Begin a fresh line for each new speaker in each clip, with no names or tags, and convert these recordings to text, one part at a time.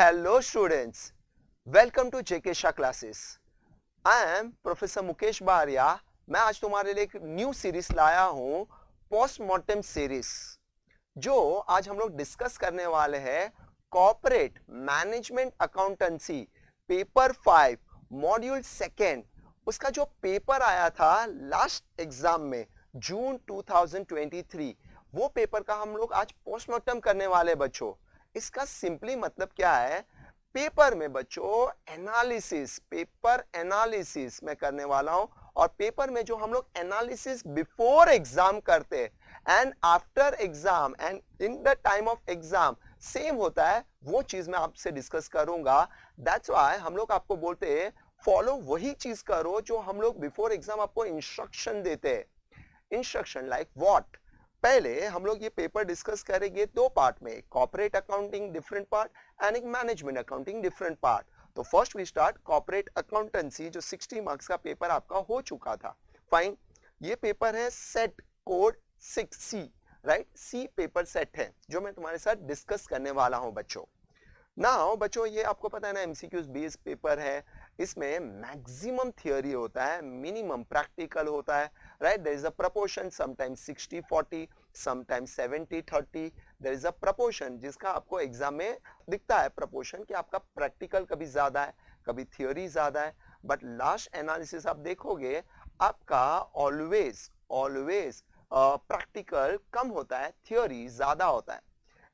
Hello students, welcome to JK Shah classes. I am Professor Mukesh Baria. मैं आज तुम्हारे लिए एक न्यू सीरीज लाया हूं, पोस्टमार्टम सीरीज, जो आज हम लोग डिस्कस करने वाले हैं corporate management accountancy paper 5 module second. उसका जो पेपर आया था लास्ट एग्जाम में जून 2023, वो पेपर का हम लोग आज पोस्टमार्टम करने वाले बच्चों। इसका सिंपली मतलब क्या है, पेपर में बच्चों एनालिसिस, पेपर एनालिसिस मैं करने वाला हूं। और पेपर में जो हम लोग एनालिसिस बिफोर एग्जाम करते हैं and after exam and in the time of exam same होता है, वो चीज मैं आपसे डिस्कस करूंगा। दैट्स व्हाई हम लोग आपको बोलते हैं फॉलो वही चीज करो जो हम लोग बिफोर एग्जाम आपको इंस्ट्रक्शन देते हैं। Instruction like what? पहले हम लोग ये पेपर डिस्कस करेंगे दो पार्ट में, corporate accounting different part and एक मैनेजमेंट अकाउंटिंग डिफरेंट पार्ट। तो first we start corporate accountancy, जो 60 मार्क्स का पेपर आपका हो चुका था। फाइन, ये पेपर है set code 6C, right? C paper set है जो मैं तुम्हारे साथ डिस्कस करने वाला हूं बच्चों। नाउ बच्चों, ये आपको पता है ना, एमसीक्यूज बेस्ड पेपर है। इसमें मैक्सिमम थियोरी होता है, मिनिमम प्रैक्टिकल होता है, right? There is a proportion, sometimes 60-40, sometimes 70-30। There is a proportion जिसका आपको एग्जाम में दिखता है प्रपोर्शन कि आपका प्रैक्टिकल कभी ज्यादा है, कभी थियोरी ज्यादा है। बट लास्ट एनालिसिस आप देखोगे, आपका ऑलवेज ऑलवेज प्रैक्टिकल कम होता है, थियोरी ज्यादा होता है।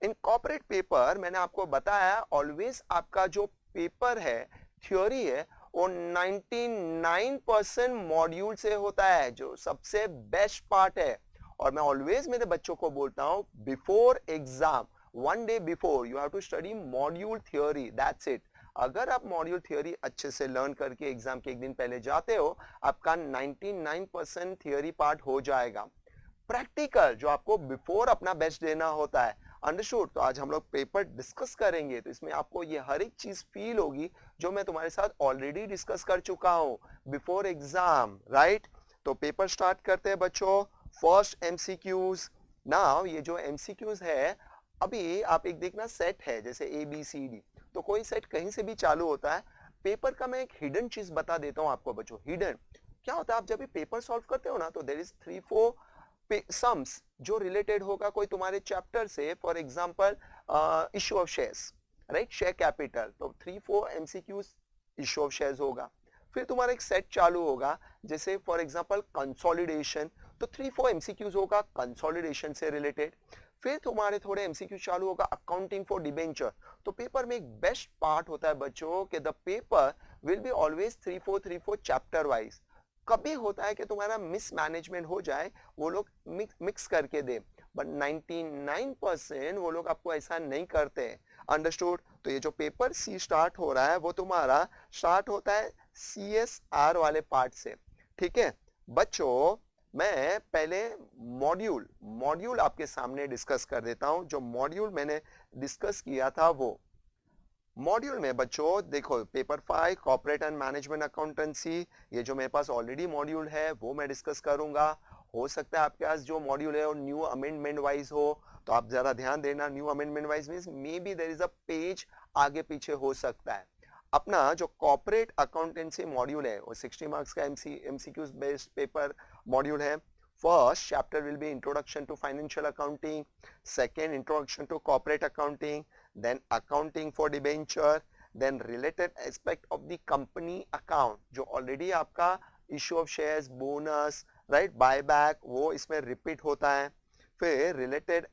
इन कॉर्पोरेट पेपर मैंने आपको बताया ऑलवेज आपका जो पेपर है, थ्योरी है, वो 99% मॉड्यूल से होता है, जो सबसे बेस्ट पार्ट है। और मैं ऑलवेज मेरे बच्चों को बोलता हूं before exam, 1 day before you have to study module theory, that's it. अगर आप मॉड्यूल थ्योरी अच्छे से लर्न करके एग्जाम के एक दिन पहले जाते हो, आपका 99% थ्योरी पार्ट हो जाएगा। प्रैक्टिकल जो आपको बिफोर अपना बेस्ट देना होता है, अंडरस्टूड? तो आज हम लोग पेपर डिस्कस करेंगे, तो इसमें आपको ये हर एक चीज फील होगी जो मैं तुम्हारे साथ ऑलरेडी डिस्कस कर चुका हूं बिफोर एग्जाम, राइट? तो पेपर स्टार्ट करते हैं बच्चों। First MCQs. नाउ ये जो एमसीक्यूज है, अभी आप एक देखना सेट है जैसे ABCD, तो कोई सेट कहीं से भी चालू होता है। पेपर का मैं एक हिडन चीज बता देता हूं आपको बच्चों। हिडन क्या होता है, आप जब भी पेपर सॉल्व करते हो ना, तो देयर इज 3-4 सम्स जो रिलेटेड होगा कोई तुम्हारे चैप्टर से। For example issue of shares, right? Share capital, तो 3-4 एमसीक्यूज इश्यू ऑफ शेयर्स होगा। फिर तुम्हारा एक सेट चालू होगा जैसे फॉर एग्जांपल कंसोलिडेशन, तो 3-4 एमसीक्यूज होगा कंसोलिडेशन से रिलेटेड। फिर तुम्हारे थोड़े एमसीक्यू चालू होगा अकाउंटिंग फॉर डिबेंचर। तो पेपर में एक बेस्ट पार्ट होता है बच्चों कि the paper will be always 3-4 chapter wise. कभी होता है कि तुम्हारा मिसमैनेजमेंट हो जाए, वो लोग मिक्स करके दे, बट 99% वो लोग आपको ऐसा नहीं करते, अंडरस्टूड? तो ये जो पेपर सी स्टार्ट हो रहा है, वो तुम्हारा स्टार्ट होता है CSR वाले पार्ट से, ठीक है बच्चों? मैं पहले मॉड्यूल मॉड्यूल आपके सामने डिस्कस कर देता हूं। जो मॉड्यूल मैंने डिस्कस किया था, वो मॉड्यूल में बच्चों देखो, paper 5 corporate and management accountancy, ये जो मेरे पास ऑलरेडी मॉड्यूल है वो मैं डिस्कस करूंगा। हो सकता है आपके पास जो मॉड्यूल है वो न्यू अमेंडमेंट वाइज हो, तो आप जरा ध्यान देना। New amendment wise means may be there is a page आगे पीछे हो सकता है। अपना जो कॉर्पोरेट अकाउंटेंसी मॉड्यूल है, वो 60 मार्क्स का एमसीक्यूज बेस्ड पेपर मॉड्यूल है। First chapter will be introduction to financial accounting, second introduction to corporate accounting, then accounting for debenture, then related aspect of the company account, जो already आपका issue of shares, bonus, right, buyback, वो इसमें repeat होता है। फिर related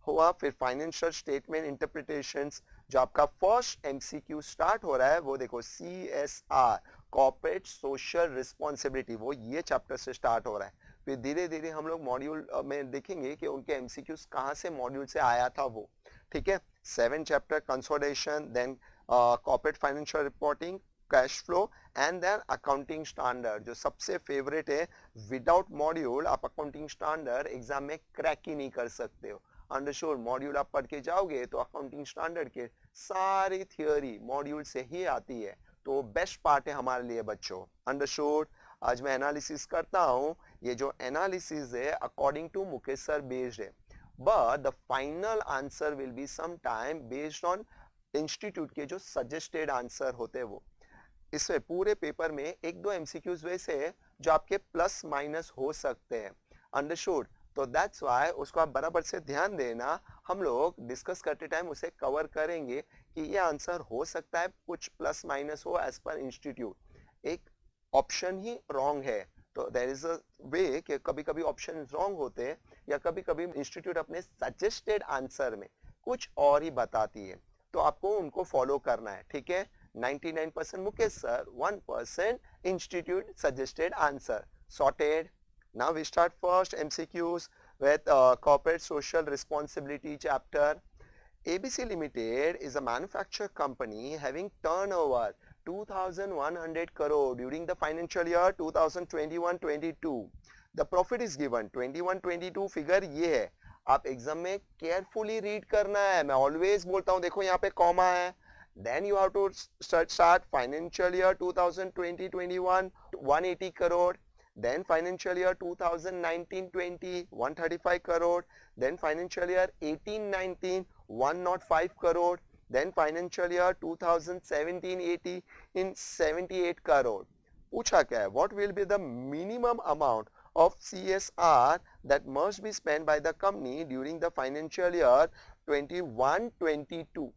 हुआ, फिर financial statement interpretations, जो आपका फर्स्ट एमसीक्यू स्टार्ट हो रहा है, वो देखो CSR, कॉर्पोरेट सोशल रिस्पॉन्सिबिलिटी, वो ये चैप्टर से स्टार्ट हो रहा है। फिर धीरे धीरे हम लोग मॉड्यूल में देखेंगे कि उनके एमसीक्यूज कहाँ से मॉड्यूल से आया था वो, ठीक है? 7 chapter consolidation, then corporate financial reporting, cash flow, and then accounting standard, जो सबसे फेवरेट है। विदाउट मॉड्यूल आप अकाउंटिंग स्टैंडर्ड एग्जाम में क्रैक ही नहीं कर सकते हो, अंडरस्टूड? मॉड्यूल आप पढ़ के जाओगे तो अकाउंटिंग स्टैंडर्ड के सारी थियोरी मॉड्यूल से ही आती है, तो बेस्ट पार्ट है हमारे लिए बच्चों, अंडरस्टूड? आज मैं एनालिसिस करता हूं। ये जो एनालिसिस है according to Mukesh sir based है, but the final answer will be sometime based on institute के जो सजेस्टेड आंसर होते हैं वो। इसमें पूरे पेपर में एक दो एमसीक्यूज वैसे हैं जो आपके प्लस माइनस हो सकते हैं, अंडरस्टूड। तो दैट्स वाई उसको आप बराबर से ध्यान देना, हम लोग डिस्कस करते टाइम उसे कवर करेंगे कि ये आंसर हो सकता है कुछ प्लस माइनस हो एज पर इंस्टीट्यूट, एक ऑप्शन ही रॉन्ग है। तो देयर इज अ वे कि कभी कभी ऑप्शन रॉन्ग होते हैं या कभी कभी इंस्टीट्यूट अपने सजेस्टेड आंसर में कुछ और ही बताती है, तो आपको उनको फॉलो करना है, ठीक है। 99% Mukesh sir, 1% institute suggested answer. Sorted. Now we start first MCQs with corporate social responsibility chapter. ABC Limited is a manufacturer company having turnover 2,100 crore during the financial year 2021-22. The profit is given 21-22 figure ये है, आप exam में carefully read करना है। मैं always बोलता हूँ, देखो यहाँ पे कॉमा है, then you have to start financial year 2020-21 180 crore, then financial year 2019-20 135 crore, then financial year 18-19 105 crore, then financial year 2017-18 in 78 crore. पूछा क्या है, what will be the minimum amount of CSR that must be spent by the company during the financial year 21-22.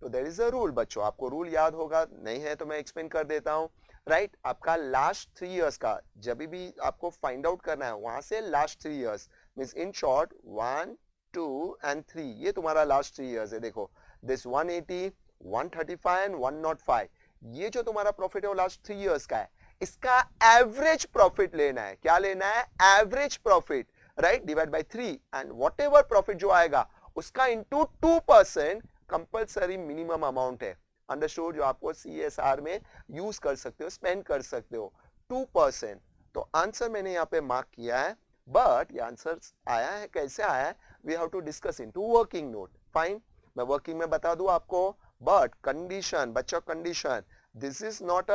तो there is a rule बच्चों, आपको rule याद होगा, नहीं है तो मैं एक्सप्लेन कर देता हूँ, राइट। आपका लास्ट 3 इयर्स का जब भी आपको फाइंड आउट करना है, वहां से last 3 years means in short 1, 2 and 3, ये तुम्हारा लास्ट 3 इयर्स है। देखो दिस 180, 135 एंड 105, ये जो तुम्हारा प्रॉफिट है वो लास्ट 3 इयर्स का है। इसका एवरेज प्रॉफिट लेना है, क्या लेना है, average profit, right, divide by 3 and whatever profit जो आएगा उसका इनटू 2% कंपलसरी मिनिमम अमाउंट है, अंडरस्टूड, जो आपको सीएसआर में यूज कर सकते हो, स्पेंड कर सकते हो 2%। तो आंसर मैंने यहाँ पे मार्क किया है, बट ये आंसर आया है, कैसे आया है, we have to discuss into working note. Fine, मैं वर्किंग में बता दूं आपको, बट कंडीशन बच्चों, condition this is not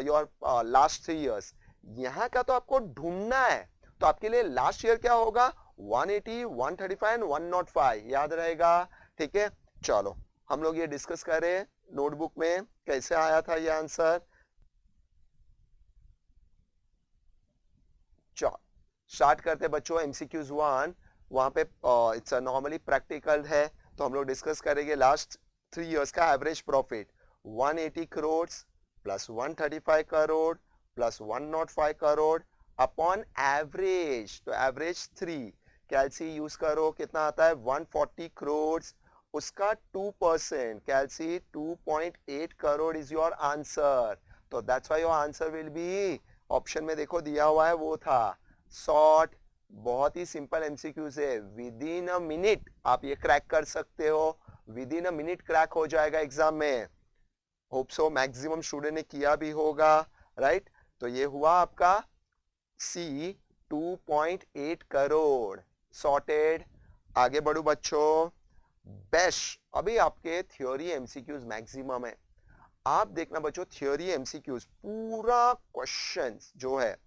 your last 3 years, यहाँ का तो आपको ढूंढना है। तो आपके लिए लास्ट ईयर क्या होगा, 180, 135 एंड 105 याद रहेगा, ठीक है। चलो हम लोग ये डिस्कस करें नोटबुक में कैसे आया था ये आंसर। चलो स्टार्ट करते बच्चों, एमसीक्यूज 1, वहां पे इट्स नॉर्मली प्रैक्टिकल है, तो हम लोग डिस्कस करेंगे लास्ट 3 इयर्स का average profit 180 crore plus 135 crore plus 105 crore upon average, तो एवरेज 3 कैलसी यूज करो, कितना आता है 140 करोड़, उसका 2%, कैलसी 2.8 करोड़ इज योर आंसर। तो that's why your answer will B, option में देखो दिया हुआ है वो था शॉर्ट। बहुत ही सिंपल एमसीक्यूज है, विद इन अ मिनट आप ये क्रैक कर सकते हो, with in a minute crack हो जाएगा एग्जाम में, होप सो मैक्सिमम स्टूडेंट ने किया भी होगा, राइट। तो ये हुआ आपका सी 2.8 करोड़, सॉर्टेड। आगे बढ़ू बच्चों, बेस्ट, अभी आपके थ्योरी एमसीक्यूज मैक्सिमम है, आप देखना बच्चों थ्योरी एमसीक्यूज पूरा क्वेश्चंस जो है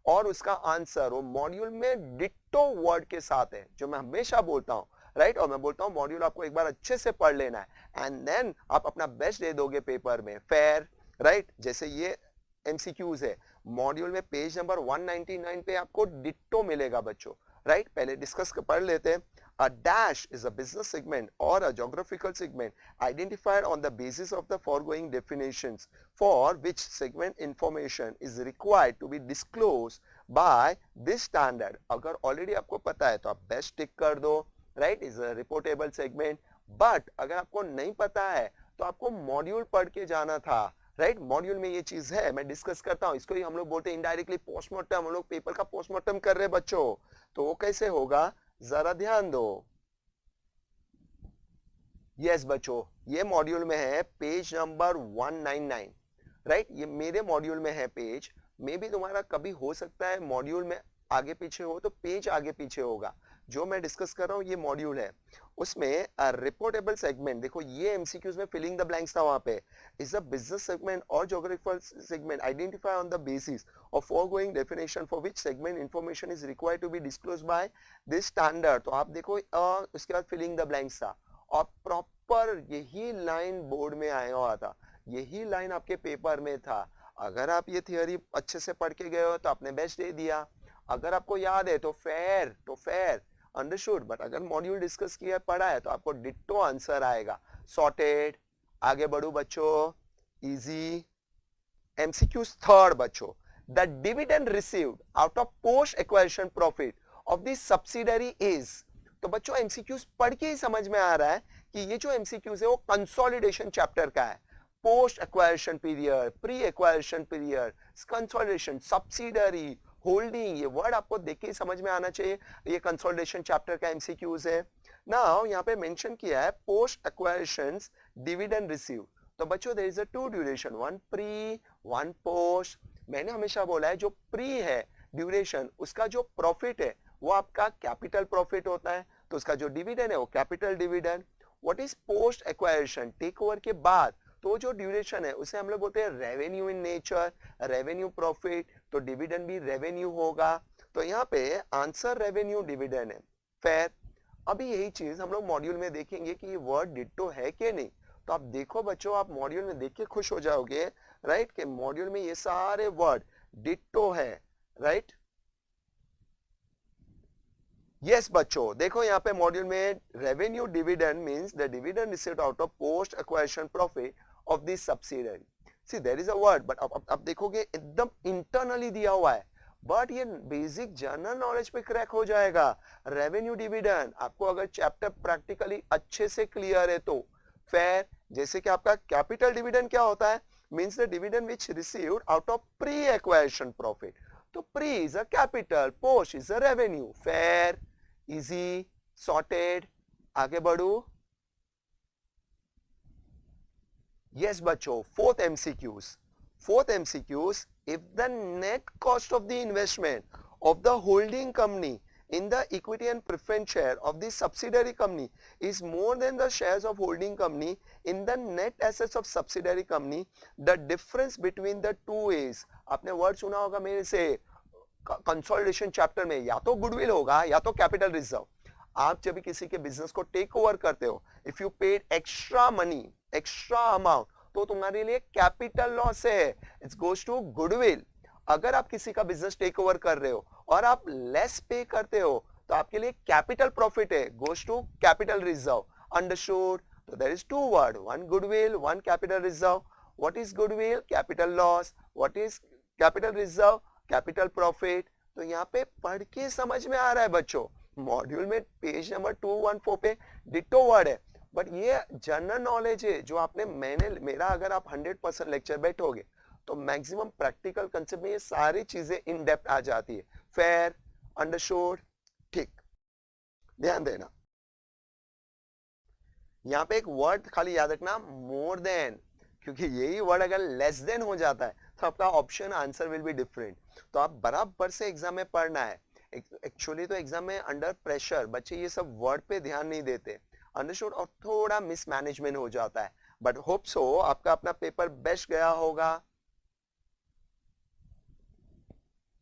और उसका आंसर वो मॉड्यूल में डिट्टो वर्ड के साथ है, जो मैं हमेशा बोलता हूँ, राइट। और मैं बोलता हूँ मॉड्यूल आपको एक बार अच्छे से पढ़ लेना है एंड देन आप अपना बेस्ट दे दोगे पेपर में, फेयर, राइट। जैसे ये एमसीक्यूज है, मॉड्यूल में पेज नंबर 199 पे आपको डिट्टो मिलेगा बच्चों, राइट। पहले डिस्कस पढ़ लेते हैं। A dash is a business segment or a geographical segment identified on the basis of the foregoing definitions for which segment information is required to be disclosed by this standard. अगर already आपको पता है तो आप best टिक कर दो, right, is a reportable segment. But अगर आपको नहीं पता है तो आपको मॉड्यूल पढ़ के जाना था, राइट। मॉड्यूल में ये चीज है, मैं डिस्कस करता हूँ, इसको ही हम लोग बोलते हैं इनडायरेक्टली पोस्टमार्टम, हम लोग पेपर का पोस्टमार्टम कर रहे हैं बच्चों। तो वो कैसे होगा जरा ध्यान दो। यस बच्चों, ये मॉड्यूल में है पेज नंबर 199, राइट। ये मेरे मॉड्यूल में है पेज, मे भी तुम्हारा कभी हो सकता है मॉड्यूल में आगे पीछे हो तो पेज आगे पीछे होगा। जो मैं डिस्कस कर रहा हूँ ये मॉड्यूल है, उसमें रिपोर्टेबल सेगमेंट, देखो ये एमसीक्यूज में फिलिंग द ब्लैंक्स था, वहां पे इज अ बिजनेस सेगमेंट और geographical segment identify on the basis of foregoing definition for which segment information is required to be disclosed by this standard. तो आप देखो उसके बाद फिलिंग द ब्लैंक्स था, और प्रॉपर यही लाइन बोर्ड में आया हुआ था, यही लाइन आपके पेपर में था। अगर आप ये थियोरी अच्छे से पढ़ के गए हो तो आपने बेस्ट दे दिया, अगर आपको याद है तो फेयर अंडरस्टूड। बट अगर मॉड्यूल डिस्कस किया पढ़ा है तो आपको डिट्टो आंसर आएगा, सॉर्टेड। आगे बढ़ो बच्चों, इजी MCQs थर्ड बच्चों, the dividend received out of post acquisition profit of the subsidiary is। तो बच्चों MCQs पढ़ के ही समझ में आ रहा है कि ये जो MCQs है वो कंसोलिडेशन चैप्टर का है। Post acquisition period, pre acquisition period, consolidation, subsidiary, holding, ये वर्ड आपको देख के ही समझ में आना चाहिए ये कंसोलिडेशन चैप्टर का MCQs है। नाउ यहाँ पे मेंशन किया है पोस्ट एक्वायरेशन डिविडेंड रिसीव। तो बच्चों there is a two duration, one pre one post. मैंने हमेशा बोला है जो प्री है ड्यूरेशन, उसका जो प्रॉफिट है वो आपका कैपिटल प्रॉफिट होता है, तो उसका जो डिविडेंड है वो capital dividend. What is post acquisition, take over के बाद तो जो ड्यूरेशन है उसे हम लोग बोलते हैं revenue in nature, revenue profit, तो डिविडेंड भी रेवेन्यू होगा। तो यहाँ पे आंसर रेवेन्यू डिविडेंड है, फेयर। अभी यही चीज हम लोग मॉड्यूल में देखेंगे कि ये वर्ड डिट्टो है कि नहीं। तो आप देखो बच्चों, आप मॉड्यूल में देख के खुश हो जाओगे, राइट, कि मॉड्यूल में ये सारे वर्ड डिट्टो है, राइट। यस बच्चों, देखो यहाँ पे मॉड्यूल में revenue dividend means the dividend received out of post acquisition profit of the subsidiary. See there is a word, but अब देखोगे एकदम इंटरनली दिया हुआ है, बट ये बेसिक जनरल नॉलेज पे क्रैक हो जाएगा। रेवेन्यू डिविडेंड आपको अगर चैप्टर प्रैक्टिकली अच्छे से क्लियर है तो फेयर। जैसे कि आपका कैपिटल डिविडेंड क्या होता है, means the dividend which received out of pre acquisition profit. तो pre is a capital, post is a revenue, fair, easy, sorted. आगे बढ़ू, यस बच्चों, fourth MCQs, if the net cost of the investment of the holding company in the equity and preference share of the subsidiary company is more than the shares of holding company in the net assets of subsidiary company, the difference between the two is। आपने word सुना होगा मेरे से consolidation chapter में, या तो goodwill होगा या तो कैपिटल रिजर्व। आप जब भी किसी के बिजनेस को टेक ओवर करते हो, if you paid extra money, extra amount, तो तुम्हारे लिए कैपिटल लॉस है, इट्स गोज टू गुडविल। अगर आप किसी का बिजनेस टेक ओवर कर रहे हो और आप लेस पे करते हो तो आपके लिए कैपिटल प्रॉफिट है, goes to capital reserve, understood. तो there is two word, one goodwill, one capital reserve. What is goodwill, capital loss, what is capital reserve, capital profit. तो यहाँ पे पढ़ के समझ में आ रहा है बच्चों, मॉड्यूल में पेज नंबर 214 पे डिट्टो वर्ड है, बट ये जनरल नॉलेज है जो आपने मेरा अगर आप 100% लेक्चर बैठोगे तो मैक्सिमम प्रैक्टिकल कंसेप्ट में ये सारी चीजें इन डेप्थ आ जाती है। फेयर, अंडरस्टूड, ठीक, ध्यान देना। यहाँ पे एक वर्ड खाली याद रखना, मोर देन, क्योंकि यही वर्ड अगर लेस देन हो जाता है तो आपका option answer will be different. तो आप बराबर से एग्जाम में पढ़ना है। एक्चुअली तो एग्जाम में अंडर प्रेशर बच्चे ये सब वर्ड पे ध्यान नहीं देते, अंडरस्टूड, और थोड़ा मिसमैनेजमेंट हो जाता है। बट होप सो आपका अपना पेपर बेस्ट गया होगा।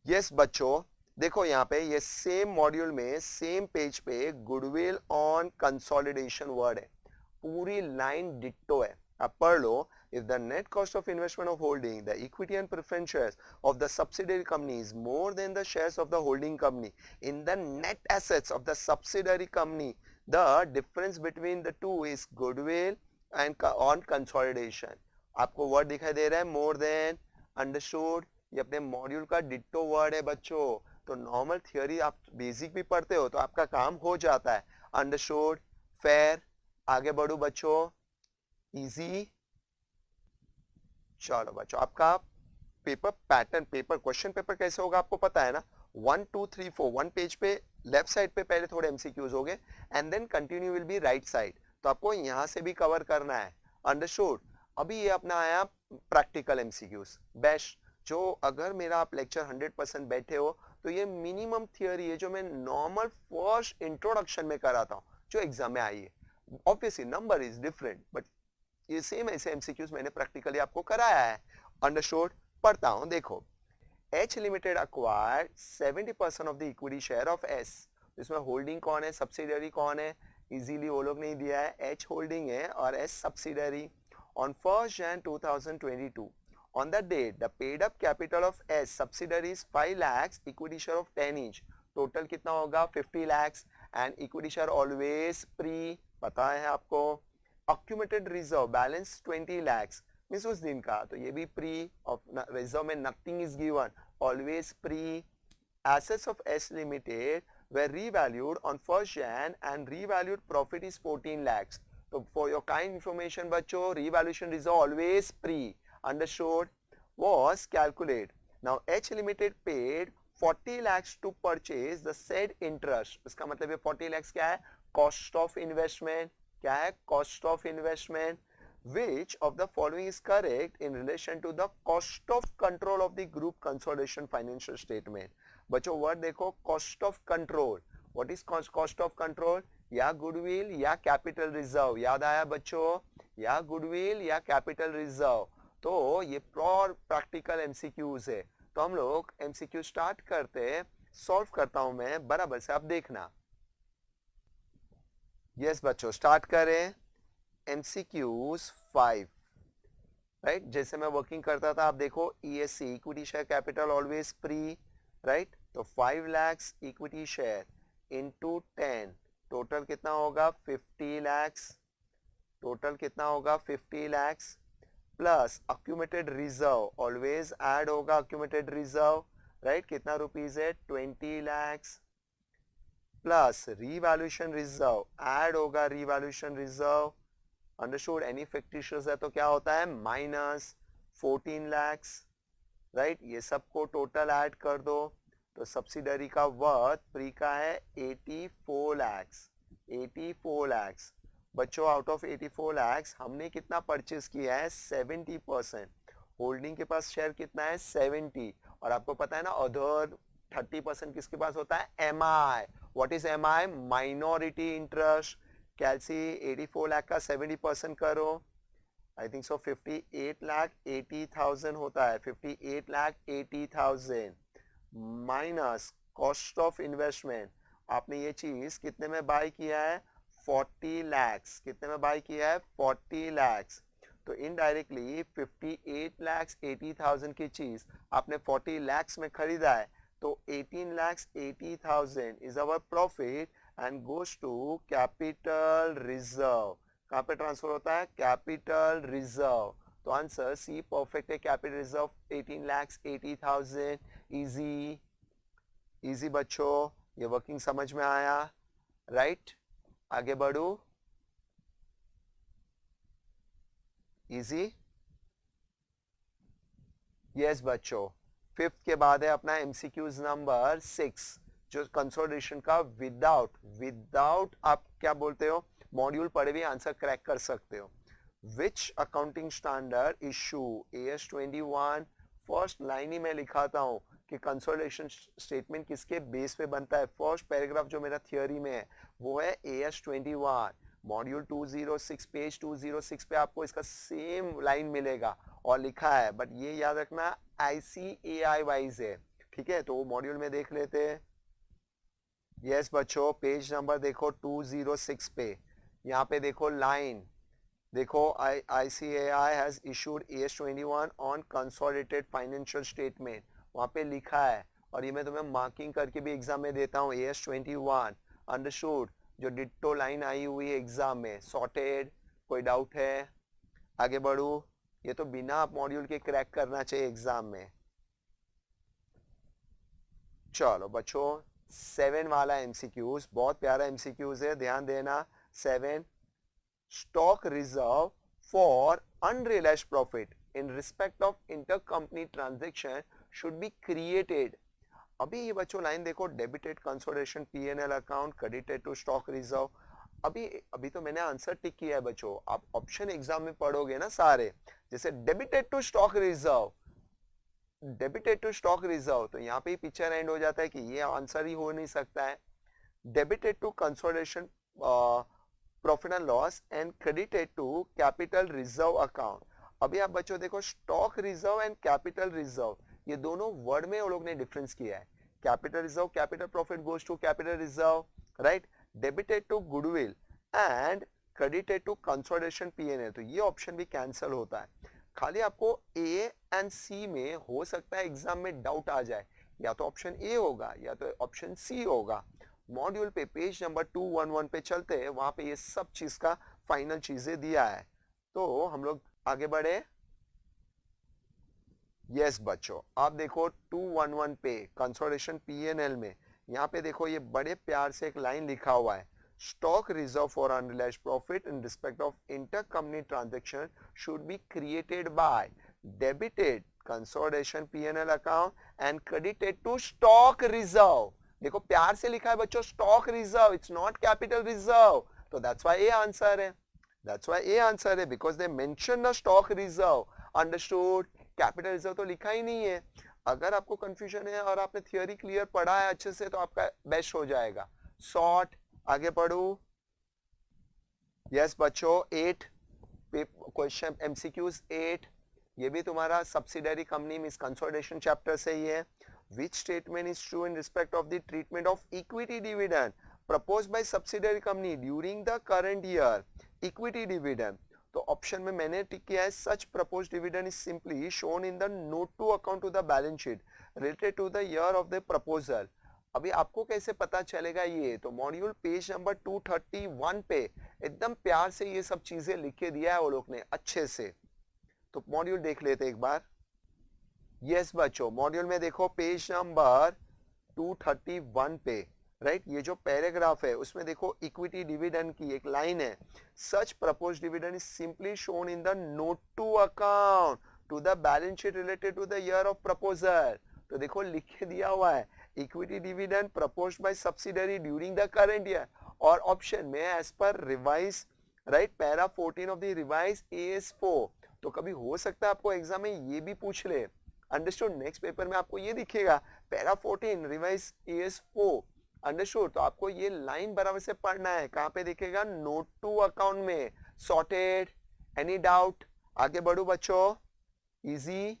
यस बच्चों, देखो यहाँ पे ये सेम मॉड्यूल में सेम पेज पे गुडविल ऑन कंसोलिडेशन वर्ड है, पूरी लाइन डिट्टो है, आप पढ़ लो। If the net cost of investment of holding the equity and preference shares of the subsidiary company is more than the shares of the holding company in the net assets of the subsidiary company, the difference between the two is goodwill and on consolidation। आपको word दिखाई दे रहा है more than, understood, ये अपने module का ditto word है बच्चों। तो नॉर्मल थियोरी आप बेसिक भी पढ़ते हो तो आपका काम हो जाता है, अंडरस्टूड, फेयर। आगे बढ़ो बच्चों, इजी। चलो बच्चों, आपका paper pattern, paper question paper कैसे होगा आपको पता है ना, 1 2 3 4, वन पेज पे लेफ्ट साइड पे पहले थोड़े एमसीक्यूज हो गए and then continue will be right side. तो आपको यहाँ से भी कवर करना है, अंडरस्टूड। अभी ये अपना आया प्रैक्टिकल एमसीक्यूज बेस्ट, जो अगर मेरा आप लेक्चर 100% बैठे हो तो ये मिनिमम थियोरी है जो मैं नॉर्मल फर्स्ट इंट्रोडक्शन में कराता हूँ जो एग्जाम में आई है। Obviously number is different but ये सेम ऐसे एमसीक्यूज मैंने प्रैक्टिकली आपको कराया है, अंडरस्टूड। पढ़ता हूं, देखो, H limited acquired 70% of the equity share of S। इसमें होल्डिंग कौन है, सब्सिडियरी कौन है, इजीली वो लोग नहीं दिया है, एच होल्डिंग है और S subsidiary. On 1st Jan 2022, on that date the paid up capital of S subsidiary is 5 lakhs, equity share of 10 each. Total कितना होगा 50 lakhs and equity share always pre, पता है आपको. Accumulated reserve balance 20 lakhs means उस दिन का, तो ये भी प्री. रिजर्व में nothing is given, always pre. assets of S Limited were revalued on 1st Jan and revalued profit is 14 lakhs. So for your kind information बच्चों, revaluation reserve always pre, understood, was calculated. Now H Limited paid 40 lakhs to purchase the said interest. इसका मतलब ये 40 lakhs क्या है? Cost of investment. क्या है? Cost of investment. Which of the following is correct in relation to the cost of control of the group consolidation financial statement? बच्चों word देखो, cost of control. What is cost of control? या goodwill या capital reserve. याद आया बच्चों? या goodwill या capital reserve. तो ये प्योर प्रैक्टिकल एमसीक्यूज है. तो हम लोग एमसीक्यू स्टार्ट करते, सॉल्व करता हूं मैं बराबर से, आप देखना. यस बच्चों, स्टार्ट करें. MCQs 5, right. जैसे मैं वर्किंग करता था, आप देखो ESC equity share capital always pre, right. तो 5 lakhs equity share into 10, total कितना होगा 50 lakhs. टोटल कितना होगा 50 lakhs plus accumulated reserve always add होगा, अक्यूमुलेटेड रिजर्व, राइट. कितना रुपीज है 20 lakhs plus revaluation reserve add होगा, revaluation reserve, understood. Any fictitious है तो क्या होता है माइनस 14 lakhs, राइट. ये सबको टोटल ऐड कर दो, तो सब्सिडरी का वर्थ प्री का है 84 lakhs. 84 lakhs बच्चों, आउट ऑफ 84 lakhs हमने कितना परचेज किया है 70%. होल्डिंग के पास शेयर कितना है 70, और आपको पता है ना अदर 30% किसके पास होता है M I. What is M I? Minority interest. कैलसी 84 लाख का 70% करो, आई थिंक सो 58,80,000 होता है. 58,80,000 माइनस कॉस्ट ऑफ इन्वेस्टमेंट. आपने ये चीज कितने में बाय किया है 40 lakhs. कितने में बाय किया है 40 lakhs. तो इनडायरेक्टली 58,80,000 की चीज आपने 40 lakhs में खरीदा है, तो 18,80,000 is our profit and goes to capital reserve. कहाँ पे ट्रांसफर होता है कैपिटल रिजर्व. तो आंसर सी परफेक्ट है. Capital reserve 18,80,000. इजी इजी बच्चों, ये वर्किंग समझ में आया, राइट. आगे बढ़ू. इजी. यस बच्चों, फिफ्थ के बाद है अपना एमसीक्यूज नंबर 6, जो कंसोलिडेशन का विदाउट आप क्या बोलते हो मॉड्यूल पढ़े भी आंसर क्रैक कर सकते हो. Which accounting standard issue AS21. First line ही मैं लिखाता हूं कि कंसोलिडेशन स्टेटमेंट किसके बेस पे बनता है. फर्स्ट पैराग्राफ जो मेरा थियोरी में है वो है AS21 मॉड्यूल 206, पेज 206 पे आपको इसका सेम लाइन मिलेगा और लिखा है, बट ये याद रखना ICAI वाइज है, ठीक है. तो वो मॉड्यूल में देख लेते हैं. यस बच्चों, पेज नंबर देखो 206 पे, यहाँ पे देखो लाइन देखो, ICAI has issued AS21 on consolidated financial statement. वहाँ पे लिखा है, और ये मैं तुम्हें मार्किंग करके भी एग्जाम में देता हूँ. AS21 understood. जो डिट्टो लाइन आई हुई है एग्जाम में, सॉर्टेड. कोई डाउट है? आगे बढ़ू. ये तो बिना मॉड्यूल के क्रैक करना चाहिए एग्जाम में. चलो बच्चों, 7 वाला एमसीक्यूज बहुत प्यारा एमसीक्यूज है, ध्यान देना. 7, stock reserve for unrealized profit in respect of intercompany transaction should be created. अभी ये बच्चों लाइन देखो, debited consolidation P&L account, credited to stock reserve. अभी तो मैंने आंसर टिक किया है बच्चों. आप ऑप्शन एग्जाम में पढ़ोगे ना सारे, जैसे debited to stock reserve, debited to stock reserve, तो यहाँ पे पिक्चर एंड हो जाता है कि ये आंसर ही हो नहीं सकता है. Debited to consolidation profit and loss and credited to capital reserve account. अभी आप बच्चों देखो, stock reserve and capital reserve, ये दोनों वर्ड में वो लोग ने डिफरेंस किया है. Capital reserve, capital profit goes to capital reserve, right. Debited to goodwill, and credited to consolidation PNL, तो ये ऑप्शन भी कैंसिल होता है। खाली आपको ए एंड सी में हो सकता है एग्जाम में डाउट आ जाए, या तो ऑप्शन ए होगा या तो ऑप्शन सी होगा। मॉड्यूल पे पेज नंबर 211 पे चलते हैं, वहां पे ये सब चीज का फाइनल चीजें दिया है। तो हम लोग आगे बढ़े। यस बच्चों, आप देखो 211 पे कंसोलिडेशन पीएनएल में यहाँ पे देखो ये बड़े प्यार से एक लाइन लिखा हुआ है, stock reserve for unrealised profit in respect of intercompany transaction should be created by debited consolidation PNL account and credited to stock reserve. देखो प्यार से लिखा है बच्चों, stock reserve, it's not capital reserve, तो दैट्स व्हाई ए आंसर है। That's why a answer है, because they mention the stock reserve. Understood? Capital reserve तो लिखा ही नहीं है। अगर आपको कंफ्यूजन है और आपने थियोरी क्लियर पढ़ा है अच्छे से तो आपका बेस्ट हो जाएगा। शॉर्ट आगे पढ़ू। यस बच्चों, 8 क्वेश्चन एमसीक्यूज 8, ये भी तुम्हारा subsidiary company means consolidation chapter से ही है। Which statement is true in respect of the treatment of equity dividend proposed by subsidiary company during the current year? Equity dividend, तो option में मैंने tick किया है, such proposed dividend is simply shown in the note to account to the balance sheet related to the year of the proposal. अभी आपको कैसे पता चलेगा ये, तो मॉड्यूल पेज नंबर 231 पे एकदम प्यार से ये सब चीजें लिख के दिया है वो लोग ने अच्छे से। तो मॉड्यूल देख लेते एक बार। यस बच्चों, मॉड्यूल में देखो पेज नंबर 231 पे, राइट, ये जो पैराग्राफ है उसमें देखो इक्विटी डिविडेंड की एक लाइन है, such proposed dividend is simply shown in the note to account to the balance sheet related to the year of proposal. तो देखो लिख के दिया हुआ है equity dividend proposed by subsidiary during the current year, और option में as per revise, right, para 14 of the revise AS4। तो कभी हो सकता है आपको एग्जाम में ये भी पूछ ले। अंडरस्टूड? नेक्स्ट पेपर में आपको ये दिखेगा पैरा 14 रिवाइज AS4। अंडरस्टूड? तो आपको ये लाइन बराबर से पढ़ना है, कहां पे दिखेगा? नोट टू अकाउंट में। सॉर्टेड? Any doubt? आगे बढ़ू बच्चों, इजी।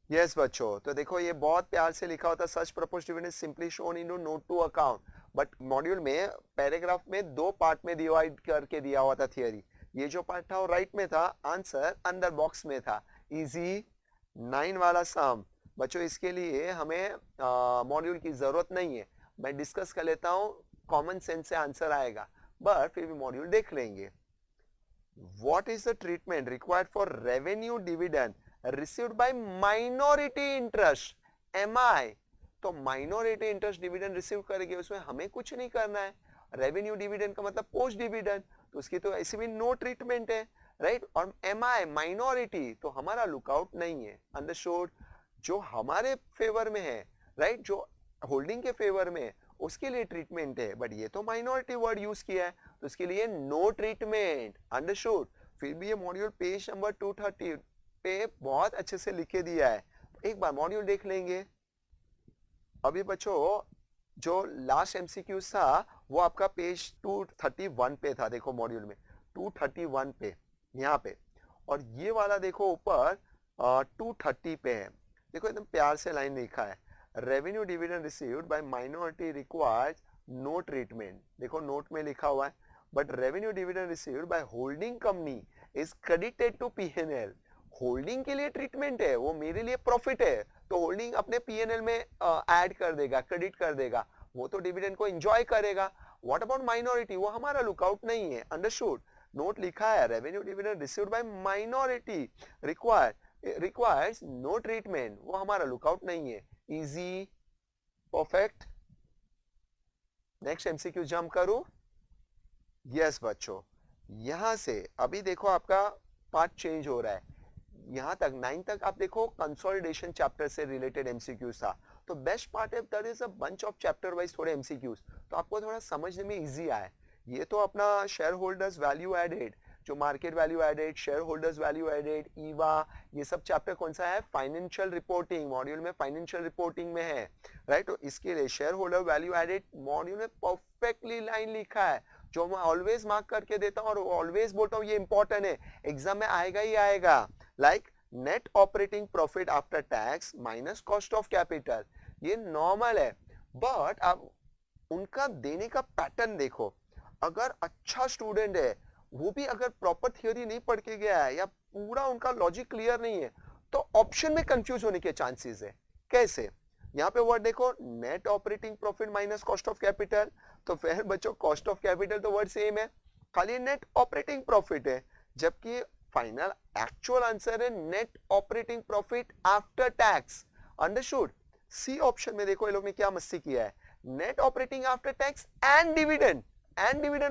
यस बच्चों, तो देखो ये बहुत प्यार से लिखा होता, such proposed dividend simply shown in note to account, but module में पैराग्राफ में दो पार्ट में डिवाइड करके दिया हुआ था थियरी। ये जो पार्ट था वो राइट में था, आंसर अंदर बॉक्स में था। इजी 9 वाला सम बच्चों, इसके लिए हमें मॉड्यूल की जरूरत नहीं है, मैं डिस्कस कर लेता हूं, कॉमन सेंस से आंसर आएगा, बट फिर भी मॉड्यूल देख लेंगे। What is the treatment required for revenue dividend received by minority interest MI? तो माइनॉरिटी इंटरेस्ट डिविडेंड रिसीव करेंगे, उसमें हमें कुछ नहीं करना है। रेवेन्यू डिविडेंड का मतलब पोस्ट डिविडेंड, तो उसकी तो ऐसे भी नो ट्रीटमेंट है, राइट। और MI माइनॉरिटी, तो हमारा लुकआउट नहीं है। अंडरस्टूड? जो हमारे फेवर में है, राइट, जो होल्डिंग के फेवर में है उसके लिए ट्रीटमेंट है, बट ये तो माइनॉरिटी वर्ड यूज किया है तो उसके लिए नो ट्रीटमेंट। अंडरस्टूड? फिर भी ये मॉड्यूल पेज नंबर 230 पे बहुत अच्छे से लिखे दिया है, एक बार मॉड्यूल देख लेंगे। अभी बच्चों जो लास्ट MCQ था वो आपका पेज 231 पे था, देखो मॉड्यूल में 231 पे यहाँ पे, और ये वाला देखो ऊपर 230 पे है। देखो एकदम प्यार से लाइन लिखा है, revenue dividend received by minority requires no treatment. देखो नोट में लिखा हुआ है, but revenue dividend received by holding company is credited to PNL। Holding के लिए ट्रीटमेंट है, वो मेरे लिए प्रॉफिट है, तो होल्डिंग अपने PNL में ऐड कर देगा, क्रेडिट कर देगा, वो तो डिविडेंड को एंजॉय करेगा। What about minority? वो हमारा लुकआउट नहीं है। अंडरस्टूड? नोट लिखा है revenue dividend received by minority requires no treatment, वो हमारा लुकआउट नहीं है। Easy, perfect. Next MCQ jump करूं। यस बच्चों, यहां से अभी देखो आपका पार्ट चेंज हो रहा है, यहां तक 9 तक आप देखो कंसोलिडेशन चैप्टर से रिलेटेड MCQs था, तो बेस्ट पार्ट है there is a bunch of chapter wise थोड़े MCQs, तो आपको थोड़ा समझने में इजी आए। ये तो अपना शेयर होल्डर्स वैल्यू एडेड, जो market value added, share holders value added, EVA, ये सब चैप्टर कौन सा है? फाइनेंशियल रिपोर्टिंग, मॉड्यूल में फाइनेंशियल रिपोर्टिंग में है, राइट। तो इसके लिए share holder value added module में परफेक्टली लाइन लिखा है, जो मैं ऑलवेज मार्क करके देता हूं और ऑलवेज बोलता हूं ये इंपॉर्टेंट है, एग्जाम में आएगा ही आएगा। Like net operating profit after tax minus cost of capital, ये नॉर्मल है, बट आप उनका देने का पैटर्न देखो। अगर अच्छा स्टूडेंट है, वो भी अगर प्रॉपर थियोरी नहीं पढ़ के गया है या पूरा उनका लॉजिक क्लियर नहीं है, तो ऑप्शन में कंफ्यूज होने के चांसेस है। कैसे? यहाँ पे वर्ड देखो, net operating profit minus cost of capital. तो फिर बच्चों कॉस्ट ऑफ कैपिटल तो वर्ड सेम है, खाली नेट ऑपरेटिंग प्रॉफिट है, जबकि फाइनल एक्चुअल आंसर है net operating profit after tax. Understood? C option में देखो ये लोग ने क्या मस्ती किया है, net operating after tax and dividend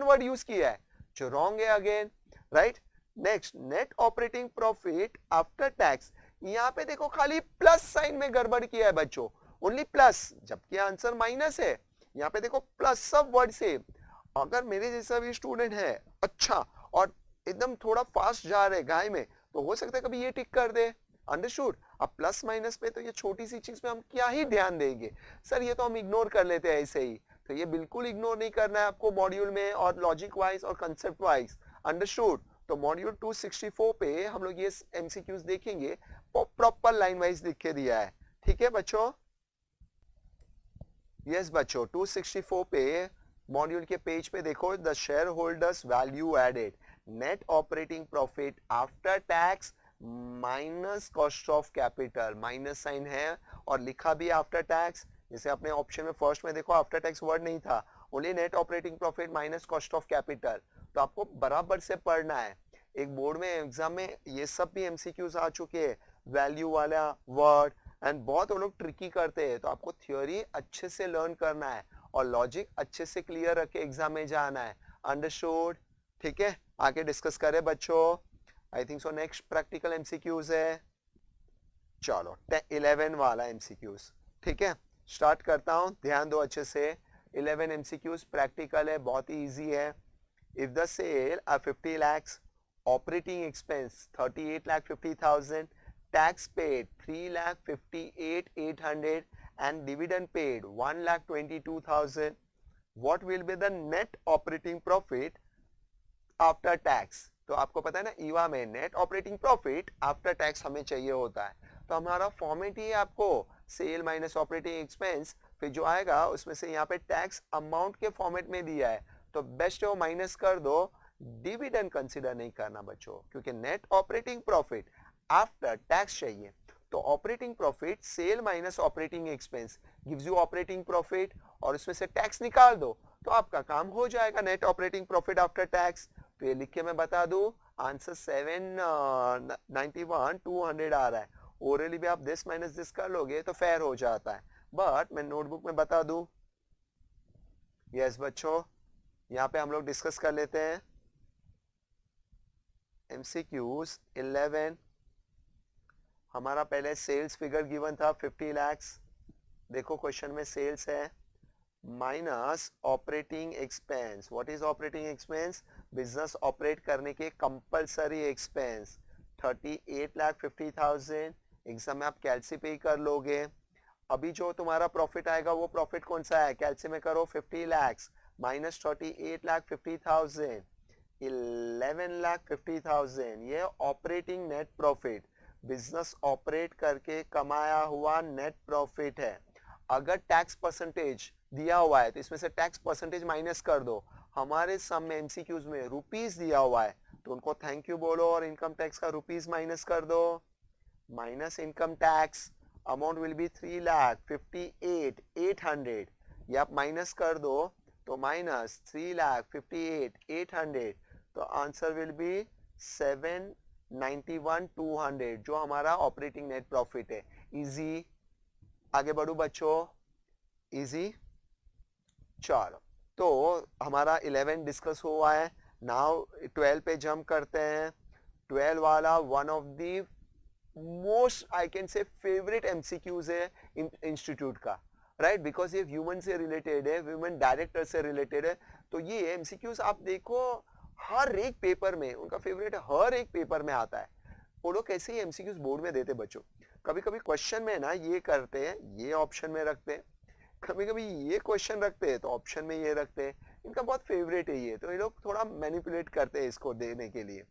word use किया है, जो रॉन्ग है again, right. Next, net operating profit after tax, यहाँ पे देखो खाली प्लस साइन में गड़बड़ किया है बच्चों, ओनली प्लस, जबकि आंसर माइनस है। यहाँ पे देखो प्लस सब वर्ड से। अगर मेरे जैसा भी स्टूडेंट है अच्छा और एकदम थोड़ा फास्ट जा रहे गाय में, तो हो सकता है कभी ये टिक कर दे। अंडरस्टूड? अब प्लस माइनस पे तो ये छोटी सी चीज पे हम क्या ही ध्यान देंगे सर, ये तो हम इग्नोर कर लेते हैं ऐसे ही। तो ये बिल्कुल इग्नोर नहीं करना है आपको मॉड्यूल में, और लॉजिक वाइज और कंसेप्ट वाइज। अंडरस्टूड? तो मॉड्यूल 264 पे हम लोग ये एमसीक्यूज देखेंगे, प्रॉपर लाइन वाइज लिख के दिया है। ठीक है बच्चों? यस बच्चों, 264 पे मॉड्यूल के पेज पे देखो, the share holders value added, net operating profit after tax minus cost of capital, minus sign है और लिखा भी आफ्टर टैक्स। जैसे अपने ऑप्शन में फर्स्ट में देखो आफ्टर टैक्स वर्ड नहीं था, only net operating profit minus cost of capital. तो आपको बराबर से पढ़ना है। एक बोर्ड में एग्जाम में ये सब भी एमसीक्यूज आ चुके हैं, वैल्यू वाला वर्ड, एंड बहुत वो लोग ट्रिकी करते हैं। तो आपको थ्योरी अच्छे से लर्न करना है और लॉजिक अच्छे से क्लियर रख के एग्जाम में जाना है। अंडरस्टूड? ठीक है, आगे डिस्कस करें बच्चों। I think so next practical MCQs है, चलो 11 वाला एमसीक्यूज। ठीक है, स्टार्ट करता हूं, ध्यान दो अच्छे से। 11 एमसीक्यूज प्रैक्टिकल है, बहुत ही इजी है। If the sale are 50 lakhs, operating expense 38,50,000, tax paid 3,58,800 and dividend paid 1,22,000, what will be the net operating profit after tax? तो आपको पता है ना, ईवा में net operating profit after tax हमें चाहिए होता है। तो हमारा फॉर्मेट ही है, आपको सेल माइनस ऑपरेटिंग एक्सपेंस, फिर जो आएगा उसमें से यहाँ पे टैक्स अमाउंट के फॉर्मेट में दिया है, तो बेस्ट है वो माइनस कर दो। डिविडेंड कंसीडर नहीं करना बच्चों, क्योंकि net operating profit after tax चाहिए। तो operating profit sale minus operating expense gives you operating profit, और उसमें से टैक्स निकाल दो तो आपका काम हो जाएगा, net operating profit after tax. तो ये लिख के मैं बता दूं, आंसर 791,200 आ रहा है। ओरली भी आप दिस माइनस दिस कर लोगे तो फेयर हो जाता है, बट मैं नोटबुक में बता दूं। यस बच्चों, यहाँ पे हम लोग डिस्कस कर लेते हैं एमसीक्यूज 11। हमारा पहले सेल्स फिगर गिवन था 50 lakhs, देखो क्वेश्चन में सेल्स है minus operating expense. What is operating expense? Business operate करने के कंपलसरी एक्सपेंस 38,50,000। एग्जाम में आप कैलसी पे ही कर लोगे। अभी जो तुम्हारा प्रॉफिट आएगा वो प्रॉफिट कौन सा है, कैलसी में करो 50 lakhs माइनस 38,50,000, 11,50,000, ये operating net profit, business operate करके कमाया हुआ नेट प्रॉफिट है। अगर टैक्स परसेंटेज दिया हुआ है तो इसमें से टैक्स परसेंटेज माइनस कर दो। हमारे सम में एमसीक्यूज में रुपीस दिया हुआ है, तो उनको थैंक यू बोलो और इनकम टैक्स का रुपीस माइनस कर दो। Minus income tax, amount will be 3,58,800, ये आप माइनस कर दो तो माइनस 3,58,800, तो आंसर विल बी 791,200, जो हमारा ऑपरेटिंग नेट प्रॉफिट है। इजी, आगे बढ़ो बच्चों, इजी। चलो, तो हमारा 11 डिस्कस हुआ है, नाउ 12 पे जंप करते हैं। 12 वाला one of the most I can से फेवरेट एमसीक्यूज है इंस्टीट्यूट का, राइट, बिकॉज ये ह्यूमन से रिलेटेड है, ह्यूमन डायरेक्टर से रिलेटेड है। तो ये एमसीक्यूज आप देखो हर एक पेपर में, उनका फेवरेट हर एक पेपर में आता है। वो लोग कैसे ही एमसीक्यूज बोर्ड में देते बच्चों, कभी कभी क्वेश्चन में ना ये करते हैं, ये ऑप्शन में रखते हैं, कभी कभी ये क्वेश्चन रखते हैं तो ऑप्शन में ये रखते हैं। इनका बहुत फेवरेट है ये, तो ये लोग थोड़ा मैनिपुलेट करते हैं इसको देने के लिए।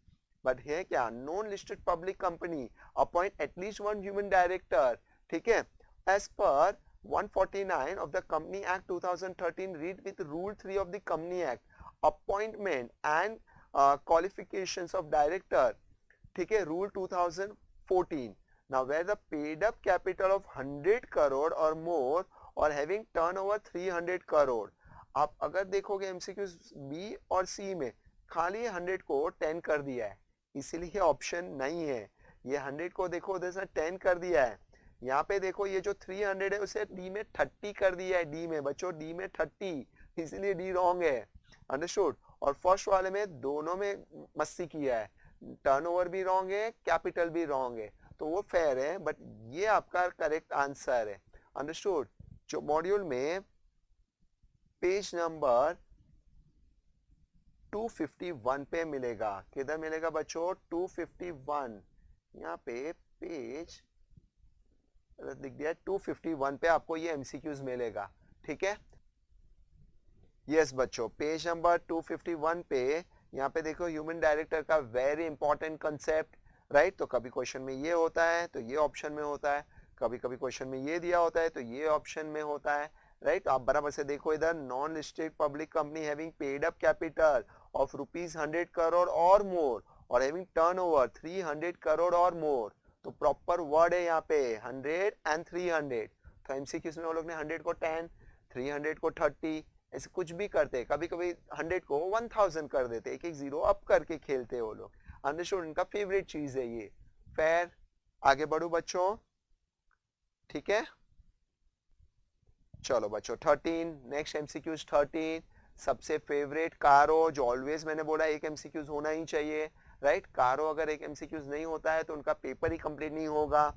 बट है क्या, non listed public company appoint at least one human director, ठीक है, as per 149 of the Company Act 2013, read with Rule 3 of the Company Act. Appointment and qualifications of director, ठीक है, rule 2014. Now where the paid up capital of 100 crore or more or having turnover 300 crore. आप अगर देखोगे MCQs B और सी में खाली 100 को 10 कर दिया है, इसीलिए ऑप्शन नहीं है. ये 100 को देखो उधर 10 कर दिया है. यहाँ पे देखो ये जो 300 है उसे डी में 30 कर दिया है. डी में बच्चों डी में 30, इसीलिए डी रॉन्ग है. अंडरस्टूड. और फर्स्ट वाले में दोनों में मस्ती किया है. टर्नओवर भी रॉन्ग है, कैपिटल भी रॉन्ग है, तो वो फेयर है, बट ये आपका करेक्ट आंसर है. अंडरस्टूड. जो मॉड्यूल में पेज नंबर 251 पे मिलेगा. किधर मिलेगा बच्चों? 251. यहाँ पे पेज लिख दिया 251 पे आपको ये एमसीक्यूज मिलेगा. ठीक है. यस बच्चों, पेज नंबर 251 पे यहाँ पे देखो ह्यूमन डायरेक्टर का वेरी इंपॉर्टेंट कंसेप्ट, राइट. तो कभी क्वेश्चन में ये होता है तो ये ऑप्शन में होता है, कभी कभी क्वेश्चन में ये दिया होता है तो ये ऑप्शन में होता है, राइट. आप बराबर से देखो इधर, non listed public company having paid up capital of ₹100 crore और मोर और हैविंग टर्नओवर 300 करोड़ और मोर. तो प्रॉपर वर्ड है यहाँ पे 100 एंड 300. तो एमसीक्यूज में वो लोग ने 100 को 10, 300 को 30 ऐसे कुछ भी करते. कभी कभी 100 को 1000 कर देते, एक एक जीरो अप करके खेलते वो लोग. अंडरस्टूड. इनका फेवरेट चीज है ये. फेयर. आगे बढ़ो बच्चों. ठीक है. चलो बच्चों 13 नेक्स्ट एमसीक्यूज 13 सबसे फेवरेट कारो. जो ऑलवेज मैंने बोला एक एमसीक्यूज होना ही चाहिए, राइट. कारो अगर एक एमसीक्यूज नहीं होता है तो उनका पेपर ही कंप्लीट नहीं होगा,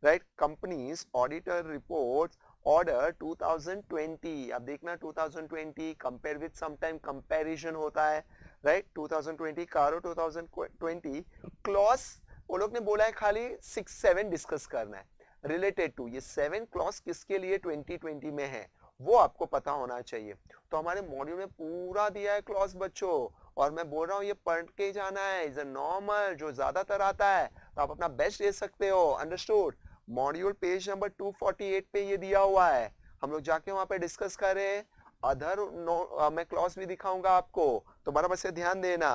right. Companies auditor report order 2020. अब देखना 2020 कंपेयर विद समटाइम कंपैरिजन होता है, राइट. 2020 कारो 2020 क्लॉज वो लोग ने बोला है खाली 6-7 डिस्कस करना है रिलेटेड टू. ये 7 क्लॉज किसके लिए 2020 में है वो आपको पता होना चाहिए. तो हमारे मॉड्यूल में पूरा दिया है क्लॉज बच्चों, और मैं बोल रहा हूँ ये पढ़ के जाना है. इज अ नॉर्मल जो ज्यादातर आता है तो आप अपना बेस्ट दे सकते हो. अंडरस्टूड. मॉड्यूल पेज नंबर 248 पे ये दिया हुआ है, हम लोग जाके वहां पे डिस्कस करें. अदर मैं क्लॉज भी दिखाऊंगा आपको, तो बराबर से ध्यान देना.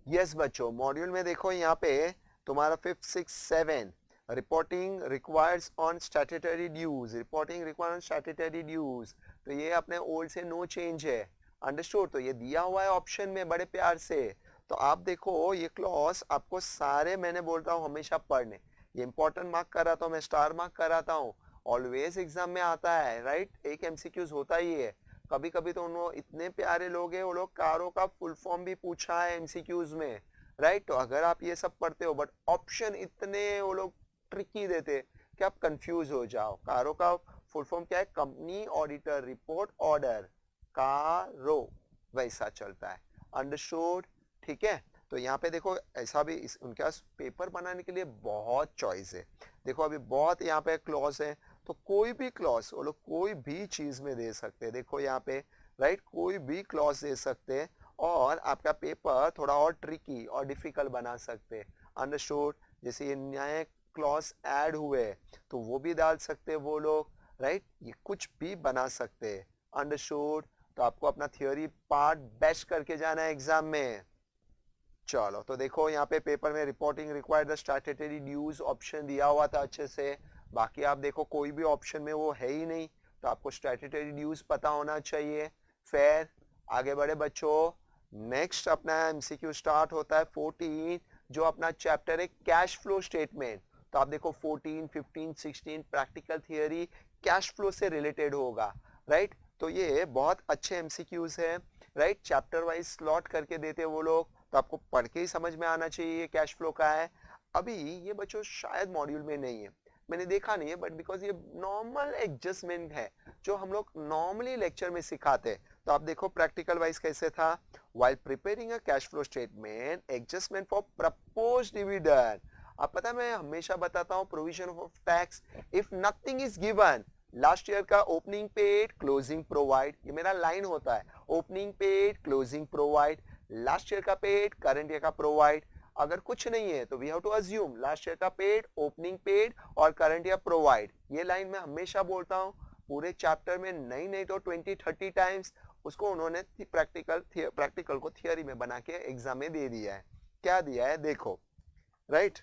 यस बच्चों, मॉड्यूल में देखो यहाँ पे तुम्हारा 5, 6, 7 reporting requires on statutory dues. Reporting required on statutory dues, तो ये अपने ओल्ड से नो चेंज है. अंडरस्टूड. तो ये दिया हुआ है ऑप्शन में बड़े प्यार से. तो आप देखो ये क्लॉज आपको सारे मैंने बोलता हूँ हमेशा पढ़ने. ये इंपॉर्टेंट मार्क कराता हूँ मैं, स्टार मार्क कराता हूँ. ऑलवेज एग्जाम में आता है, राइट. एक एमसीक्यूज होता ही है. कभी कभी तो उन्होंने इतने प्यारे लोग हैं वो लोग कारो का फुल फॉर्म भी पूछा है एमसीक्यूज में, राइट. तो अगर आप ये सब पढ़ते हो बट ऑप्शन इतने वो लोग ट्रिकी देते कि आप कंफ्यूज हो जाओ. कारो का फुल फॉर्म क्या है? Company auditor report order. कारो वैसा चलता है. अंडरस्टूड. ठीक है. तो यहाँ पे देखो ऐसा भी उनके पास पेपर बनाने के लिए बहुत चॉइस है. देखो अभी बहुत यहाँ पे क्लॉज है, तो कोई भी क्लॉज वो लोग कोई भी चीज में दे सकते हैं. देखो यहाँ पे, राइट, कोई भी क्लॉज दे सकते हैं और आपका पेपर थोड़ा और ट्रिकी और डिफिकल्ट बना सकते हैं. अंडरस्टूड. जैसे ये नए क्लॉज ऐड हुए तो वो भी डाल सकते हैं वो लोग, राइट. ये कुछ भी बना सकते हैं. अंडरस्टूड. तो आपको अपना थियोरी पार्ट बेस्ट करके जाना है एग्जाम में. चलो तो देखो यहाँ पे पेपर में reporting required the statutory dues option दिया हुआ था अच्छे से. बाकी आप देखो कोई भी ऑप्शन में वो है ही नहीं, तो आपको स्टैट्यूटरी ड्यूज पता होना चाहिए. फेयर. आगे बढ़े बच्चों. नेक्स्ट अपना एमसीक्यू स्टार्ट होता है 14, जो अपना चैप्टर है कैश फ्लो स्टेटमेंट. तो आप देखो 14, 15, 16 प्रैक्टिकल थियरी कैश फ्लो से रिलेटेड होगा, राइट. तो ये बहुत अच्छे एमसीक्यूज है, राइट. चैप्टर वाइज स्लॉट करके देते वो लोग, तो आपको पढ़ के ही समझ में आना चाहिए ये कैश फ्लो का है. अभी ये बच्चों शायद मॉड्यूल में नहीं है, मैंने देखा नहीं है, बट बिकॉज ये नॉर्मल एडजस्टमेंट है जो हम लोग नॉर्मली लेक्चर में सिखाते हैं. तो आप देखो प्रैक्टिकल वाइज कैसे था. While preparing a cash flow statement adjustment for proposed dividend. आप पता है मैं हमेशा बताता हूँ provision of tax if nothing is given. Last year का ओपनिंग पेड क्लोजिंग प्रोवाइड, ये मेरा लाइन होता है. Opening paid closing provide. Last year का पेड करंट ईयर का प्रोवाइड. अगर कुछ नहीं है तो we have to assume last year का पेड, ओपनिंग पेड और करंट ईयर प्रोवाइड. ये लाइन मैं हमेशा बोलता हूँ पूरे चैप्टर में, नहीं नहीं तो 20-30 टाइम्स. उसको उन्होंने प्रैक्टिकल को थियोरी में बना के एग्जाम में दे दिया है। क्या दिया है देखो, right,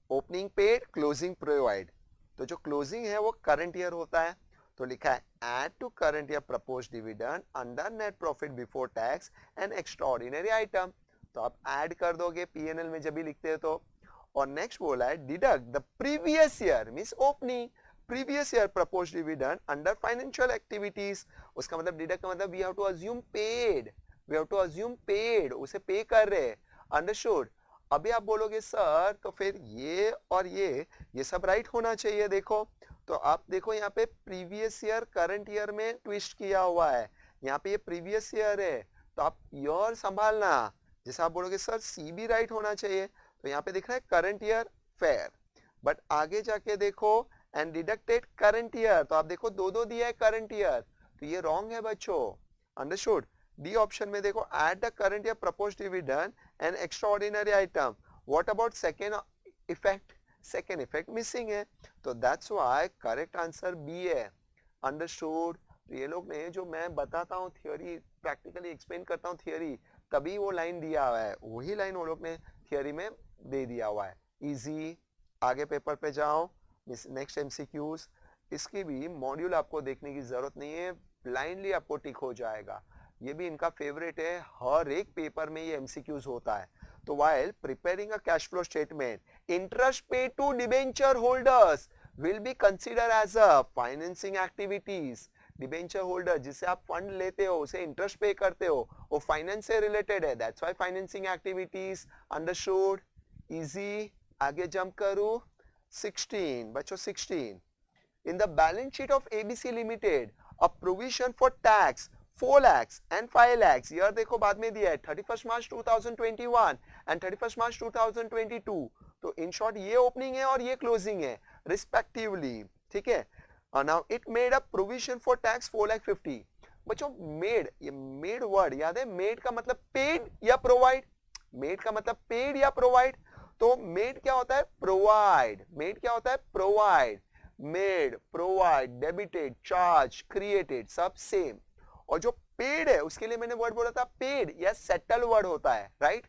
opening paid, closing provide. तो जो क्लोजिंग है वो करंट ईयर होता है, तो लिखा है add to current year propose dividend under net profit before tax and extraordinary item. तो आप ऐड कर दोगे पीएनएल में जब भी लिखते हैं तो। और नेक्स्ट बोला है deduct the previous year means opening previous year propose dividend under financial activities. उसका मतलब डिडक्ट का मतलब we have to assume paid, we have to assume paid, उसे पे कर रहे हैं, अंडरस्टूड। अभी आप बोलोगे सर तो फिर ये और ये सब राइट होना चाहिए। देखो तो आप देखो यहाँ पे प्रीवियस ईयर करंट ईयर में ट्विस्ट किया हुआ है, यहाँ पे ये प्रीवियस ईयर है, तो आप ईयर संभालना। जैसे आप बोलोगे सर सी भी राइट होना चाहिए, तो यहाँ पे दिख रहा है करंट ईयर फेयर, बट आगे जाके देखो एंड डिडक्टेड करंट ईयर, तो आप देखो दो दिया है करंट ईयर, तो ये रॉन्ग है बच्चों, अंडरस्टूड। डी ऑप्शन में देखो at the current year propose dividend and extraordinary item, what about second effect, second effect missing है, तो that's why correct answer B है, अंडरस्टूड। तो ये लोग ने जो मैं बताता हूँ थियोरी, प्रैक्टिकली एक्सप्लेन करता हूँ थियोरी, तभी वो लाइन दिया हुआ है, वही लाइन वो लोग ने थियोरी में दे दिया हुआ है। इजी, आगे पेपर पे जाओ, नेक्स्ट एमसीक्यूज। इसकी भी मॉड्यूल आपको देखने की जरूरत नहीं है, ब्लाइंडली आपको टिक हो जाएगा, ये भी इनका फेवरेट है, हर एक पेपर में ये एमसीक्यूज होता है। तो while preparing a cash flow statement, interest paid to debenture holders will be considered as a financing activities. Debenture holder जिससे आप फंड लेते हो, उसे इंटरेस्ट पे करते हो, वो फाइनेंस से रिलेटेड है, that's why financing activities, understood. Easy, आगे जंप करूं 16 बच्चों 16। In the balance sheet of ABC Limited, a provision for tax 4 lakhs and 5 lakhs, यार देखो बाद में दिया है 31 मार्च 2021 and 31 मार्च 2022, तो इन शॉर्ट ये ओपनिंग है और ये क्लोजिंग है रिस्पेक्टिवली, ठीक है। Now it made a provision for tax 4,50,000। बच्चों मेड, ये मेड वर्ड याद है, मेड का मतलब पेड या प्रोवाइड, मेड का मतलब पेड या प्रोवाइड, तो मेड क्या होता है प्रोवाइड, मेड क्या होता है provide, made, provide, debited, charge, created, सब सेम। और जो पेड है उसके लिए मैंने वर्ड बोला था पेड या सेटल वर्ड होता है, राइट।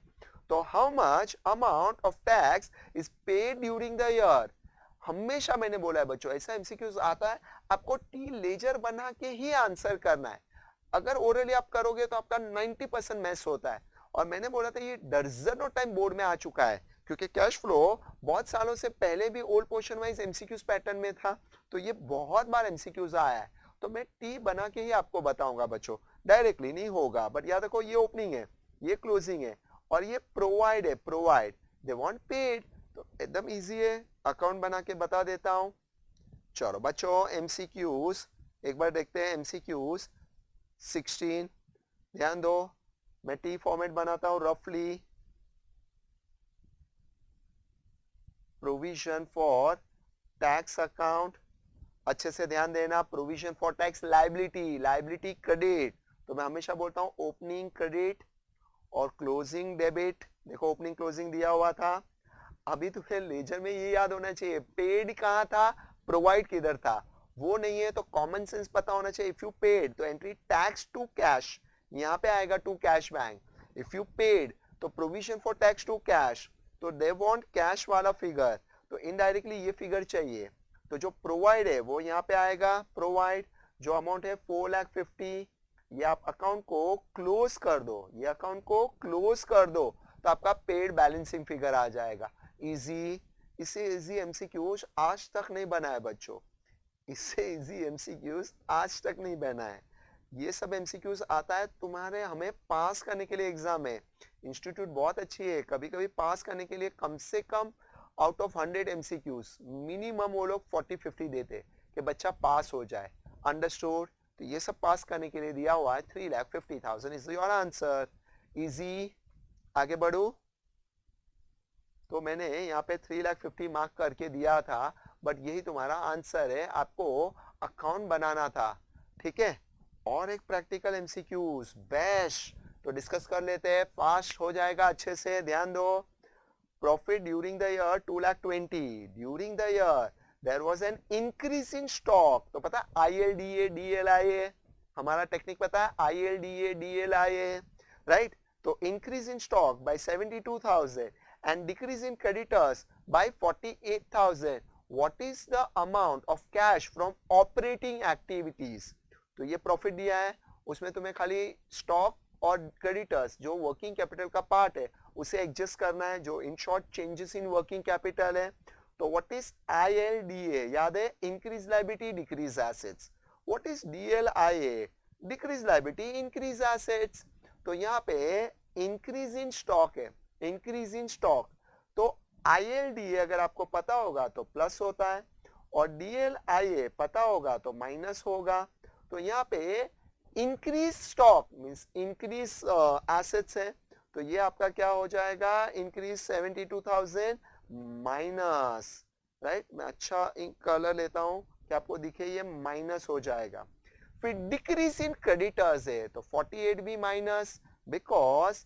तो how much amount of tax is paid during the year, हमेशा मैंने बोला है बच्चों, ऐसा एमसीक्यूज आता है, आपको टी लेजर बना के ही आंसर करना है। अगर ओरली आप करोगे तो आपका 90% मैस होता है। और मैंने बोला था ये दर्जनों टाइम बोर्ड में आ चुका है, क्योंकि कैश फ्लो बहुत सालों से पहले भी old portion wise MCQs pattern में था, तो ये बहुत बार एमसीक्यूज आया है। तो मैं टी बना के ही आपको बताऊंगा बच्चों, डायरेक्टली नहीं होगा, बट याद रखो ये ओपनिंग है, ये क्लोजिंग है, और ये प्रोवाइड है, प्रोवाइड, दे वांट पेड, तो एकदम इजी है, अकाउंट बना के बता देता हूं। चलो बच्चों एमसीक्यूज एक बार देखते हैं, एमसीक्यूज 16, ध्यान दो, मैं टी फॉर्मेट बनाता हूं रफली। प्रोविजन फॉर टैक्स अकाउंट, अच्छे से ध्यान देना, provision for tax liability, liability credit, तो मैं हमेशा बोलता हूं ओपनिंग क्रेडिट और क्लोजिंग डेबिट। देखो ओपनिंग क्लोजिंग दिया हुआ था, अभी तो फिर लेजर में ये याद होना चाहिए पेड कहां था, प्रोवाइड किधर था, वो नहीं है तो कॉमन सेंस पता होना चाहिए। इफ यू पेड तो एंट्री टैक्स टू कैश, यहाँ पे आएगा to cash bank. If you paid तो provision for tax to cash, तो दे वांट कैश वाला फिगर, तो इनडायरेक्टली ये फिगर चाहिए, तो जो प्रोवाइड है वो यहाँ पे आएगा प्रोवाइड, जो अमाउंट है 4,50,000, ये आप अकाउंट को क्लोज कर दो, ये अकाउंट को क्लोज कर दो, तो आपका पेड बैलेंसिंग फिगर आ जाएगा। इजी, इससे इजी एमसीक्यूज आज तक नहीं बना है बच्चों, इससे इजी एमसीक्यूज आज तक नहीं बना है। ये सब एमसीक्यूज आता है तुम्हारे, हमें पास करने के लिए एग्जाम है। इंस्टीट्यूट बहुत अच्छी है, कभी कभी पास करने के लिए कम से come out of 100 MCQs minimum वो लोग 40-50 देते कि बच्चा पास हो जाए, अंडरस्टूड। तो ये सब पास करने के लिए दिया हुआ है, 3,50,000 इज योर आंसर। इजी, आगे बढ़ू, तो मैंने यहाँ पे 3,50,000 मार्क करके दिया था, बट यही तुम्हारा आंसर है, आपको अकाउंट बनाना था, ठीक है। और एक प्रैक्टिकल एमसीक्यूज बेस्ट, तो डिस्कस कर लेते हैं, फास्ट हो जाएगा अच्छे से, ध्यान दो। Profit during the year 2,20,000, during the year there was an increase in stock, तो पता ILDA DLIA, हमारा टेक्निक पता है, ILDA DLIA, राइट? तो increase in stock by 72,000 and decrease in creditors by 48,000. What is the amount of cash from operating activities? तो ये profit दिया है, उसमें तुम्हें खाली स्टॉक और क्रेडिटर्स जो वर्किंग कैपिटल का पार्ट है उसे एडजस्ट करना है, जो in short changes in working capital है. तो व्हाट इज ILDA? याद है, increase liability decrease assets. What is DLIA? Decrease liability increase assets. तो यहाँ पे इंक्रीज इन स्टॉक है, इंक्रीज इन स्टॉक. तो ILDA अगर आपको पता होगा तो प्लस होता है और DLIA पता होगा तो माइनस होगा. तो यहाँ पे increase stock means increase assets है, तो ये आपका क्या हो जाएगा, इंक्रीज 72,000 माइनस, राइट? मैं अच्छा कलर लेता हूं कि आपको दिखे, ये माइनस हो जाएगा. फिर डिक्रीज इन क्रेडिटर्स है तो 48 भी माइनस, बिकॉज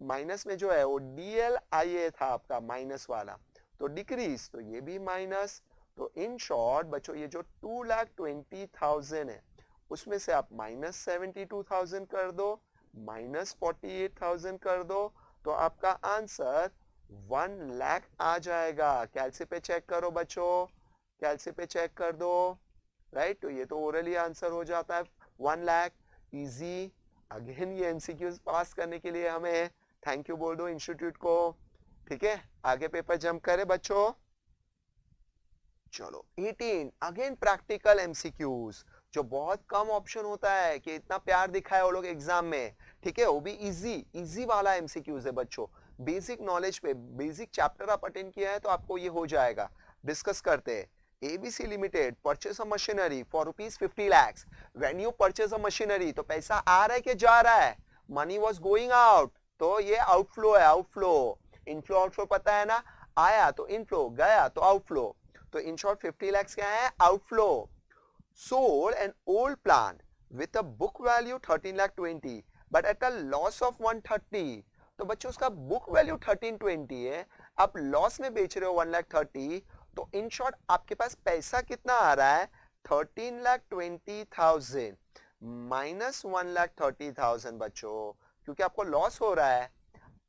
माइनस में जो है वो DLIA था आपका माइनस वाला, तो डिक्रीज तो ये भी माइनस. तो इन शॉर्ट बच्चों ये जो 2,20,000 है उसमें से आप माइनस 72,000 कर दो, माइनस 48,000 कर दो, तो आपका आंसर 1 लाख आ जाएगा. कैलसी पे चेक करो बच्चों, कैलसी पे चेक कर दो, राइट? तो ये तो ओरली आंसर हो जाता है 1 लाख. इजी. अगेन ये MCQs पास करने के लिए हमें थैंक यू बोल दो इंस्टीट्यूट को. ठीक है, आगे पेपर जंप करे बच्चों. चलो 18 अगेन प्रैक्टिकल MCQs, जो बहुत कम ऑप्शन होता है कि इतना प्यार दिखाए वो लोग एग्जाम में. ठीक है, वो भी इजी वाला MCQs है बच्चों. बेसिक नॉलेज पे, बेसिक चैप्टर आप अटेंड किया है तो आपको ये हो जाएगा. डिस्कस करते हैं. ABC limited purchase a machinery for ₹50 lakhs. When you purchase a machinery तो पैसा आ रहा है कि जा रहा है? मनी वाज गोइंग आउट, तो ये आउटफ्लो है, आउटफ्लो. इनफ्लो आउटफ्लो पता है ना, आया तो इनफ्लो, गया तो आउटफ्लो. तो इन शॉर्ट 50 lakhs क्या है, outflow. sold an old plant with a book value 13,20,000 but at a loss of 130. तो बच्चों उसका बुक वैल्यू 1320 है, आप लॉस में बेच रहे हो 1,30,000. तो इन शॉर्ट आपके पास पैसा कितना आ रहा है, 13,20,000 माइनस 1,30,000 बच्चों, क्योंकि आपको लॉस हो रहा है.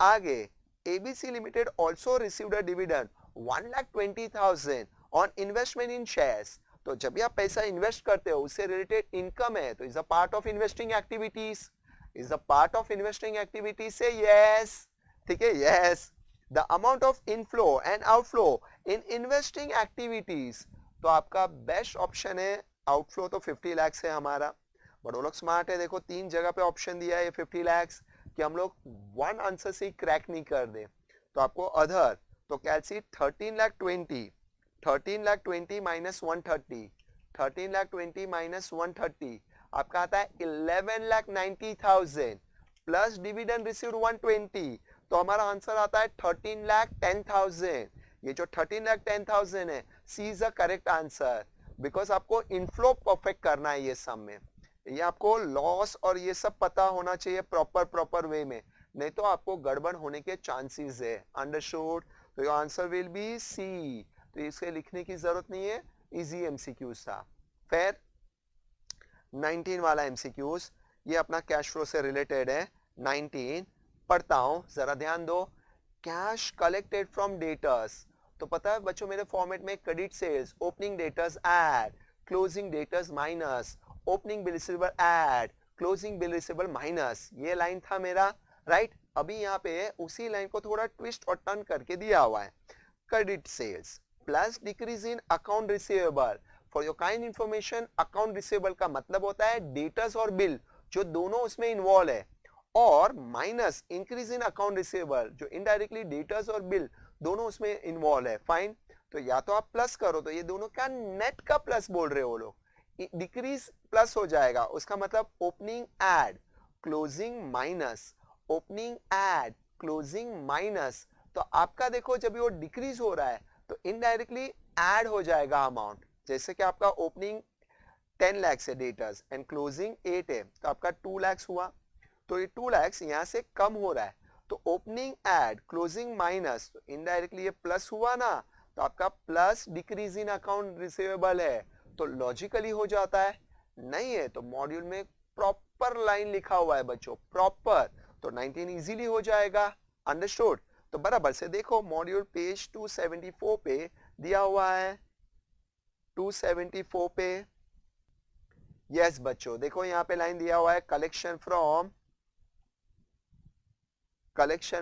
आगे ABC limited also received a dividend 1,20,000 on investment in shares. तो जब भी आप पैसा इन्वेस्ट करते हो उससे रिलेटेड इनकम है, तो is a part of investing activities. Is a part of investing activities से यस. ठीक है, yes. The amount of inflow and outflow in investing activities, तो आपका बेस्ट ऑप्शन है आउटफ्लो, तो 50 lakhs है हमारा. बट वो लोग स्मार्ट है, देखो 3 जगह पे ऑप्शन दिया है ये 50 lakhs कि हम लोग 1 आंसर से क्रैक नहीं कर दे. तो आपको अदर, तो कैलसी 13,20,000 13,20,000 माइनस 130, 13,20,000 माइनस 130 आपका आता है 11,90,000 प्लस डिविडेंड रिसीव्ड 120, तो हमारा आंसर आता है 13,10,000. ये जो 13,10,000 है, C is the correct answer, because आपको इनफ्लो परफेक्ट करना है ये सम में. ये आपको लॉस और ये सब पता होना चाहिए प्रॉपर वे में, नहीं तो आपको गड़बड़ होने के चांसेस है. अंडरस्टूड? तो your answer will be C. तो इसे लिखने की जरूरत नहीं है, इजी MCQs था. फिर 19 वाला MCQs, ये अपना कैश फ्लो से रिलेटेड है. 19 पढ़ता हूं, जरा ध्यान दो. कैश कलेक्टेड फ्रॉम डेटर्स, तो पता है बच्चों मेरे फॉर्मेट में credit sales, opening debtors add, closing debtors minus, opening bill receivable add, closing bill receivable minus, ये लाइन था मेरा, राइट? अभी यहाँ पे उसी लाइन को थोड़ा ट्विस्ट और टर्न करके दिया हुआ है. Credit sales plus decrease in account receivable. For your kind information, account receivable का मतलब होता है डेटर्स और बिल जो दोनों उसमें इन्वॉल्व है, और minus increase in account receivable जो इनडायरेक्टली डेटर्स और बिल दोनों उसमें इन्वॉल्व है. फाइन. तो या तो आप प्लस करो, तो ये दोनों का नेट का प्लस बोल रहे हो लोग, डिक्रीज प्लस हो जाएगा, उसका मतलब opening add closing minus, opening add closing minus. तो आपका देखो जब वो डिक्रीज हो रहा है तो इनडायरेक्टली ऐड हो जाएगा अमाउंट. जैसे कि आपका ओपनिंग 10 lakhs है डेटर्स एंड क्लोजिंग 8 है, तो आपका 2 lakhs हुआ, तो ये 2 lakhs यहाँ से कम हो रहा है, तो ओपनिंग ऐड क्लोजिंग माइनस, तो इनडायरेक्टली ये प्लस हुआ ना, तो आपका plus decrease in account receivable है, तो लॉजिकली हो जाता है. नहीं है तो मॉड्यूल में प्रॉपर लाइन लिखा हुआ है बच्चों, प्रॉपर, तो 19 इजीली हो जाएगा। अंडरस्टूड? तो बराबर से देखो मॉड्यूल पेज 274 पे दिया हुआ है, 274 पे। यस बच्चों, देखो यहाँ पे लाइन दिया हुआ है, कलेक्शन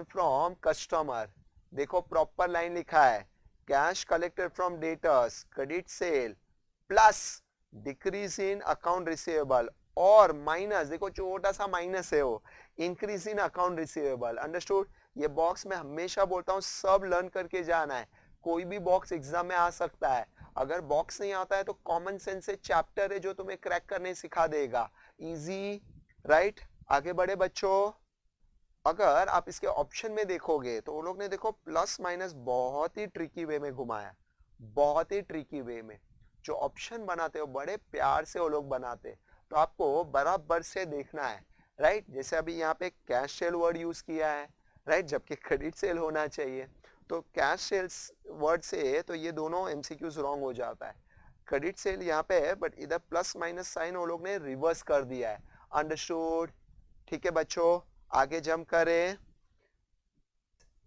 फ्रॉम कस्टमर। देखो प्रॉपर लाइन लिखा है, cash collected from debtors, credit sale plus decrease in account receivable और माइनस, देखो छोटा सा माइनस है वो, increase in account receivable. Understood? ये बॉक्स में हमेशा बोलता हूँ सब लर्न करके जाना है, कोई भी बॉक्स एग्जाम में आ सकता है। अगर बॉक्स नहीं आता है तो कॉमन सेंस से चैप्टर है जो तुम्हें क्रैक करने सिखा देगा, इजी, राइट? आगे बढ़े बच्चों। अगर आप इसके ऑप्शन में देखोगे तो वो लोग ने देखो प्लस माइनस बहुत ही ट्रिकी वे में घुमाया, बहुत ही ट्रिकी वे में। जो ऑप्शन बनाते हो बड़े प्यार से वो लोग बनाते, तो आपको बराबर से देखना है, राइट? जैसे अभी यहाँ पे कैश सेल वर्ड यूज किया है, राइट, जबकि क्रेडिट सेल होना चाहिए। तो कैश सेल्स वर्ड से तो ये दोनों एमसीक्यूज रॉन्ग हो जाता है। क्रेडिट सेल यहाँ पे है बट इधर प्लस माइनस साइन वो लोग ने रिवर्स कर दिया है। अंडरस्टूड? ठीक है बच्चों, आगे जंप करें।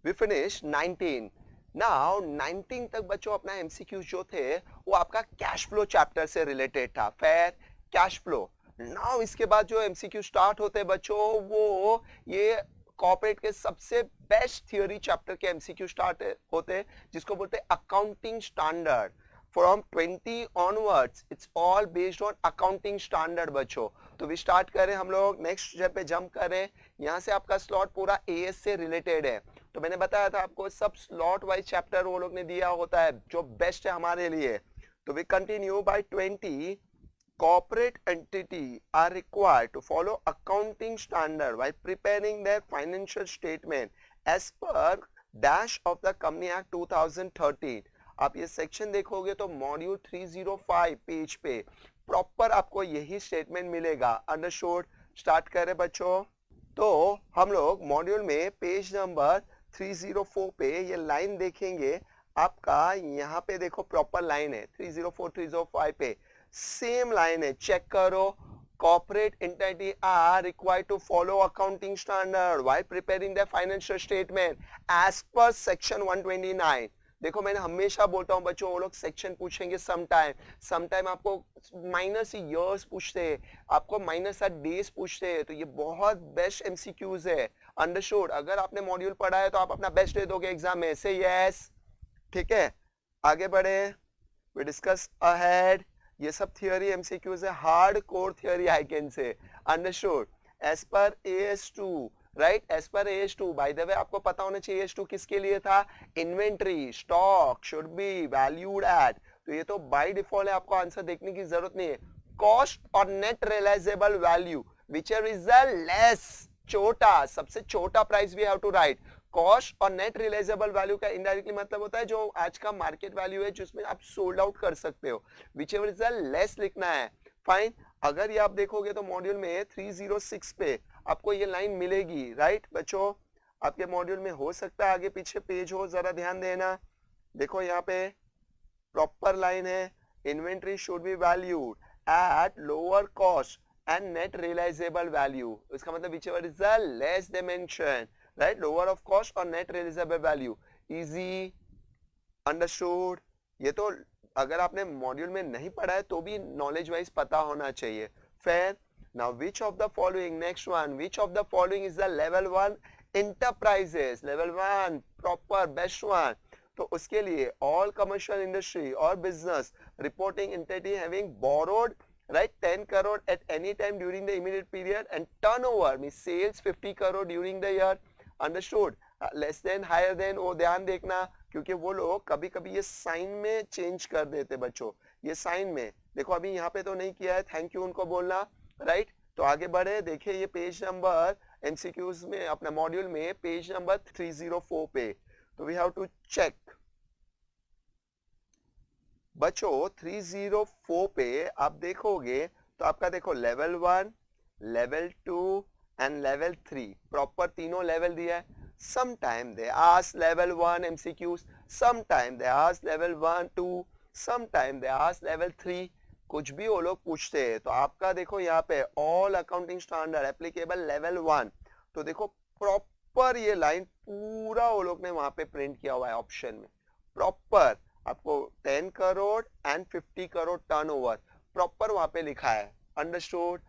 We finished 19. Now 19 तक बच्चों अपना एमसीक्यू जो थे वो आपका कैश फ्लो चैप्टर से रिलेटेड था, फेयर कैश फ्लो। नाउ इसके बाद जो एमसीक्यू स्टार्ट होते हैं बच्चों वो ये कॉर्पोरेट के सबसे बेस्ट थियोरी चैप्टर के एमसीक्यू स्टार्ट होते हैं, जिसको बोलते हैं accounting standard. From 20 onwards, it's all based on accounting standard बच्चों। तो भी स्टार्ट करें हम लोग, नेक्स्ट स्टेप पे जंप करें। यहाँ से आपका स्लॉट पूरा एएस से रिलेटेड है, तो मैंने बताया था आपको सब स्लॉट वाइज चैप्टर वो लोग ने दिया होता है जो बेस्ट है हमारे लिए। तो we continue by 20। Corporate entity are required to follow accounting standard while preparing their financial statement as per dash of the Company Act 2013। आप ये सेक्शन देखोगे तो मॉड्यूल 305 पेज पे प्रॉपर आपको यही स्टेटमेंट मिलेगा। अंडरस्टूड? स्टार्ट करें बच्चों। तो हम लोग मॉड्यूल में पेज नंबर 304 पे ये लाइन देखेंगे। आपका यहाँ पे देखो प्रॉपर लाइन है 304 305 पे सेम लाइन है, चेक करो। Corporate entity are required to follow accounting standard while preparing their financial statement as per section 129। देखो मैंने हमेशा बोलता हूँ बच्चों, वो लोग सेक्शन पूछेंगे समटाइम आपको माइनस ईयर्स पूछते हैं, आपको माइनस डेज पूछते हैं, तो ये बहुत बेस्ट एमसीक्यूज है। अंडरस्टूड? अगर आपने मॉड्यूल पढ़ा है तो आप अपना बेस्ट दे दोगे एग्जाम में, से यस? ठीक है, आगे बढ़े। We discuss ahead. ये सब थियोरी एमसीक्यूज है, hard core theory I can say. Understood? As per AS2, right, as per AS2। Bye the वे आपको पता होना चाहिए AS2 किसके लिए था? Inventory stock should be valued eight. तो ये तो बाय डिफॉल्ट है, आपको आंसर देखने की जरूरत नहीं है। कॉस्ट और net realisable value whichever is the less, छोटा, सबसे छोटा price we have to write. Cost और नेट रियलाइजेबल वैल्यू का इनडायरेक्टली मतलब होता है जो आज का मार्केट वैल्यू है जिसमें आप सोल्ड आउट कर सकते हो, व्हिचएवर इज द लेस लिखना है। फाइन। अगर ये आप देखोगे तो मॉड्यूल में 306 पे आपको ये लाइन मिलेगी, राइट बच्चों? आपके मॉड्यूल में हो सकता है आगे पीछे पेज हो, जरा ध्यान देना। देखो यहाँ पे प्रॉपर लाइन है, inventory should be valued at lower cost and net realisable value. इसका मतलब whichever is the less dimension, right, lower of cost और net realisable value. Easy? Understood? ये तो अगर आपने मॉड्यूल में नहीं पढ़ा है तो भी नॉलेज वाइज पता होना चाहिए। Fair? Now which of the following, next one, which of the following is the level 1 enterprises? Level 1 proper best one. तो उसके लिए ऑल कमर्शियल इंडस्ट्री और business reporting entity having borrowed, right, 10 crore at any time during the immediate period and turnover means sales 50 crore during the year। Understood? Less than, higher than, वो ध्यान देखना क्योंकि वो लोग कभी कभी ये साइन में चेंज कर देते बच्चों। ये साइन में देखो अभी यहाँ पे तो नहीं किया है, थैंक यू उनको बोलना, राइट? तो आगे बढ़े, देखिए ये पेज नंबर एमसीक्यूज में अपना मॉड्यूल में पेज नंबर 304 पे। तो वी हैव टू चेक बच्चों 304 पे आप देखोगे तो आपका देखो level 1, level 2 and level 3 proper तीनों लेवल दिया है। Sometime they ask level 1 MCQs, sometime they ask level 1, 2, sometime they ask level 3। कुछ भी वो लोग पूछते हैं तो आपका देखो यहाँ पे all accounting standard applicable level 1, तो देखो प्रॉपर ये लाइन पूरा वो लोग ने वहां पे प्रिंट किया हुआ है ऑप्शन में, प्रॉपर आपको 10 crore and 50 crore turnover proper वहां पे लिखा है, अंडरस्टूड।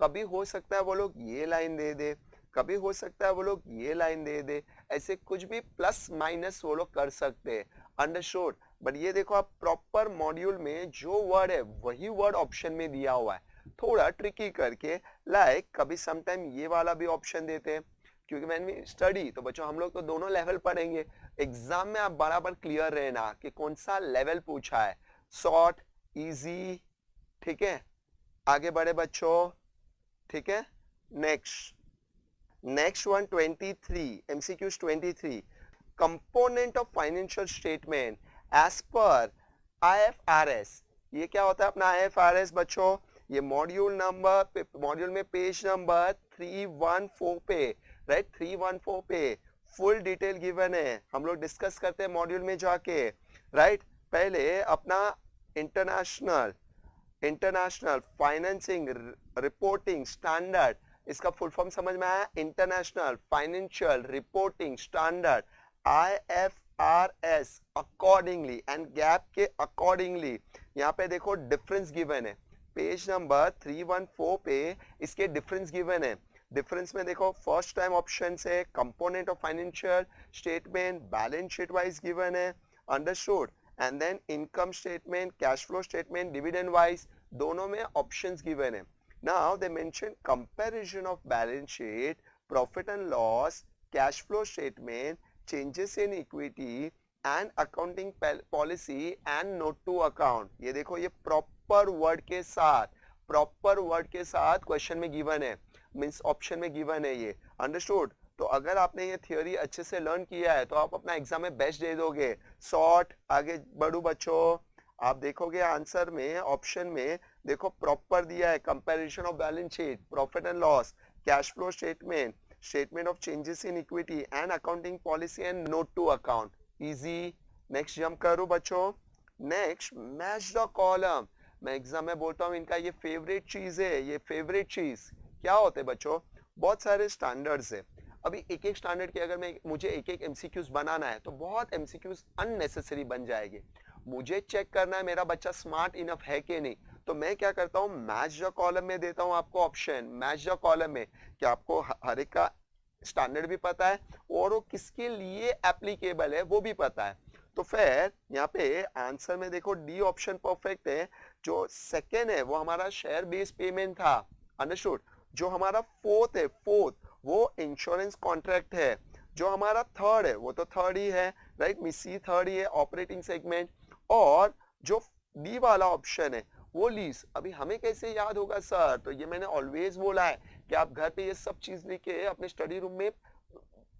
कभी हो सकता है वो लोग ये लाइन दे दे, कभी हो सकता है वो लोग ये लाइन दे दे, ऐसे कुछ भी प्लस माइनस वो लोग कर सकते हैं, अंडरस्टूड। बट ये देखो आप प्रॉपर मॉड्यूल में जो वर्ड है वही वर्ड ऑप्शन में दिया हुआ है, थोड़ा ट्रिकी करके, लाइक कभी समटाइम ये वाला भी ऑप्शन देते हैं, क्योंकि मैंने स्टडी तो बच्चों हम लोग तो दोनों लेवल पढ़ेंगे, एग्जाम में आप बराबर क्लियर रहना कि कौन सा लेवल पूछा है, शॉर्ट, इजी, ठीक है। आगे बढ़े बच्चों, ठीक है। Next one 23 MCQs 23 component of financial statement as per IFRS। ये क्या होता है अपना IFRS बच्चों, ये मॉड्यूल में पेज नंबर 314 पे, राइट 314 पे फुल डिटेल गिवन है, हम लोग डिस्कस करते हैं मॉड्यूल में जाके, राइट। पहले अपना इंटरनेशनल फाइनेंसिंग रिपोर्टिंग स्टैंडर्ड, इसका फुल फॉर्म समझ में आया, international financial reporting standard IFRS accordingly and GAAP के अकॉर्डिंगली। यहाँ पे देखो डिफरेंस गिवन है, पेज नंबर 314 पे इसके डिफरेंस गिवन है। डिफरेंस में देखो फर्स्ट टाइम ऑप्शन से component of financial statement balance sheet wise given है, understood. And then income statement, cash flow statement, dividend wise दोनों में ऑप्शंस गिवन है। Now they mention comparison of balance sheet, profit and loss, cash flow statement, changes in equity and accounting policy and note to account। ये देखो ये proper word के साथ question में given है, मींस ऑप्शन में given है ये, अंडरस्टूड। तो अगर आपने ये थ्योरी अच्छे से लर्न किया है तो आप अपना एग्जाम में बेस्ट दे दोगे। शॉर्ट आगे बढ़ू बच्चों, आप देखोगे आंसर में ऑप्शन में देखो प्रॉपर दिया है, comparison of balance sheet, profit and loss, cash flow statement, statement of changes in equity and accounting policy and note to account, easy. Next jump करूं बच्चों, नेक्स्ट मैच द कॉलम। मैं exam में बोलता हूं इनका ये फेवरेट चीज है, ये फेवरेट चीज क्या होते हैं बच्चों, बहुत सारे स्टैंडर्ड्स है। अभी एक एक स्टैंडर्ड के अगर मुझे एक एक MCQs बनाना है तो बहुत MCQs अननेसेसरी बन जाएंगे। मुझे चेक करना है मेरा बच्चा स्मार्ट इनफ है कि नहीं, तो मैं क्या करता हूँ मैच द कॉलम में देता हूँ आपको ऑप्शन, मैच द कॉलम में कि आपको हर एक का स्टैंडर्ड भी पता है और वो किसके लिए एप्लीकेबल है वो भी पता है। तो फिर यहाँ पे आंसर में देखो डी ऑप्शन परफेक्ट है, जो सेकेंड है वो हमारा शेयर बेस्ड पेमेंट था, अंडरस्टूड। जो हमारा फोर्थ वो इंश्योरेंस कॉन्ट्रैक्ट है, जो हमारा थर्ड है वो तो थर्ड ही है, राइट, मिसी थर्ड ही है, ऑपरेटिंग सेगमेंट। और जो डी वाला ऑप्शन है वो लीज। अभी हमें कैसे याद होगा सर, तो ये मैंने ऑलवेज बोला है कि आप घर पे ये सब चीज लिखे अपने स्टडी रूम में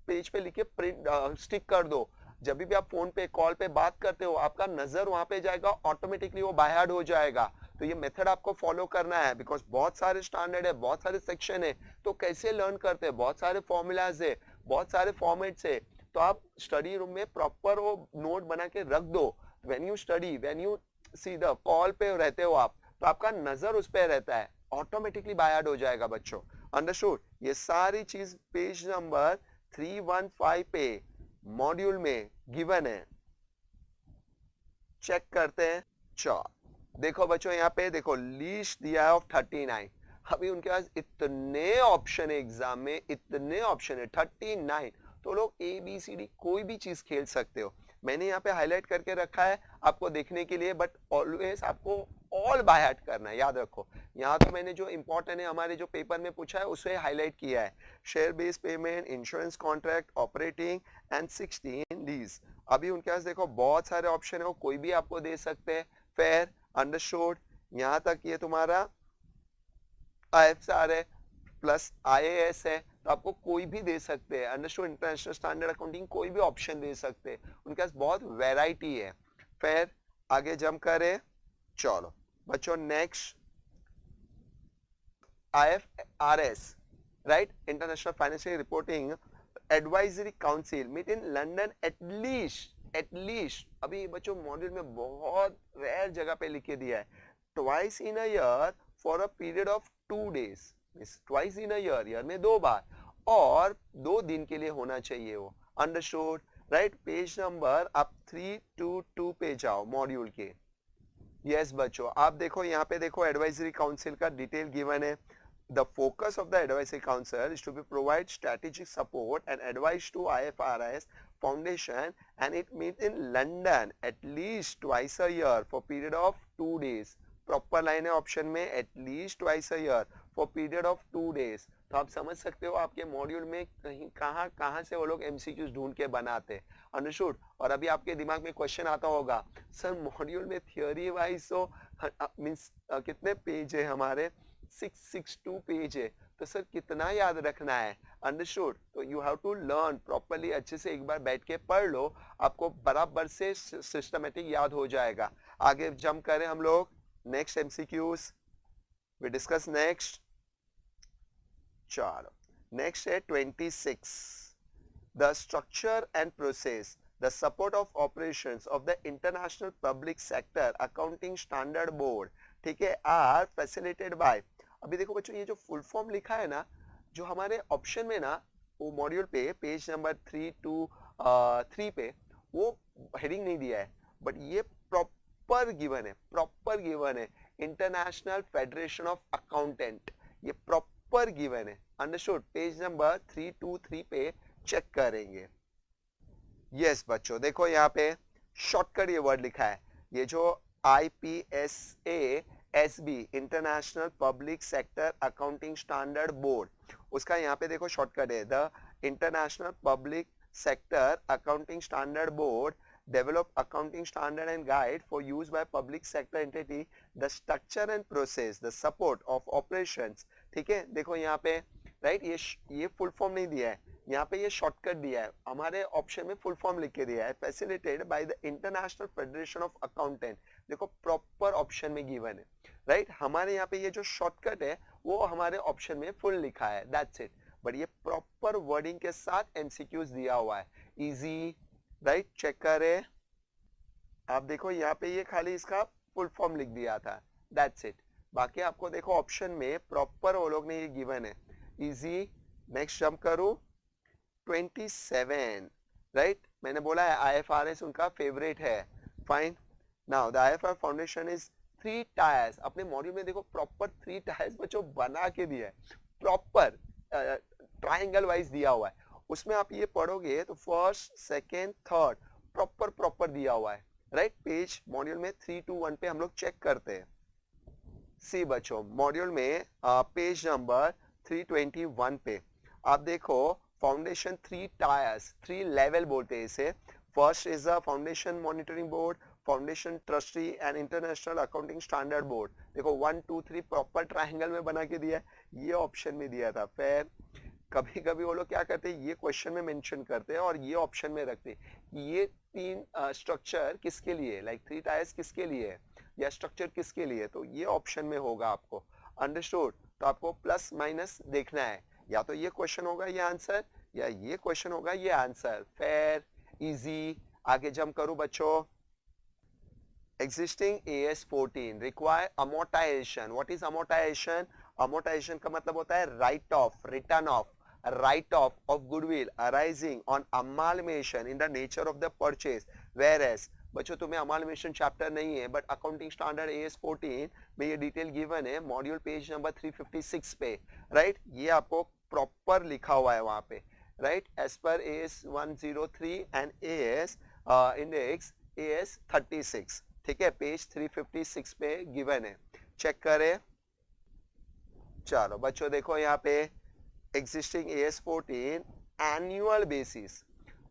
पेज पे लिखे प्रिंट स्टिक कर दो, जब भी आप फोन पे कॉल पे बात करते हो आपका नजर वहां पे जाएगा, ऑटोमेटिकली वो बाय हार्ट हो जाएगा। तो ये मेथड आपको फॉलो करना है, बिकॉज बहुत सारे स्टैंडर्ड है, बहुत सारे सेक्शन है, तो कैसे लर्न करते हैं, बहुत सारे फॉर्मूलाज है, बहुत सारे फॉर्मेट्स है, तो आप स्टडी रूम में प्रॉपर वो नोट बना के रख दो। When you study, when you see the call पे रहते हो आप, तो आपका नजर उस पे रहता है, ऑटोमेटिकली बाय हार्ट हो जाएगा बच्चों, अंडरस्टूड। ये सारी चीज पेज नंबर 315 पे मॉड्यूल में गिवन है, चेक करते हैं। चलो देखो बच्चों यहाँ पे देखो लीस्ट दिया है ऑफ 39। अभी उनके पास इतने ऑप्शन है एग्जाम में, इतने ऑप्शन है 39, तो लोग ABCD कोई भी चीज खेल सकते हो। मैंने यहाँ पे हाईलाइट करके रखा है आपको देखने के लिए, बट ऑलवेज आपको ऑल बाय हार्ट करना है, याद रखो। यहाँ तो मैंने जो इंपॉर्टेंट है हमारे जो पेपर में पूछा है उसे हाईलाइट किया है, share based payment, insurance contract, operating and 16 lease. अभी उनके पास देखो बहुत सारे ऑप्शन है, वो कोई भी आपको दे सकते हैं, फेयर, अंडरस्टूड। यहाँ तक ये तुम्हारा IFR है प्लस IAS है, तो आपको कोई भी दे सकते हैं, अंडरस्टूड। इंटरनेशनल स्टैंडर्ड अकाउंटिंग कोई भी ऑप्शन दे सकते हैं, उनके पास बहुत वैरायटी है। फिर आगे जंप करें, चलो बच्चों next IFRS, right, international financial reporting advisory council meet in London at least. अभी बच्चों मॉड्यूल में बहुत रेयर जगह पे लिखे दिया है, twice in a year for a period of 2 days, means twice in a year में 2 बार और 2 दिन के लिए होना चाहिए वो. अंडरस्टूड. राइट. पेज नंबर आप 322 पे जाओ मॉड्यूल के. यस बच्चों, आप देखो यहाँ पे देखो एडवाइजरी काउंसिल का डिटेल गिवन है. The focus of the advisory council is to be provide strategic support and advice to IFRS Foundation, and it meets in London at least twice a year for period of 2 days. Proper line है option में, at least twice a year for period of 2 days. तो आप समझ सकते हो आपके module में कहीं कहाँ से वो लोग MCQs ढूंढ के बनाते. अंडरस्टूड. और अभी आपके दिमाग में क्वेश्चन आता होगा, सर मॉड्यूल में थियोरी वाइज तो मीन्स कितने पेज है हमारे, 662 पेज है, तो सर कितना याद रखना है. अंडरस्टूड. तो you have to learn properly, अच्छे से एक बार बैठ के पढ़ लो, आपको बराबर से सिस्टमेटिक याद हो जाएगा. आगे जंप करें हम लोग. Next MCQs we discuss next. चलो नेक्स्ट है 26. The structure and process, the support of operations of the international public sector accounting standard board, ठीक है, आर फैसिलिटेटेड बाय. अभी देखो बच्चों, ये जो फुल फॉर्म लिखा है ना, जो हमारे ऑप्शन में ना, वो मॉड्यूल पे पेज नंबर 323 पे वो हेडिंग नहीं दिया है, बट ये प्रॉपर गिवन है, प्रॉपर गिवन है. इंटरनेशनल फेडरेशन ऑफ अकाउंटेंट, ये प्रॉपर गिवन है. अंडरस्टूड. पेज नंबर 323 पे चेक करेंगे. यस बच्चों, देखो यहाँ पे शॉर्टकट ये वर्ड लिखा है, ये जो IPSA SB international public sector accounting standard board, उसका यहाँ पे देखो शॉर्टकट है, the international public sector accounting standard board develop accounting standard and guide for use by public sector entity, the structure and process, the support of operations. ठीक है, देखो यहाँ पे राइट, ये फुल फॉर्म नहीं दिया है, यहाँ पे ये शॉर्टकट दिया है. हमारे ऑप्शन में फुल फॉर्म लिख के दिया है, facilitated by the international federation of accountant. देखो प्रॉपर ऑप्शन में गिवन है. राइट. हमारे यहाँ पे ये जो शॉर्टकट है वो हमारे ऑप्शन में फुल लिखा है, दैट्स इट. बट ये प्रॉपर वर्डिंग के साथ एमसीक्यूज दिया हुआ है, इजी. राइट. चेक करें आप, देखो यहाँ पे ये खाली इसका फुल फॉर्म लिख दिया था, दैट्स इट. बाकी आपको देखो ऑप्शन में प्रॉपर वो लोग ने ये गिवन है, इजी. नेक्स्ट जंप करूं. 27. राइट. मैंने बोला है IFRS उनका फेवरेट है. Fine. Now the IFRS foundation is 3 tyres. अपने मॉड्यूल में देखो प्रॉपर 3 टायर्स बच्चों बना के दिया है, प्रॉपर ट्रायंगल वाइज दिया हुआ है. उसमें आप ये पढ़ोगे तो फर्स्ट सेकेंड थर्ड प्रॉपर दिया हुआ है. राइट. पेज मॉड्यूल में 321 पे हम लोग चेक करते हैं. सी बच्चों, मॉड्यूल में पेज नंबर 321 पे आप देखो फाउंडेशन 3 टायर्स, 3 लेवल बोलते हैं इसे. First is the foundation monitoring board, foundation trustee and international accounting standard board. देखो 1 2 3 प्रॉपर ट्रायंगल में बना के दिया है, ये ऑप्शन में दिया था. फिर कभी कभी वो लोग क्या करते हैं, ये क्वेश्चन में मेंशन करते हैं और ये ऑप्शन में रखते हैं. ये 3 स्ट्रक्चर किसके लिए, लाइक 3 टायर्स किसके लिए है या स्ट्रक्चर किसके लिए, तो ये ऑप्शन में होगा आपको. अंडरस्टूड. तो आपको प्लस माइनस देखना है, या तो ये क्वेश्चन होगा ये आंसर, या ये क्वेश्चन होगा ये आंसर. Fair, easy. आगे जंप करूं बच्चों. Existing AS14 require amortization. What is amortization? Amortization का मतलब होता है write off, written off, write off of goodwill arising on amalgamation in the nature of the purchase. Whereas बच्चों तुम्हें amalgamation चैप्टर नहीं है, बट अकाउंटिंग स्टैंडर्ड AS14 में ये डिटेल गिवन है मॉड्यूल पेज नंबर 356 पे. राइट. ये आपको प्रॉपर लिखा हुआ है वहां पे. Right. As per AS103 and AS index AS36. ठीक है, पेज 356 पे गिवन है, चेक करें. चलो बच्चों देखो यहाँ पे एग्जिस्टिंग AS14 एनुअल बेसिस,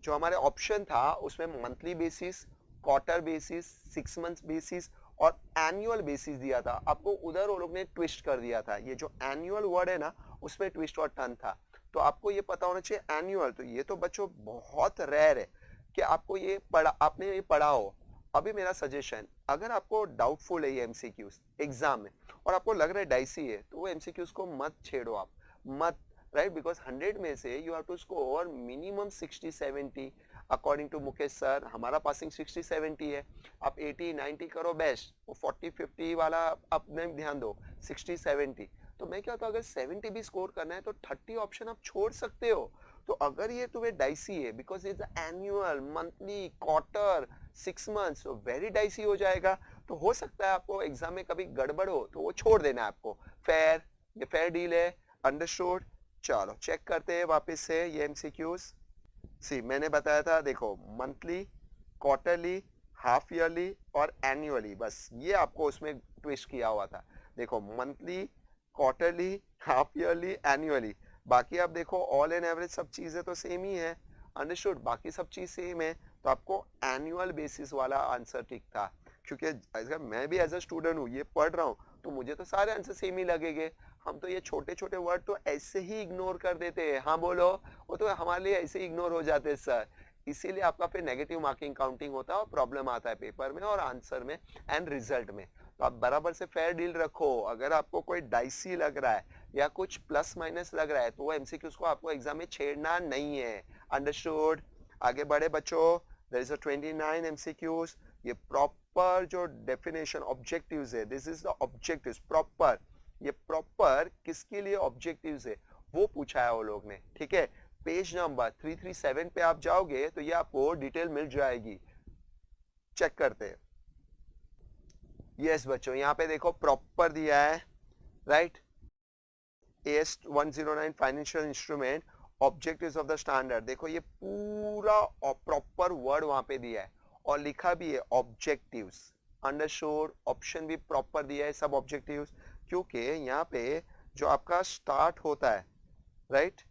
जो हमारे ऑप्शन था उसमें monthly basis, quarter basis, 6 months basis और एनुअल बेसिस दिया था. आपको उधर वो लोग ने ट्विस्ट कर दिया था, ये जो एनुअल वर्ड है ना उसमें ट्विस्ट और टर्न था. तो आपको ये पता होना चाहिए एनुअल. तो ये तो बच्चों बहुत रेयर है कि आपको ये आपने ये पढ़ा हो. अभी मेरा सजेशन, अगर आपको डाउटफुल है ये एमसीक्यूज एग्जाम में और आपको लग रहा है डाइसी है, तो वो एमसीक्यूज को मत छेड़ो, आप मत. राइट. बिकॉज 100 में से you have to score minimum 60 70. According to Mukesh sir हमारा पासिंग 60-70 है, आप 80-90 करो बेस्ट, वो 40-50 वाला अपने ध्यान दो, 60-70। तो मैं क्या होता अगर 70 भी स्कोर करना है तो 30 ऑप्शन आप छोड़ सकते हो। तो अगर ये तुम्हें डाइसी है because it's annual, monthly, quarter, 6 months, तो वेरी डाइसी हो जाएगा। तो हो सकता है आपको एग्जाम में कभी गड़बड़ हो तो वो छोड़ देना है आपको। फेयर, ये फेयर डील है, अंडरस्टूड। चलो चेक करते हैं वापस से ये एमसीक्यूज। सी मैंने बताया था देखो, मंथली, क्वार्टरली, हाफ ईयरली और एनुअली, बस ये आपको उसमें ट्विस्ट किया हुआ था। देखो monthly, quarterly, half yearly, annually, बाकी आप देखो ऑल एंड एवरेज सब चीजें तो सेम ही है, अंडरस्टूड, बाकी सब चीज सेम है। तो आपको एनुअल बेसिस वाला आंसर ठीक था, क्योंकि मैं भी एज अ स्टूडेंट हूँ, ये पढ़ रहा हूँ, तो मुझे तो सारे आंसर सेम ही लगेंगे। हम तो ये छोटे छोटे वर्ड तो ऐसे ही इग्नोर कर देते हैं। हाँ बोलो, वो तो हमारे लिए ऐसे ही इग्नोर हो जाते हैं सर, इसीलिए आपका फिर नेगेटिव मार्किंग काउंटिंग होता है और प्रॉब्लम आता है पेपर में और आंसर में एंड रिजल्ट में। तो आप बराबर से फेयर डील रखो। अगर आपको कोई डाइसी लग रहा है या कुछ प्लस माइनस लग रहा है तो वो एमसीक्यूज को आपको एग्जाम में छेड़ना नहीं है, अंडरस्टूड। आगे बढ़े बच्चों, देयर इज अ 29 एमसीक्यूज। ये प्रॉपर जो डेफिनेशन ऑब्जेक्टिव्स है, this is the objectives proper, ये प्रॉपर किसके लिए ऑब्जेक्टिव्स है वो पूछा है वो लोग ने, ठीक है। पेज नंबर 337 पे आप जाओगे तो ये आपको डिटेल मिल जाएगी, चेक करते हैं। यस बच्चों, यहाँ पे देखो प्रॉपर दिया है, right. AS 109 financial instrument, objectives of the standard, देखो ये पूरा प्रॉपर वर्ड वहां पे दिया है और लिखा भी है ऑब्जेक्टिव्स, अंडरस्टूड। ऑप्शन भी प्रॉपर दिया है सब ऑब्जेक्टिव्स, क्योंकि यहाँ पे जो आपका स्टार्ट होता है, राइट,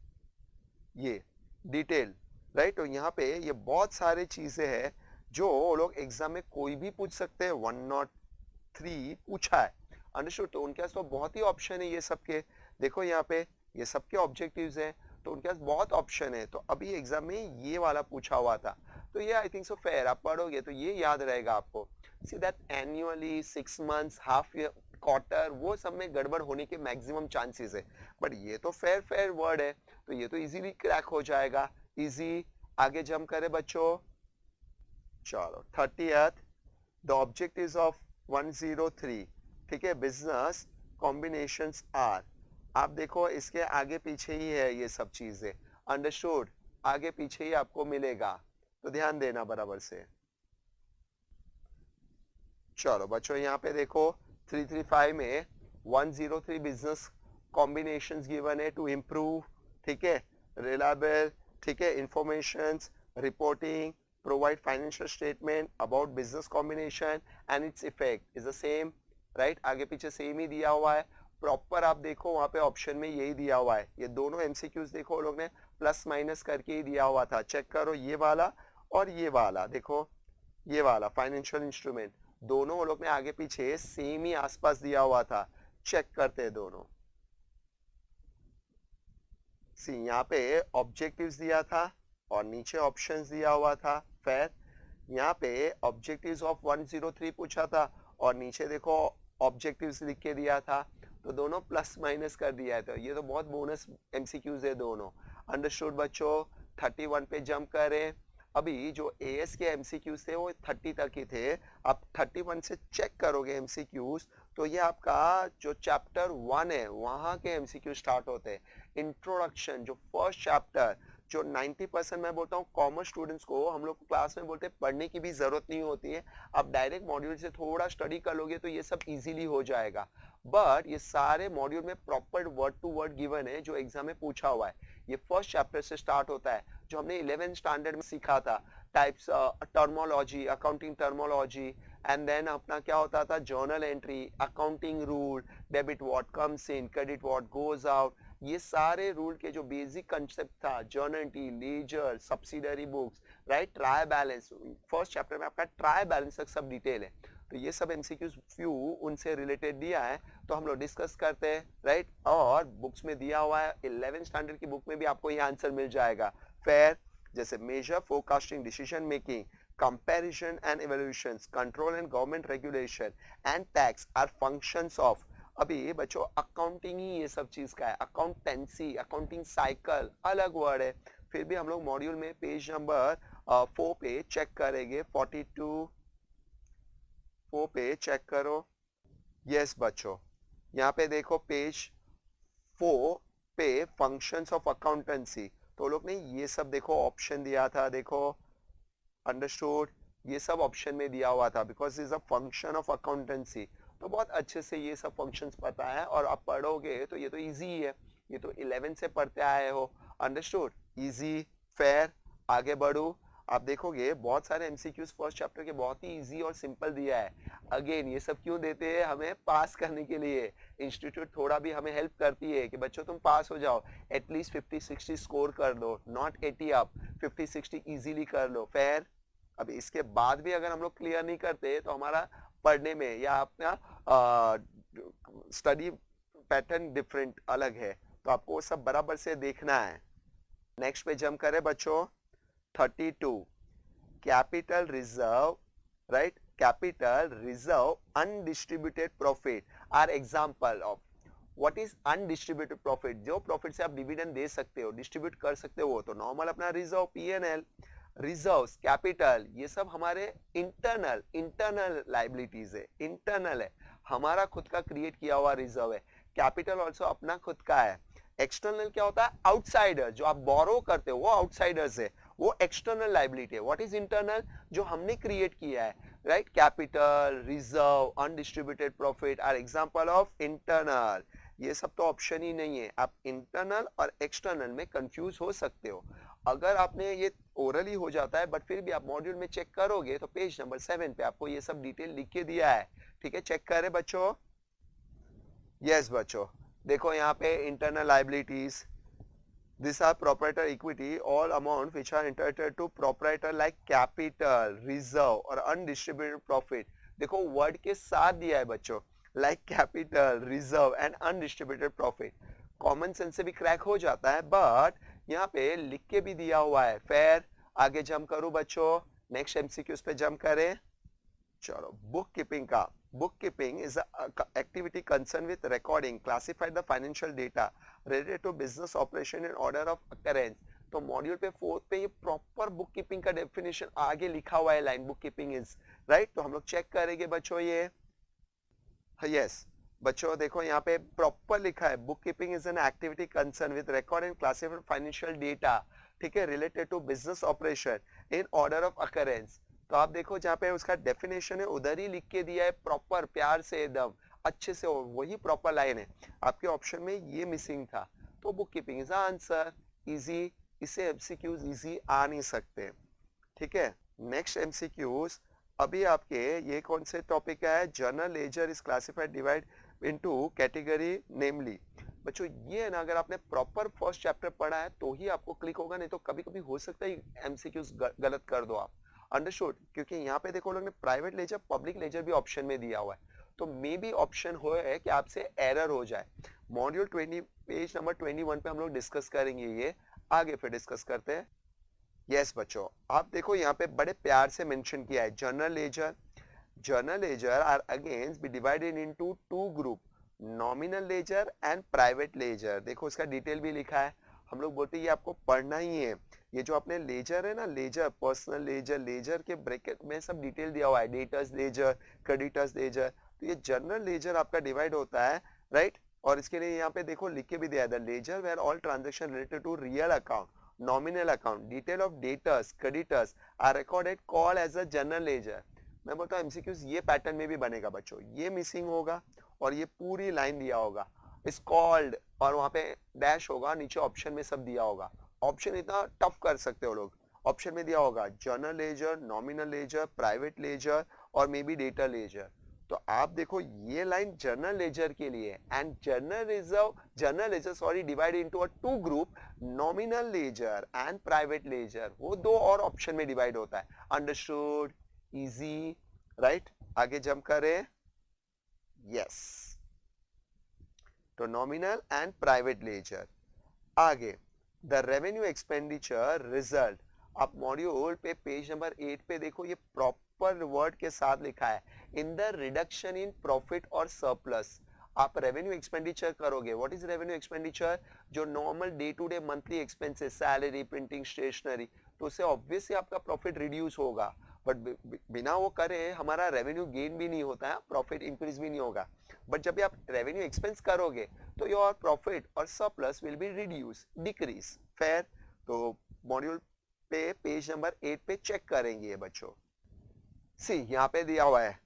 ये डिटेल, राइट, तो यहाँ पे ये बहुत सारे चीजें हैं जो लोग एग्जाम में कोई भी पूछ सकते हैं। 103 पूछा है, अंडरस्टूड। तो उनके पास तो बहुत ही ऑप्शन है ये सबके, देखो यहाँ पे ये सबके ऑब्जेक्टिव्स हैं, तो उनके पास बहुत ऑप्शन है। तो अभी एग्जाम में ये वाला पूछा हुआ था, तो ये आई थिंक सो फेयर, आप पढ़ोगे तो ये याद रहेगा आपको। See that annually, 6 months, half year, quarter, वो सब में गड़बड़ होने के मैक्सिमम चांसेस है, बट ये तो फेयर फेयर वर्ड है, तो ये तो इजीली क्रैक हो जाएगा, इजी। आगे जंप करे बच्चों, चलो 30th, द ऑब्जेक्टिव्स ऑफ 103, ठीक है, बिजनेस कॉम्बिनेशंस आर, आप देखो इसके आगे पीछे ही है ये सब चीजें, अंडरस्टूड, आगे पीछे ही आपको मिलेगा, तो ध्यान देना बराबर से। चलो बच्चों यहाँ पे देखो 335 में 103 बिजनेस कॉम्बिनेशंस गिवन है टू इम्प्रूव, ठीक है, रिलायबल, ठीक है, informations, reporting, provide financial statement about business combination and its effect is the same, right, आगे पीछे सेम ही दिया हुआ है प्रॉपर। आप देखो वहां पे ऑप्शन में यही दिया हुआ है, ये दोनों एमसीक्यूज देखो लोग ने प्लस माइनस करके ही दिया हुआ था, चेक करो ये वाला और ये वाला, देखो ये वाला फाइनेंशियल इंस्ट्रूमेंट, दोनों लोग ने आगे पीछे सेम ही आसपास दिया हुआ था, चेक करते हैं दोनों। सी यहाँ पे ऑब्जेक्टिव्स दिया था और नीचे ऑप्शंस दिया हुआ था, फेयर। यहाँ पे ऑब्जेक्टिव्स ऑफ 103 पूछा था और नीचे देखो ऑब्जेक्टिव्स लिख के दिया था, तो दोनों प्लस माइनस कर दिया है, तो ये तो बहुत बोनस एमसीक्यूज है दोनों, अंडरस्टूड बच्चों। 31 पे जंप करें। अभी जो एएस के एमसीक्यूज थे वो 30 तक ही थे, आप 31 से चेक करोगे एमसीक्यूज तो ये आपका जो चैप्टर 1 है वहां के एमसीक्यू स्टार्ट होते हैं। इंट्रोडक्शन जो फर्स्ट चैप्टर, जो 90% मैं बोलता हूँ कॉमर्स स्टूडेंट्स को हम लोग क्लास में बोलते हैं पढ़ने की भी जरूरत नहीं होती है, आप डायरेक्ट मॉड्यूल से थोड़ा स्टडी कर लोगे तो ये सब इजीली हो जाएगा। बट ये सारे मॉड्यूल में proper word to word given है जो एग्जाम में पूछा हुआ है। ये फर्स्ट चैप्टर से स्टार्ट होता है जो हमने 11th स्टैंडर्ड में सीखा था, types terminology, accounting terminology, and then अपना क्या होता था journal entry, accounting rule, debit what comes in, credit what goes out, ये सारे रूल के जो बेसिक कंसेप्ट था, journal entry, ledger, subsidiary books, right, trial balance, first chapter में आपका ट्राई बैलेंस तक सब डिटेल है। तो ये सब एमसीक्यूज फ्यू उनसे रिलेटेड दिया है तो हम लोग डिस्कस करते हैं, राइट। और बुक्स में दिया हुआ है 11th स्टैंडर्ड की बुक में भी आपको ये आंसर मिल जाएगा, फेयर। जैसे major forecasting, decision making, comparison and evaluations, control and government regulation and tax are functions of. अभी बच्चों अकाउंटिंग ही ये सब चीज का है, अकाउंटेंसी, अकाउंटिंग साइकिल अलग वर्ड है, फिर भी हम लोग मॉड्यूल में पेज नंबर 4 पे चेक करेंगे 42 4 पे चेक करो। यस बच्चों, यहाँ पे देखो पेज 4 पे फंक्शंस ऑफ अकाउंटेंसी, तो लोग ने ये सब देखो ऑप्शन दिया था, देखो अंडरस्टूड, ये सब ऑप्शन में दिया हुआ था because is a function of accountancy. तो बहुत अच्छे से ये सब फंक्शंस पता है और आप पढ़ोगे तो ये तो इजी ही है, ये तो 11 से पढ़ते आए हो। Understood, easy, fair. आगे बढ़ू, आप देखोगे बहुत सारे एमसीक्यूज फर्स्ट चैप्टर के बहुत ही इजी और सिंपल दिया है। अगेन ये सब क्यों देते हैं? हमें पास करने के लिए। इंस्टीट्यूट थोड़ा भी हमें हेल्प करती है कि बच्चों तुम पास हो जाओ, एटलीस्ट 50-60 स्कोर कर दो, नॉट 80 अप, 50-60 इजीली कर लो। फेयर। अब इसके बाद भी अगर हम लोग क्लियर नहीं करते तो हमारा पढ़ने में या अपना स्टडी पैटर्न डिफरेंट अलग है, तो आपको सब बराबर से देखना है। नेक्स्ट पे जंप करें बच्चों, 32 capital reserve, right, capital reserve undistributed profit are example of. What is undistributed profit? जो प्रॉफिट से आप डिविडेंड दे सकते हो, डिस्ट्रीब्यूट कर सकते हो, तो नॉर्मल अपना रिजर्व, पीएनएल, रिजर्व्स, कैपिटल, ये सब हमारे इंटरनल लाइबिलिटीज है, इंटरनल है, हमारा खुद का क्रिएट किया हुआ रिजर्व है। कैपिटल ऑल्सो अपना खुद का है। एक्सटर्नल क्या होता है? आउटसाइडर, जो आप बोरो करते हो वो आउटसाइडर्स है, वो एक्सटर्नल लाइबिलिटी है। What is internal? जो हमने क्रिएट किया है, right. Capital, reserve, undistributed profit are example of internal. ये सब तो ऑप्शन ही नहीं है, आप इंटरनल और एक्सटर्नल में कंफ्यूज हो सकते हो। अगर आपने ये ओरली हो जाता है बट फिर भी आप मॉड्यूल में चेक करोगे तो पेज नंबर 7 पे आपको ये सब डिटेल लिख के दिया है, ठीक है। चेक करें बच्चों। यस बच्चों, देखो यहाँ पे internal liabilities, this are proprietor equity, all amount which are interacted to proprietor like capital, reserve और अनडिस्ट्रीब्यूटेड प्रॉफिट। देखो वर्ड के साथ दिया है बच्चों, like capital, reserve and undistributed profit. Common sense से भी क्रैक हो जाता है बट यहाँ पे लिख के भी दिया हुआ है। फेयर। आगे जंप करूं बच्चों, नेक्स्ट एमसीक्यूज पे जंप करें। चलो, बुक कीपिंग का, book keeping is activity concern with recording classified the financial data related to business operation in order of occurrence. तो मॉड्यूल पे 4 पे ये प्रॉपर बुक कीपिंग का डेफिनेशन आगे लिखा हुआ है, line book keeping is, right. तो हम लोग चेक करेंगे बच्चों ये। यस बच्चों, देखो यहाँ पे प्रॉपर लिखा है, book keeping is an activity concern with record and classified financial data, ठीक है, related to business operation in order of occurrence. तो आप देखो जहाँ पे उसका डेफिनेशन है उधर ही लिख के दिया है प्रॉपर, प्यार से, एकदम अच्छे से, वही प्रॉपर लाइन है। आपके ऑप्शन में ये मिसिंग था, तो book keeping is answer, easy. इससे एमसीक्यूज इजी आ नहीं सकते, ठीक है। नेक्स्ट एमसीक्यूज अभी आपके ये कौन से टॉपिक का है? Journal ledger is classified divide into category namely. बच्चों ये है ना, अगर आपने प्रॉपर फर्स्ट चैप्टर पढ़ा है तो ही आपको क्लिक होगा, नहीं तो कभी कभी हो सकता है एमसीक्यूज गलत कर दो आप। अंडरस्टूड? क्योंकि यहाँ पे देखो लोग ने प्राइवेट लेजर, पब्लिक लेजर भी ऑप्शन में दिया हुआ है, तो मे भी ऑप्शन हो है कि आपसे एरर हो जाए। मॉड्यूल 20 पेज नंबर 21 पे हम लोग डिस्कस करेंगे ये, आगे फिर डिस्कस करते हैं। यस बच्चों, आप देखो यहाँ पे बड़े प्यार से मेंशन किया है, journal ledger. Journal ledger are again be divided into two group, nominal ledger and private ledger. देखो इसका डिटेल भी लिखा है, हम लोग बोलते हैं ये आपको पढ़ना ही है। ये जो अपने लेजर है ना, लेजर, पर्सनल लेजर, लेजर के ब्रैकेट में सब डिटेल दिया हुआ है, डेटर्स लेजर, क्रेडिटर्स लेजर। तो ये जर्नल लेजर आपका डिवाइड होता है, राइट। और इसके लिए यहाँ पे देखो लिख के भी दिया है, the ledger where all transaction related to real account, nominal account, detail of debtors, creditors are recorded call as a journal ledger। मैं बोलता हूँ एमसीक्यूज ये पैटर्न में भी बनेगा बच्चों, ये मिसिंग होगा और ये पूरी लाइन दिया होगा, इज कॉल्ड, और वहां पे डैश होगा, नीचे ऑप्शन में सब दिया होगा। ऑप्शन इतना टफ कर सकते हो लोग, ऑप्शन में दिया होगा journal ledger, nominal ledger, private ledger और मे बी डेटा लेजर। तो आप देखो ये लाइन जर्नल लेजर के लिए, and journal reserve, journal ledger sorry, divide into a two group, nominal ledger and private ledger, वो दो और ऑप्शन में डिवाइड होता है। अंडरस्टूड? Easy, right. आगे जंप करें। यस, तो नॉमिनल एंड प्राइवेट लेजर। आगे द रेवेन्यू एक्सपेंडिचर रिजल्ट, आप मॉड्यूल पे पेज नंबर 8 पे देखो, ये प्रॉपर वर्ड के साथ लिखा है, in the reduction in profit और सरप्लस। आप रेवेन्यू एक्सपेंडिचर करोगे, व्हाट इज रेवेन्यू एक्सपेंडिचर? जो normal day to day monthly expenses, salary, printing, stationery, तो उससे ऑब्वियसली आपका प्रॉफिट रिड्यूस होगा, बट बिना वो करे हमारा रेवेन्यू गेन भी नहीं होता है, प्रॉफिट इंक्रीज भी नहीं होगा। बट जब भी आप रेवेन्यू एक्सपेंस करोगे तो योर प्रॉफिट और surplus will be reduce, decrease. Fair? तो मॉड्यूल पे पेज नंबर 8 पे चेक करेंगे ये बच्चों। सी यहाँ पे दिया हुआ है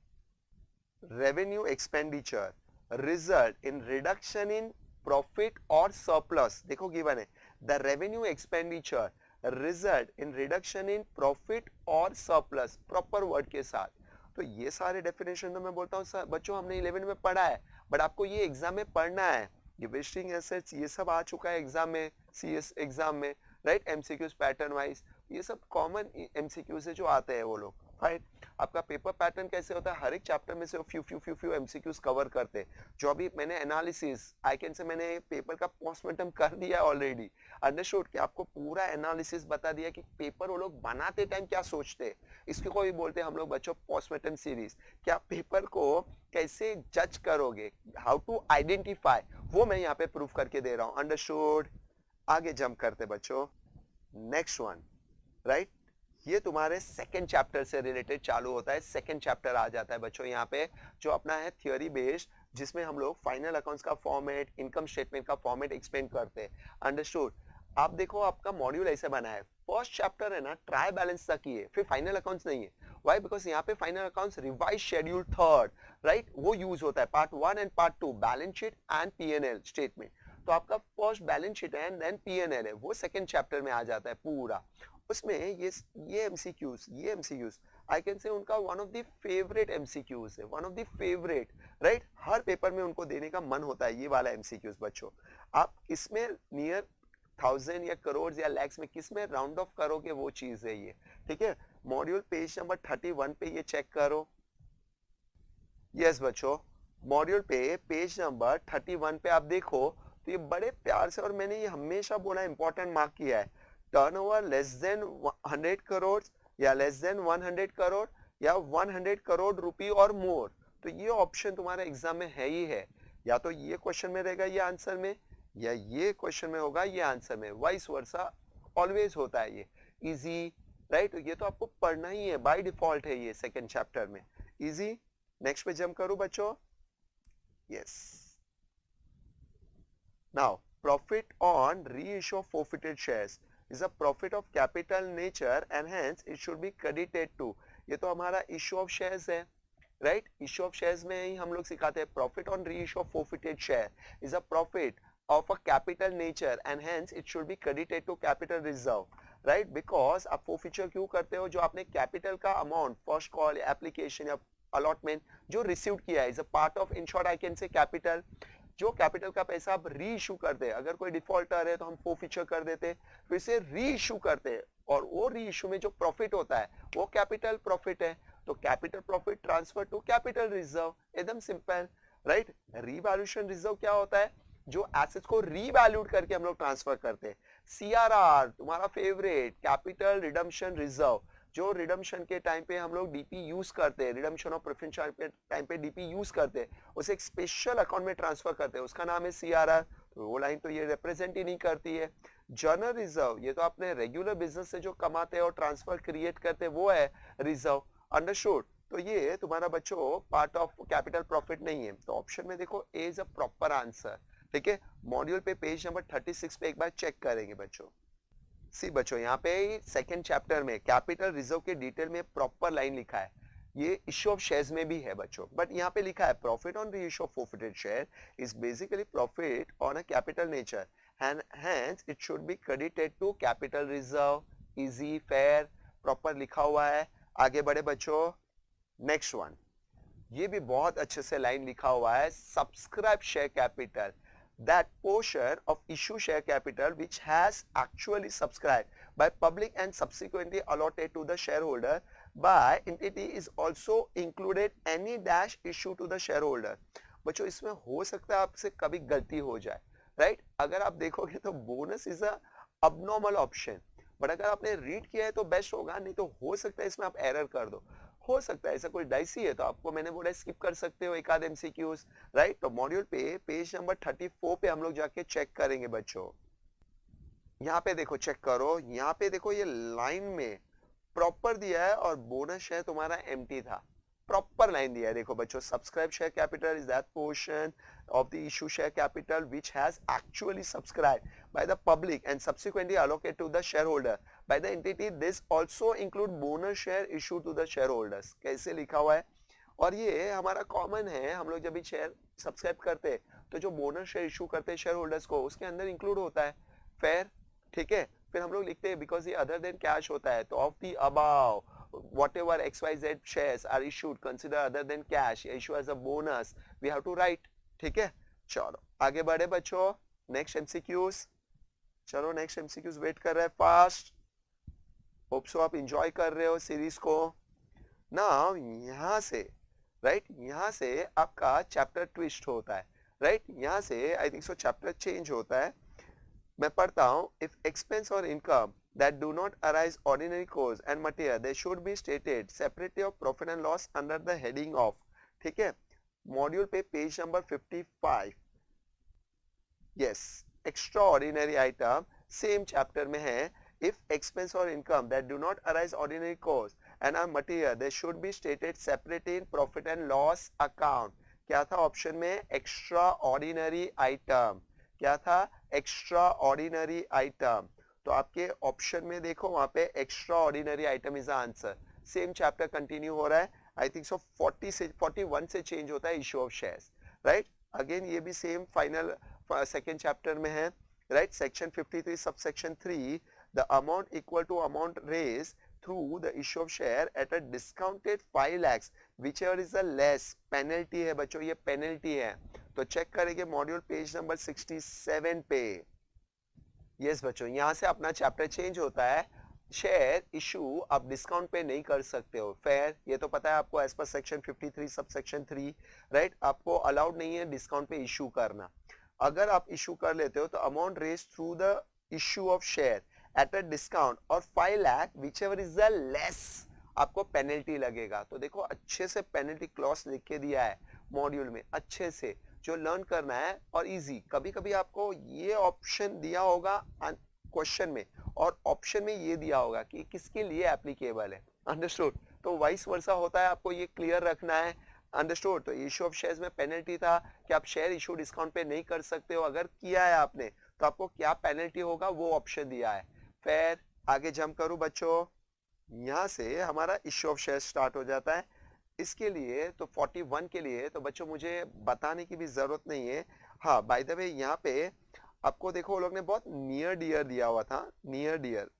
revenue expenditure result in reduction in profit और सरप्लस। देखो गिवन है the revenue expenditure result in reduction in profit और सरप्लस, प्रॉपर वर्ड के साथ। तो ये सारे डेफिनेशन तो मैं बोलता हूँ बच्चों हमने 11 में पढ़ा है, बट आपको ये एग्जाम में पढ़ना है। ये वेस्टिंग एसेट्स ये सब आ चुका है एग्जाम में, सीएस एग्जाम में, राइट? एमसीक्यूज पैटर्न वाइज ये सब कॉमन एमसीक्यू से जो आते हैं वो लोग, राइट? आपका पेपर पैटर्न कैसे होता है, हर एक चैप्टर में से फ्यू एमसीक्यूज कवर करते हैं। जो अभी मैंने एनालिसिस आई कैन से मैंने पेपर का पोस्टमार्टम कर दिया ऑलरेडी, अंडरस्टूड कि आपको पूरा एनालिसिस बता दिया कि पेपर वो लोग बनाते टाइम क्या सोचते हैं। इसको भी बोलते हैं हम लोग बच्चों पोस्टमार्टम सीरीज। क्या पेपर को कैसे जज करोगे, हाउ टू आइडेंटिफाई, वो मैं यहाँ पे प्रूफ करके दे रहा हूँ, अंडरस्टूड? आगे जंप करते बच्चों, नेक्स्ट वन, राइट? ये तुम्हारे सेकंड चैप्टर से रिलेटेड चालू होता है, सेकंड चैप्टर आ जाता है बच्चों यहाँ पे, जो अपना है थ्योरी बेस्ड, जिसमें हम लोग फाइनल अकाउंट्स का फॉर्मेट, इनकम स्टेटमेंट का फॉर्मेट एक्सप्लेन करते हैं, अंडरस्टूड? आप देखो आपका मॉड्यूल ऐसे बना है, फर्स्ट चैप्टर है ना ट्राई बैलेंस तक ही है, फिर फाइनल अकाउंट्स नहीं है। व्हाई? बिकॉज यहाँ पे final accounts revise schedule third, right, वो यूज होता है, part 1 and part 2, balance sheet and PNL statement. तो आपका first balance sheet and then PNL है, वो सेकंड चैप्टर में आ जाता है पूरा। उसमें ये एमसीक्यूज आई कैन से उनका one of the favourite MCQs है, one of the favourite, right? हर पेपर में उनको देने का मन होता है ये वाला एमसीक्यूज बच्चों। आप किसमें नियर 1000 या करोड़ या लैक्स में किसमें राउंड ऑफ करोगे वो चीज है ये, ठीक है? मॉड्यूल पेज नंबर 31 पे ये चेक करो। यस बच्चों, मॉड्यूल पे पेज नंबर 31 पे आप देखो तो ये बड़े प्यार से, और मैंने ये हमेशा बोला, इंपॉर्टेंट मार्क किया है, टर्नओवर लेस देन 100 करोड़ या लेस देन 100 करोड़ या 100 करोड़ रुपी और मोर। तो ये ऑप्शन तुम्हारे एग्जाम में है ही है, या तो ये क्वेश्चन में रहेगा ये आंसर में, या ये क्वेश्चन में होगा ये आंसर में, वाइस वर्सा ऑलवेज होता है ये। Easy, right? ये तो आपको पढ़ना ही है, बाय डिफॉल्ट है ये सेकंड चैप्टर में, इजी। नेक्स्ट पे जंप करूं बच्चों? Yes, now profit on reissue of forfeited shares is a profit of capital nature and hence it should be credited to। ये तो हमारा issue of shares है, right? issue of shares में ही हम लोग सिखाते हैं profit on reissue of forfeited share is a profit of a capital nature and hence it should be credited to capital reserve, right? because आप forfeiture क्यों करते हो, जो आपने capital का amount first call application या allotment जो received किया है is a part of, in short I can say capital। जो कैपिटल का पैसा आप री इशू करते हैं, अगर कोई डिफॉल्टर है तो हम फोरफीचर कर देते हैं, फिर से री इशू करते हैं, और वो री इशू में जो प्रॉफिट होता है वो कैपिटल प्रॉफिट है। तो capital profit transfer to capital reserve, एकदम सिंपल, राइट? रीवैल्यूएशन रिजर्व क्या होता है, जो एसेट्स को रीवैल्यूड करके हम लोग ट्रांसफर करते हैं। सीआरआर तुम्हारा फेवरेट, कैपिटल रिडम्पशन रिजर्व, जो रिडम्पशन के टाइम पे हम लोग डीपी यूज करते हैं, रिडम्पशन ऑफ प्रेफरेंस के टाइम पे डीपी यूज करते हैं, उसे एक स्पेशल अकाउंट में ट्रांसफर करते हैं, उसका नाम है सीआरआर। तो वो लाइन तो ये रिप्रेजेंट ही नहीं करती है। जर्नल रिजर्व, ये तो अपने रेगुलर बिजनेस से जो कमाते हैं और ट्रांसफर क्रिएट करते हैं वो है रिजर्व, अंडरस्टूड? तो ये तुम्हारा बच्चों पार्ट ऑफ कैपिटल प्रॉफिट नहीं है। तो ऑप्शन में देखो ए इज अ प्रॉपर आंसर, ठीक है? मॉड्यूल पे पेज नंबर 36 पे एक बार चेक करेंगे बच्चों। सी बच्चों, यहाँ पे सेकंड चैप्टर में कैपिटल रिजर्व के डिटेल में प्रॉपर लाइन लिखा है, ये इश्यू ऑफ शेयर्स में भी है बच्चों, बट यहाँ पे लिखा है profit on reissue of forfeited share is basically profit on a capital nature and hence it should be credited to capital reserve. Easy, fair, proper लिखा हुआ है। आगे बढ़े बच्चों, नेक्स्ट वन, ये भी बहुत अच्छे से लाइन लिखा हुआ है, subscribe share capital, that portion of issue share capital which has actually subscribed by public and subsequently allotted to the shareholder by entity is also included any dash issue to the shareholder। बच्चों इसमें हो सकता है आपसे कभी गलती हो जाए, राइट? अगर आप देखोगे तो bonus is a abnormal option, but अगर आपने रीड किया है तो बेस्ट होगा, नहीं तो हो सकता है इसमें आप एरर कर दो, हो सकता है ऐसा कोई डाइसी है, तो आपको मैंने बोला स्किप कर सकते हो एक आध एमसीक्यूज, राइट? तो मॉड्यूल पे पेज नंबर 34 पे हम लोग जाके चेक करेंगे बच्चों। यहाँ पे देखो, चेक करो, यहाँ पे देखो ये लाइन में प्रॉपर दिया है और बोनस शेयर तुम्हारा एम्प्टी था, प्रॉपर लाइन दिया है। देखो बच्चों, subscribe share capital is that portion of the issue share capital which has actually subscribed by the public and subsequently allocated to the shareholder by the entity. This also include bonus share issued to the shareholders. कैसे लिखा हुआ है, और ये हमारा common है, हम लोग जब भी शेयर सब्सक्राइब करते हैं तो जो बोनस शेयर इशू करते हैं शेयर होल्डर्स को, उसके अंदर इंक्लूड होता है फेयर, ठीक है। फिर हम लोग लिखते हैं बिकॉज ये अदर देन कैश होता है, तो of the above whatever XYZ shares are issued consider other than cash issue as a bonus we have to write, ठीक है। चलो आगे बढ़े बच्चों, नेक्स्ट एमसीक्यूज। चलो नेक्स्ट एमसीक्यूज वेट कर रहे हैं फास्ट। होप सो आप एंजॉय कर रहे हो सीरीज को। नाउ यहाँ से राइट, यहाँ से आपका चैप्टर ट्विस्ट होता है, राइट, यहाँ से I think so chapter change होता है। मैं पढ़ता हूँ, इफ एक्सपेंस और income that do not arise ordinary course and material they should be stated separately of profit and loss under the heading of, ठीक है। मॉड्यूल पे page number 55, yes, extraordinary item same chapter में है। If expense और income that do not arise ordinary cost and are material they should be stated separately in profit and loss account. क्या था option में? Extraordinary item. क्या था? Extraordinary item. तो आपके ऑप्शन में देखो, वहां पे extraordinary item is the answer. Same chapter continue हो रहा है, आई थिंक सो 40 से 41 से चेंज होता है issue of shares, right. Again ये भी सेम फाइनल सेकेंड चैप्टर में है, right. Section 53 subsection 3, the amount equal to amount raise through the issue of share at a discounted 5 lakhs whichever is the less, penalty है बच्चों, ये penalty है। तो check करेंगे मॉड्यूल पेज नंबर 67 पे। Yes बच्चों, यहाँ से अपना चैप्टर चेंज होता है। शेयर इशू आप डिस्काउंट पे नहीं कर सकते हो, फेयर, ये तो पता है आपको, as per section 53 subsection 3, right. आपको अलाउड नहीं है डिस्काउंट पे इशू करना। अगर आप इशू कर लेते हो तो amount raise through the issue of share at a discount और 5 lakh whichever is the less, आपको पेनल्टी लगेगा। तो देखो अच्छे से पेनल्टी क्लॉज लिख के दिया है मॉड्यूल में, अच्छे से जो लर्न करना है। और इजी, कभी कभी आपको ये ऑप्शन दिया होगा क्वेश्चन में और ऑप्शन में ये दिया होगा कि किसके लिए एप्लीकेबल है, अंडरस्टूड। तो वाइस वर्सा होता है, आपको ये क्लियर रखना है, अंडरस्टूड। तो इशू ऑफ शेयर्स में पेनल्टी था कि आप शेयर इशू डिस्काउंट पे नहीं कर सकते हो, अगर किया है आपने तो आपको क्या पेनल्टी होगा वो ऑप्शन दिया है, फेयर। आगे जंप करूं बच्चों, यहाँ से हमारा इशू ऑफ शेयर स्टार्ट हो जाता है। इसके लिए तो 41 के लिए तो बच्चों मुझे बताने की भी जरूरत नहीं है। हाँ, बाय द वे यहाँ पे आपको देखो वो लोग ने बहुत नियर डियर दिया हुआ था, नियर डियर,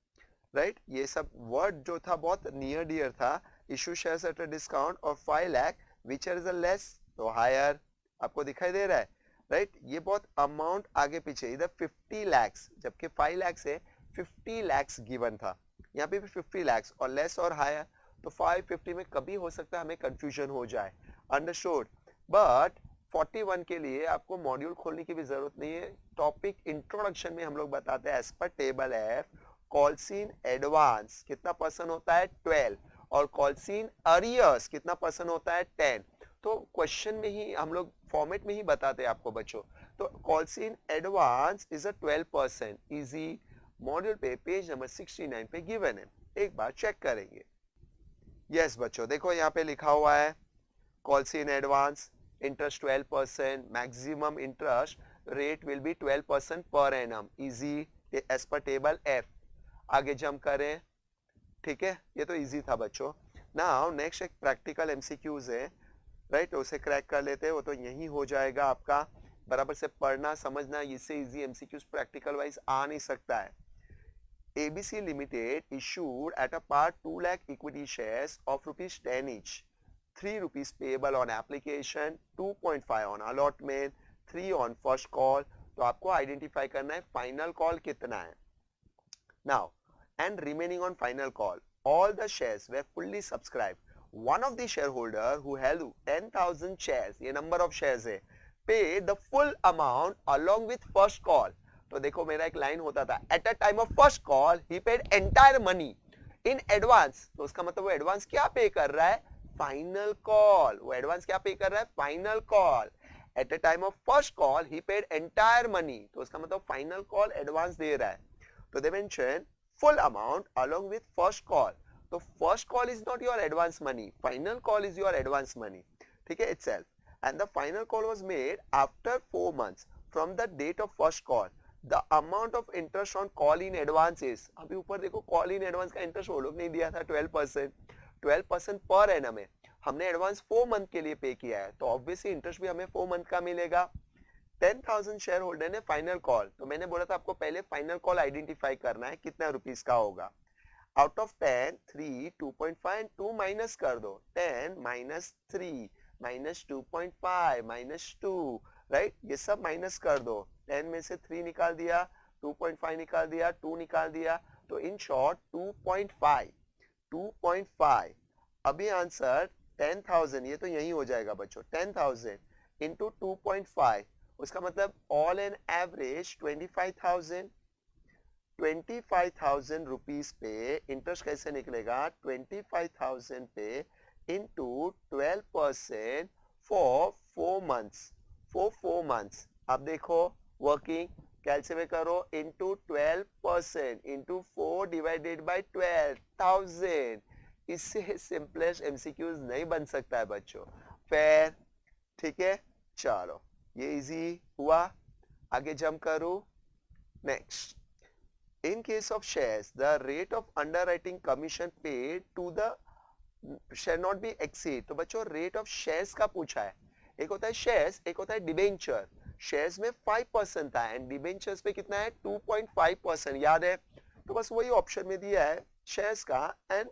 राइट। ये सब वर्ड जो था बहुत नियर डियर था। Issue shares at a discount और 5 लाख विच इज लेस, तो हायर, आपको दिखाई दे रहा है, राइट। ये बहुत अमाउंट आगे पीछे, इधर 50 lakhs जबकि 5 lakhs है, 50 lakhs गिवन था, यहाँ पे भी 50 lakhs और लेस और हायर। तो 550 में कभी हो सकता है हमें कंफ्यूजन हो जाए, अंडरस्टूड। बट 41 के लिए आपको मॉड्यूल खोलने की भी जरूरत नहीं है। टॉपिक इंट्रोडक्शन में हम लोग बताते हैं as per table F, calls in advance कितना परसेंट होता है 12, और कॉल्सिन अरियर्स कितना परसेंट होता है 10। तो क्वेश्चन में ही हम लोग फॉर्मेट में ही बताते हैं आपको बच्चों। तो calls in advance is a 12%, easy. Module पे पेज नंबर 69 पे गिवन है, एक बार चेक करेंगे। यस बच्चों, देखो यहाँ पे लिखा हुआ है calls in advance, interest 12%, maximum interest rate will be 12% per annum, easy as per table F. आगे जंप करें, ठीक है, ये तो इजी था बच्चों। नाउ नेक्स्ट एक प्रैक्टिकल एमसीक्यूज है, राइट, उसे क्रैक कर लेते हैं, वो तो यही हो जाएगा आपका। बराबर से पढ़ना समझना, इससे इजी एमसीक्यूज प्रैक्टिकल वाइज आ नहीं सकता है। ABC Limited issued at a par 2 lakh equity shares of rupees 10 each, 3 rupees payable on application, 2.5 on allotment, 3 on first call। तो आपको आइडेंटिफाई करना है फाइनल कॉल कितना है। Now, and remaining on final call, all the shares were fully subscribed. One of the shareholder who held 10,000 shares, ये number of shares है, paid the full amount along with first call। तो देखो मेरा एक line होता था, at a time of first call he paid entire money in advance. तो उसका मतलब वो एडवांस क्या पे कर रहा है? Final call. वो एडवांस क्या पे कर रहा है? Final call. At a time of first call he paid entire money, तो उसका मतलब फाइनल कॉल एडवांस दे रहा है। तो they mention full amount along with first call. तो first call is not your advance money, final call is your advance money, ठीक है, itself. And the final call was made after 4 months from the date of first call. The amount of interest on call in advance is, अभी ऊपर देखो call in advance का interest वो लोग नहीं दिया था 12% पर एनम है, हमने एडवांस 4 मंथ के लिए पे किया है, तो ऑब्वियसली इंटरेस्ट भी हमें 4 मंथ का मिलेगा. 10,000 शेयर होल्डर ने फाइनल कॉल, तो मैंने बोला था आपको पहले फाइनल कॉल आइडेंटिफाई करना है कितना रुपीस का होगा. आउट ऑफ 10 3 2.5 एंड 2 माइनस कर दो. 10 माइनस 3 माइनस 2.5 माइनस 2, राइट, ये सब माइनस कर दो. 10 में से 3 निकाल दिया, 2.5 निकाल दिया, 2 निकाल दिया, तो इन शॉर्ट 2.5. अभी आंसर 10,000, ये तो यही हो जाएगा बच्चों. 10,000 इंटू 2.5, उसका मतलब ऑल एन एवरेज 25,000 रुपीस पे इंटरेस्ट कैसे निकलेगा. 25,000 पे इंटू 12% फॉर 4 मंथ्स. अब देखो वर्किंग कैलसी में करो, इंटू 12% इंटू 4 डिवाइडेड बाई 12,000. इससे सिंपलेस्ट एमसीक्यूज नहीं बन सकता है बच्चों. फेयर, ठीक है, चलो ये इजी हुआ. आगे जंप करूं. Next, in case of shares the rate of underwriting commission paid to the share not be exceed. तो बच्चों रेट ऑफ शेयर्स का पूछा है. एक होता है शेयर्स, एक होता है डिबेंचर. शेयर्स में 5% था एंड डिबेंचर्स पे कितना है 2.5%, याद है. तो बस वही ऑप्शन में दिया है शेयर्स का एंड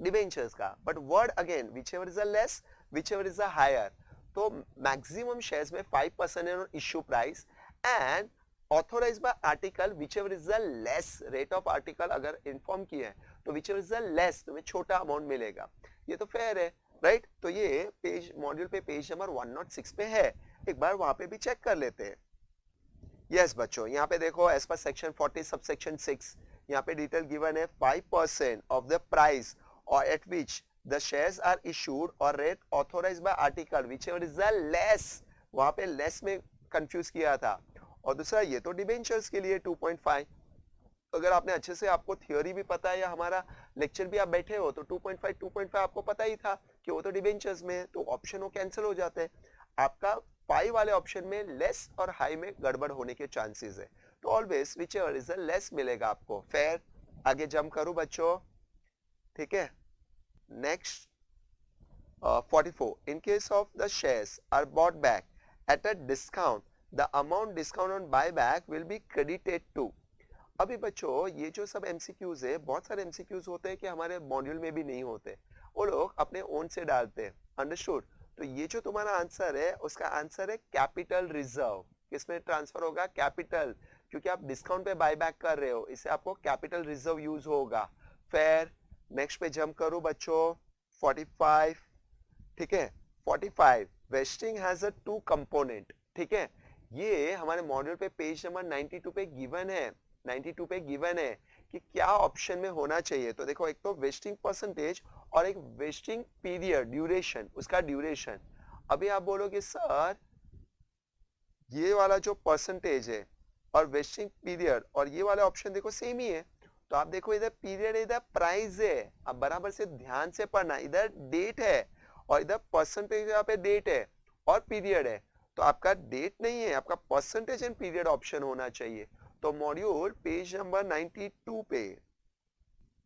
डिबेंचर्स का, but word again whichever is the less whichever is the higher. तो मैक्सिमम शेयर्स में 5% है on issue price and authorised by article whichever is the less rate of article. अगर inform किया है तो whichever is the less तुम्हें छोटा amount मिलेगा. ये तो फेयर है, राइट. तो ये पेज मॉड्यूल पे पेज नंबर 106 पे है, एक बार वहां पे भी चेक कर लेते हैं. यस बच्चों, यहाँ पे देखो एज पर सेक्शन 40 सबसेक्शन 6 यहाँ पे डिटेल गिवन है. 5% ऑफ द प्राइस और at which the shares are issued और rate authorised by article whichever is the less. वहां पे लेस में कंफ्यूज किया था. और दूसरा ये तो डिबेंचर्स के लिए 2.5. अगर आपने अच्छे से, आपको थियोरी भी पता है या हमारा लेक्चर भी आप बैठे हो, तो 2.5 आपको पता ही था कि वो तो डिबेंचर्स में है, तो ऑप्शन वो कैंसिल हो जाते हैं. आपका 5 वाले ऑप्शन में लेस और हाई में गड़बड़ होने के चांसेस है, तो always whichever is the less मिलेगा आपको. फेयर. आगे जंप करूं बच्चों, ठीक है. Next 44, in case of the shares are bought back at a discount, the amount discount on buyback will be credited to. अभी बच्चों ये जो सब एमसीक्यूज है, बहुत सारे एमसीक्यूज होते हैं कि हमारे मॉड्यूल में भी नहीं होते, वो लोग अपने ओन से डालते हैं. अंडरस्टूड. तो ये जो तुम्हारा आंसर है उसका आंसर है कैपिटल रिजर्व. किसमें ट्रांसफर होगा? कैपिटल, क्योंकि आप डिस्काउंट पे बाय बैक कर रहे हो, इससे आपको कैपिटल रिजर्व यूज होगा. फेयर. नेक्स्ट पे जंप करो बच्चों. 45, ठीक है. 45 वेस्टिंग हैज अ 2 कंपोनेंट. ठीक है, ये हमारे मॉड्यूल पे पेज नंबर 92 पे गिवन है. 92 पे गिवन है कि क्या ऑप्शन में होना चाहिए. तो देखो, एक तो वेस्टिंग परसेंटेज और एक वेस्टिंग पीरियड, ड्यूरेशन, उसका ड्यूरेशन. अभी आप बोलोगे सर ये वाला जो परसेंटेज है और वेस्टिंग पीरियड और ये वाला ऑप्शन देखो सेम ही है. तो आप देखो इधर पीरियड, इधर प्राइस है. अब बराबर से ध्यान से पढ़ना. इधर डेट है और इधर परसेंटेज, यहाँ पे डेट है और पीरियड है. तो आपका डेट नहीं है, आपका परसेंटेज एंड पीरियड ऑप्शन होना चाहिए. तो मॉड्यूल पेज नंबर 92 पे,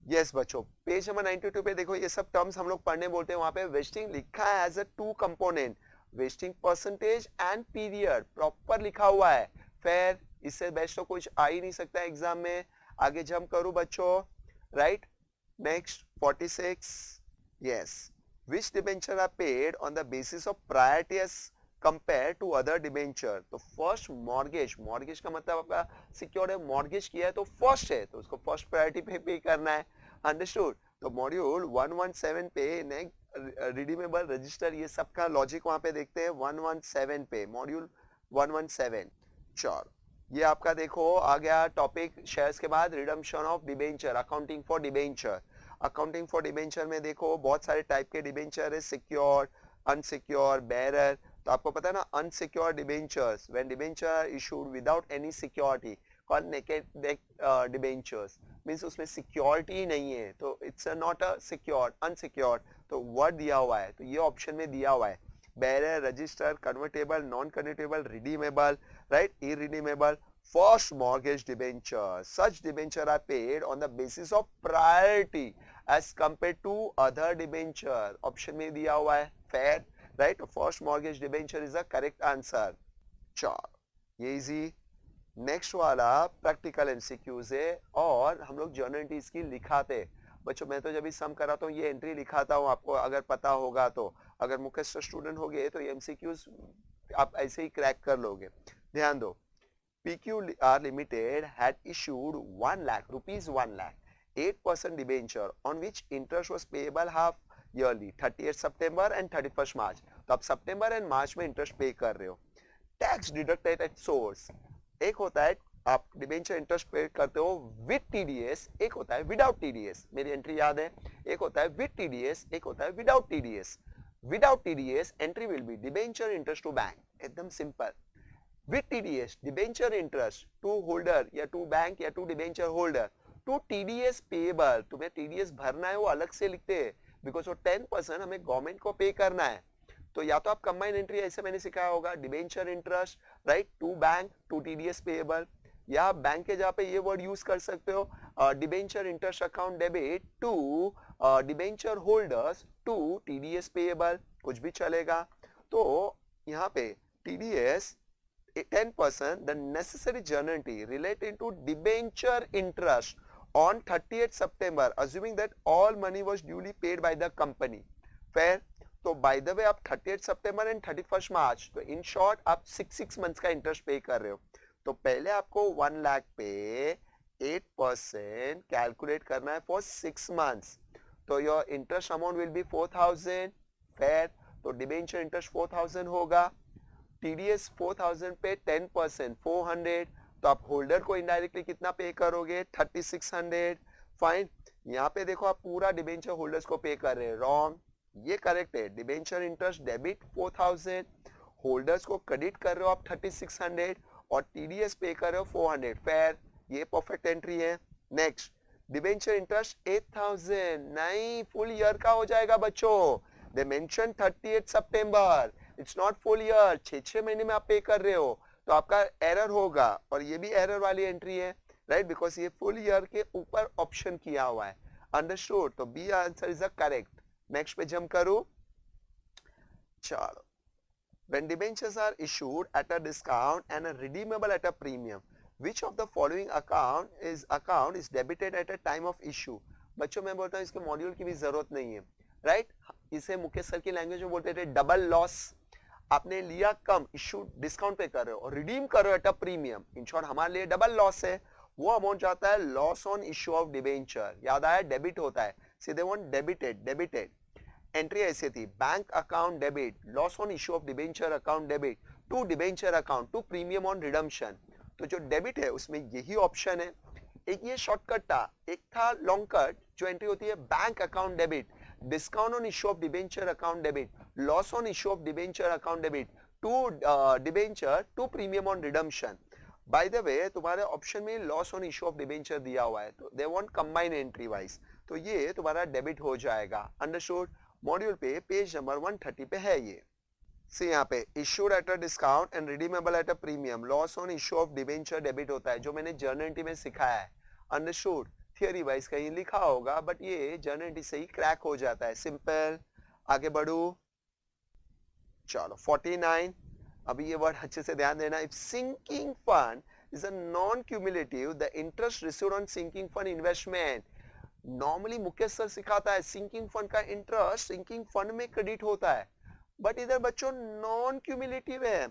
यस बच्चों, पेज नंबर 92 पे देखो ये सब टर्म्स हम लोग पढ़ने बोलते हैं. वहां पे वेस्टिंग लिखा है as a 2 component, vesting percentage and period proper लिखा हुआ है. फेयर. इससे बेस्ट तो कुछ आ ही नहीं सकता एग्जाम में. आगे जंप करूं बच्चों, right. Next 46, yes. Which debenture are paid on the basis of priority as compared to other debenture? तो फर्स्ट मॉर्गेज, मॉर्गेज का मतलब आपका सिक्योर्ड है, मॉर्गेज किया है तो फर्स्ट है, तो उसको फर्स्ट प्रायोरिटी पे करना है. अंडरस्टूड. तो मॉड्यूल 117 पे रिडीमेबल रजिस्टर, ये सब का लॉजिक वहां पे देखते हैं. 117 पे, मॉड्यूल 117. चलो, ये आपका देखो आ गया टॉपिक. शेयर्स के बाद redemption of debenture, accounting for debenture. Accounting for debenture में देखो बहुत सारे टाइप के डिबेंचर है, सिक्योर, अनसिक्योर, बेरर. तो आपको पता है ना, unsecure debentures, when debenture issued without any security, called naked debentures, means उसमें सिक्योरिटी नहीं है, तो it's not a secured, unsecured, तो वर्ड दिया हुआ है, तो ये ऑप्शन में दिया हुआ है bearer, register, convertible, non convertible, redeemable, right, irredeemable. First mortgage debenture. Such debenture are paid on the basis of priority as compared to other debenture. Option में दिया हुआ है fair, right? First mortgage debenture is the correct answer. चलो ये easy. Next वाला practical MCQs है और हम लोग जर्नल एंट्रीज की लिखाते. बच्चों मैं तो जब भी सम कराता हूँ ये एंट्री लिखाता हूँ, आपको अगर पता होगा तो. अगर मुख्य स्टूडेंट हो गए तो ये एमसीक्यूज आप ऐसे ही क्रैक कर लोगे. ध्यान दो. PQR Limited had issued 1 lakh rupees 1 lakh 8% debenture on which interest was payable half yearly 30th September and 31st March. तो आप सितंबर एंड मार्च में इंटरेस्ट पे कर रहे हो. Tax deducted at source. एक होता है आप डिबेंचर इंटरेस्ट पे करते हो विद टीडीएस, एक होता है विदाउट टीडीएस. मेरी एंट्री याद है, एक होता है विद टीडीएस, एक होता है without TDS. Without TDS entry will be debenture interest to bank. एकदम simple. With TDS, debenture interest to holder या to bank या to debenture holder, to TDS payable. तुम्हें TDS भरना है वो अलग से लिखते हैं because वो 10% हमें गवर्नमेंट को पे करना है. तो या तो आप कंबाइन एंट्री ऐसे मैंने सिखाया होगा debenture interest right to bank to TDS payable, या आप बैंक के जहाँ पे ये वर्ड यूज कर सकते हो debenture interest account debit to debenture holders to TDS payable, कुछ भी चलेगा. तो यहाँ पे TDS 10% the necessary journal entry relating to debenture interest on 30th September assuming that all money was duly paid by the company. Fair. तो by the way आप 30th September and 31st March, तो in short आप 6 months का interest पे कर रहे हो. तो पहले आपको 1 लाख पे 8% कैलकुलेट करना है फॉर 6 months. तो your interest amount will be 4000. Fair. तो डिबेंचर इंटरेस्ट 4000 होगा. TDS 4000 पे 10% 400, तो आप होल्डर को इनडायरेक्टली कितना पे करोगे 3600. फाइन. यहाँ पे देखो आप पूरा डिबेंचर होल्डर्स को पे कर रहे हैं. रॉन्ग. ये करेक्ट है. डिबेंचर इंटरेस्ट डेबिट 4000, होल्डर्स को क्रेडिट कर रहे हो आप 3600 और TDS पे कर रहे हो 400. फेयर. ये परफेक्ट एंट्री है. नेक्स्ट. डिबेंचर इंटरेस्ट 8000 नहीं, फुल ईयर का हो जाएगा बच्चों. They mention 30th September. It's not full year. 6 महीने में आप पे कर रहे हो तो आपका एरर होगा, और ये भी एरर वाली एंट्री है राइट, बिकॉज ये फुल ईयर के ऊपर ऑप्शन किया हुआ है. अंडरस्टूड. तो B answer is the correct. Next पे जंप करूं. चलो. When debentures are issued at a discount and are redeemable at a premium, which of the following account is debited at a time of issue? बच्चों मैं बोलता हूँ इसके module की भी जरूरत नहीं है राइट. इसे मुकेश सर की लैंग्वेज में बोलते थे डबल लॉस. आपने लिया कम, इशू डिस्काउंट पे कर रहे हो और रिडीम कर रहे हो eight a premium. In short हमारे लिए डबल लॉस है. वो अमाउंट जाता है loss on issue of debenture. याद आया, डेबिट होता है. सीधे वन डेबिटेड. डेबिटेड एंट्री ऐसी थी bank account debit, loss on issue of debenture account debit to debenture account to premium on redemption. तो जो डेबिट है उसमें यही ऑप्शन है. एक ये शॉर्टकट था, एक था लॉन्ग कट जो एंट्री होती है bank account debit, discount on issue of debenture account debit, loss on issue of debenture account debit to debenture to premium on redemption. By the way तुम्हारे ऑप्शन में loss on issue of debenture दिया हुआ है, तो they want combine entry wise, तो ये तुम्हारा debit हो जाएगा. अंडरस्टूड. मॉड्यूल पे पेज नंबर 130 पे है ये. सी यहाँ पे issued at a discount and redeemable eight a premium, loss on issue of debenture debit होता है जो मैंने जर्नल एंट्री में सिखाया है. अंडरस्टूड. थियरी वाइज कहीं लिखा होगा बट ये जर्नल एंट्री से ही क्रैक हो जाता है. सिंपल. आगे बढ़ू. चलो 49. अभी ये वर्ड अच्छे से ध्यान देना. If sinking fund is a non cumulative the interest received on sinking fund investment. Normally Mukesh sir सिखाता है सिंकिंग फंड का इंटरेस्ट सिंकिंग फंड में क्रेडिट होता है, बट इधर बच्चों नॉन क्यूमुलेटिव है.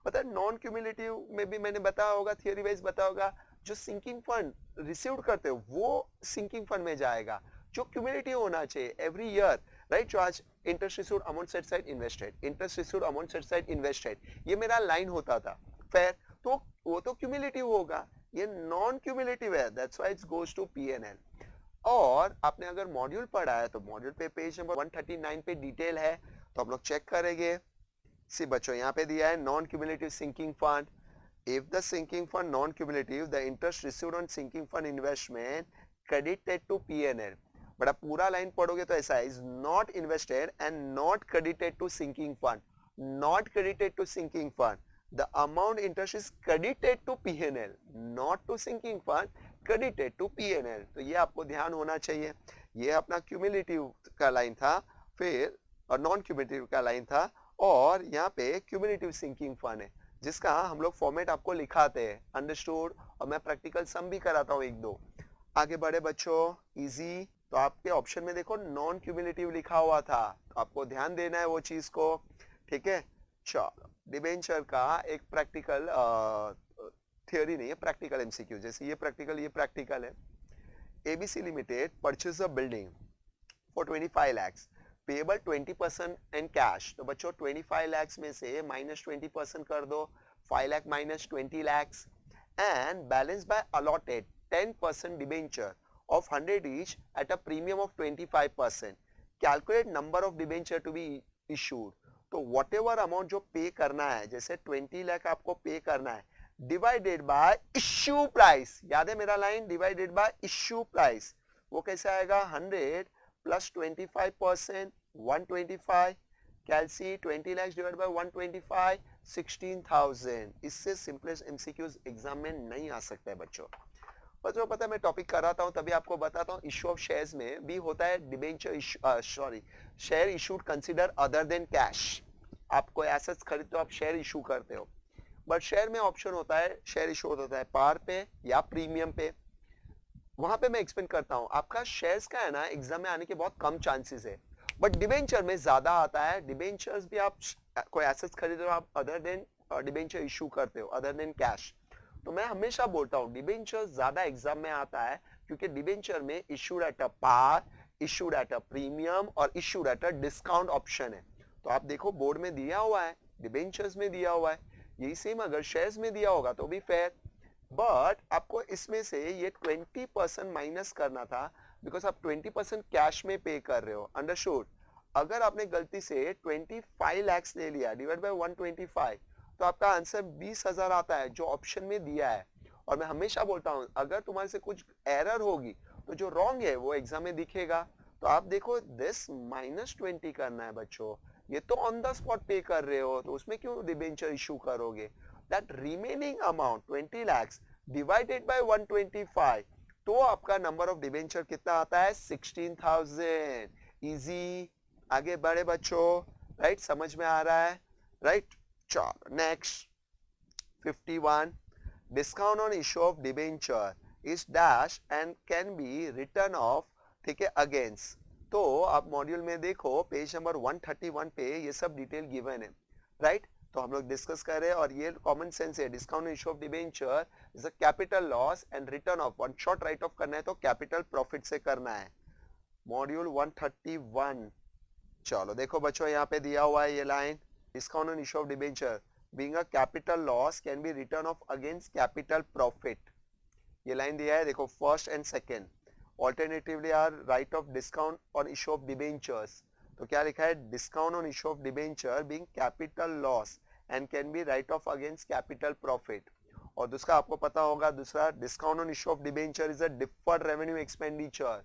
पता है नॉन क्यूमुलेटिव में भी मैंने बताया होगा, थियरी वाइज बताया होगा, जो सिंकिंग फंड रिसीव्ड करते हो वो सिंकिंग फंड में जाएगा. जो क्यूमुलेटिव होना चाहिए एवरी ईयर राइट, जो आज interest received amount set side invested, interest received amount set side invested, ये मेरा लाइन होता था. फेयर. तो वो तो क्यूमुलेटिव होगा, ये नॉन क्यूमुलेटिव है, that's why it goes to P&L. और आपने अगर मॉड्यूल पढ़ा है तो मॉड्यूल पे पेज नंबर 139 पे डिटेल है, तो आप लोग चेक करेंगे. सी बच्चों यहाँ पे दिया है non cumulative sinking fund if the sinking fund non-cumulative, the interest received on sinking fund investment credited to P&L. But आप पूरा लाइन पढ़ोगे तो ऐसा है, is not invested and not credited to sinking fund, not credited to sinking fund. The amount interest is credited to P&L, not to sinking fund, credited to P&L. तो ये आपको ध्यान होना चाहिए. ये अपना क्यूमुलेटिव का लाइन था, फिर और नॉन क्यूमुलेटिव का लाइन था, और यहाँ पे क्यूमुलेटिव सिंकिंग फंड है जिसका हम लोग फॉर्मेट आपको लिखाते हैं. अंडरस्टूड. और मैं प्रैक्टिकल सम भी कराता हूँ एक दो. आगे बढ़े बच्चों. इजी. तो आपके ऑप्शन में देखो नॉन क्यूमुलेटिव लिखा हुआ था, तो आपको ध्यान देना है वो चीज को. ठीक है. चलो. डिबेंचर का एक प्रैक्टिकल थियोरी नहीं है, प्रैक्टिकल एमसीक्यू. जैसे ये प्रैक्टिकल है. ABC limited purchase a building for 25 lakhs, payable 20% in cash. तो बच्चों 25 lakhs में से माइनस 20% कर दो, 5 lakh minus 20 lakhs, and balance bye allotted 10% debenture of 100 each at a premium of 25%. Calculate number of debenture to be issued. तो whatever amount जो पे करना है, जैसे 20 लाख आपको पे करना है, डिवाइडेड बाय इश्यू प्राइस. याद है मेरा line, divided by issue price. वो कैसे आएगा? 100 प्लस 25%, 125. कैलसी 20 लाख डिवाइड बाय 125, 16,000. इससे सिंपलेस्ट एमसीक्यूज एग्जाम में नहीं आ सकता है बच्चों. बच्चों पता है मैं टॉपिक कराता हूं तभी आपको बताता हूं. इश्यू ऑफ शेयर्स में भी होता है debenture, share issued consider other than cash. आप कोई एसेट्स खरीदते हो, आप शेयर इशू करते हो, बट शेयर में ऑप्शन होता है, शेयर इशू होता है पार पे या प्रीमियम पे. वहां पे मैं एक्सप्लेन करता हूं. आपका शेयर्स का है ना, एग्जाम में आने के बहुत कम चांसेस है, बट डिबेंचर में ज्यादा आता है. डिबेंचर्स भी आप कोई एसेट्स खरीद रहे हो, आप अदर देन डिबेंचर इशू करते हो, अदर देन कैश. तो मैं हमेशा बोलता हूं डिबेंचर ज्यादा एग्जाम में आता है, क्योंकि डिबेंचर में issued at a par, issued at a premium और issued at a discount option है. तो आप देखो बोर्ड में दिया हुआ है, डिबेंचर्स में दिया हुआ है. यही सेम अगर शेयर्स में दिया होगा तो भी फेयर, बट आपको इसमें से ये 20% माइनस करना था, बिकॉज आप 20% कैश में पे कर रहे हो. अंडरस्टूड. अगर आपने गलती से 25 lakhs ले लिया डिवाइड बाय 125, तो आपका आंसर 20,000 आता है जो ऑप्शन में दिया है. और मैं हमेशा बोलता हूं अगर तुम्हारे से कुछ एरर होगी तो जो रॉन्ग है वो एग्जाम में दिखेगा. तो आप देखो दिस माइनस 20 करना है बच्चों. ये तो ऑन द स्पॉट पे कर रहे हो, तो उसमें क्यों डिबेंचर इशू करोगे? That remaining amount 20 lakhs divided by 125, तो आपका नंबर ऑफ डिबेंचर कितना आता है? 16,000. इजी. आगे बढ़े बच्चों. राइट, समझ में आ रहा है? Right. Next, 51. Discount on issue of debenture is dash and can be written off. ठीक है, अगेंस्ट. तो आप मॉड्यूल में देखो पेज नंबर 131 पे ये सब डिटेल गिवन है. राइट. तो हम लोग डिस्कस कर रहे हैं और ये कॉमन सेंस है. Discount on issue of debenture is a capital loss and return of. One shot right of करना है तो कैपिटल प्रॉफिट से करना है. मॉड्यूल 131. चलो देखो बच्चों यहाँ पे दिया हुआ है ये line. Discount on issue of debenture being a capital loss can be written off against capital profit. ये लाइन दिया है देखो, first and second. Alternatively are write off discount on issue of debentures. तो क्या लिखा है? Discount on issue of debenture being capital loss and can be write off against capital profit. और दूसरा आपको पता होगा, दूसरा discount on issue of debenture is a deferred revenue expenditure,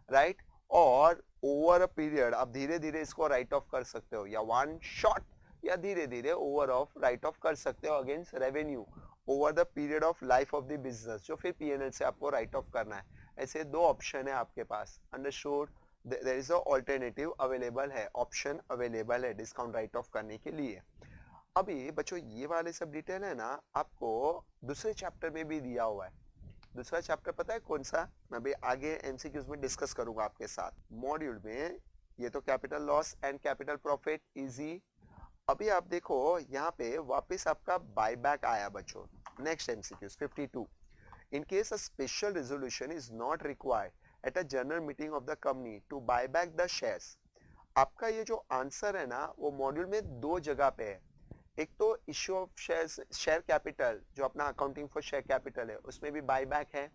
right? और ओवर अ पीरियड आप धीरे धीरे इसको राइट ऑफ कर सकते हो, या वन शॉट या धीरे धीरे ओवर ऑफ राइट ऑफ कर सकते हो against revenue over the period of life of the business, जो फिर पीएनएल से आपको राइट ऑफ करना है. ऐसे दो ऑप्शन है आपके पास. Understood. There is a alternative available है, ऑप्शन अवेलेबल है डिस्काउंट राइट ऑफ करने के लिए. अभी बच्चों ये वाले सब डिटेल है ना आपको दूसरे चैप्टर में भी दिया हुआ है. दूसरा चैप्टर पता है कौन सा? मैं भी आगे एमसीक्यूज में डिस्कस करूंगा आपके साथ. मॉड्यूल में ये तो capital loss and capital profit easy. अभी आप देखो यहाँ पे वापस आपका बायबैक आया बच्चों. Next MCQs 52. In case a special resolution is not required at a general meeting of the company to buy back the shares. आपका ये जो आंसर है ना वो मॉड्यूल में दो जगह पे है. एक तो issue of shares, share capital जो अपना अकाउंटिंग फॉर शेयर कैपिटल है उसमें भी बायबैक है.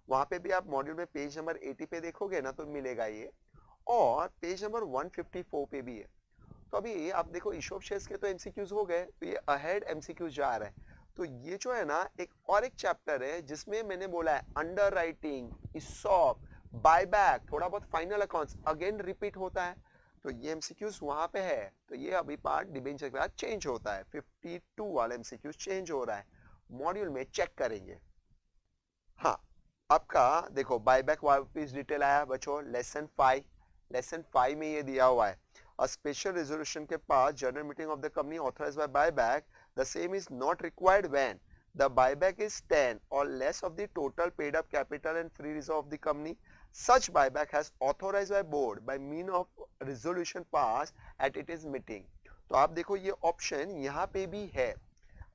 वहां पे भी आप मॉड्यूल में पेज नंबर 80 पे देखोगे ना तो मिलेगा ये, और पेज नंबर 154 पे भी है. तो अभी आप देखो इश्यू ऑफ शेयर्स के तो एमसीक्यूज हो गए, तो ये अहेड एमसीक्यूज जा रहे हैं. तो ये जो है ना एक और एक चैप्टर है जिसमें मैंने बोला है अंडर राइटिंग, इसॉप, बायबैक, थोड़ा बहुत फाइनल अकाउंट्स अगेन रिपीट होता है। तो ये एमसीक्यूज वहां पे है, तो ये अभी पार्ट डिबेंचर के बाद चेंज होता है। 52 वाला एमसीक्यूज चेंज हो रहा है, मॉड्यूल में चेक करेंगे। हाँ, आपका देखो बायबैक वापस डिटेल आया बच्चों, लेसन 5 में ये दिया हुआ है। A special resolution के पास general meeting of the company authorized by buyback, the same is not required when the buyback is 10 or less of the total paid up capital and free reserve of the company. Such buyback has authorized by board by mean of resolution passed at its meeting. तो आप देखो ये option यहाँ पे भी है।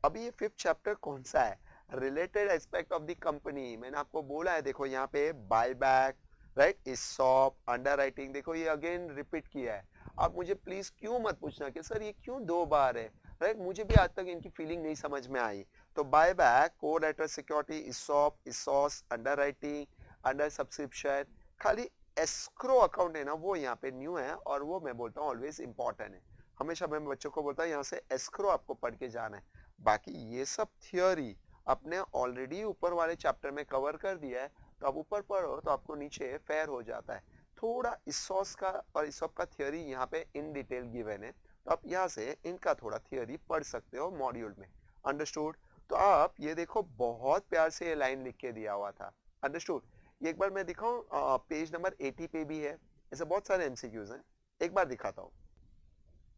अभी ये 5th चैप्टर कौन सा है? Related aspect of the company. मैंने आपको बोला है देखो यहाँ पे buyback, right, ESOP, under writing, देखो ये अगेन रिपीट किया है। आप मुझे प्लीज क्यों मत पूछना कि सर ये क्यों 2 बार है, राइट, मुझे भी आज तक इनकी फीलिंग नहीं समझ में आई। तो buyback, collateral security, ESOP, ESOS, underwriting, under subscription, खाली एस्क्रो अकाउंट है ना वो यहाँ पे न्यू है, और वो मैं बोलता हूँ ऑलवेज इंपॉर्टेंट है। हमेशा मैं बच्चों को बोलता हूँ यहाँ से एस्क्रो आपको पढ़ के जाना है। बाकी ये सब थियोरी अपने ऑलरेडी ऊपर वाले चैप्टर में कवर कर दिया है, तो आप ऊपर पढ़ो तो आपको नीचे फेयर हो जाता है। थोड़ा इसॉस का और इसॉप का थियोरी यहाँ पे इन डिटेल गिवन है, तो आप यहाँ से इनका थोड़ा थियोरी पढ़ सकते हो मॉड्यूल में। अंडरस्टूड? तो आप ये देखो बहुत प्यार से ये लाइन लिख के दिया हुआ था। अंडरस्टूड? ये एक बार मैं दिखाऊं, पेज नंबर 80 पे भी है, ऐसे बहुत सारे एमसीक्यूज हैं, एक बार दिखाता हूँ।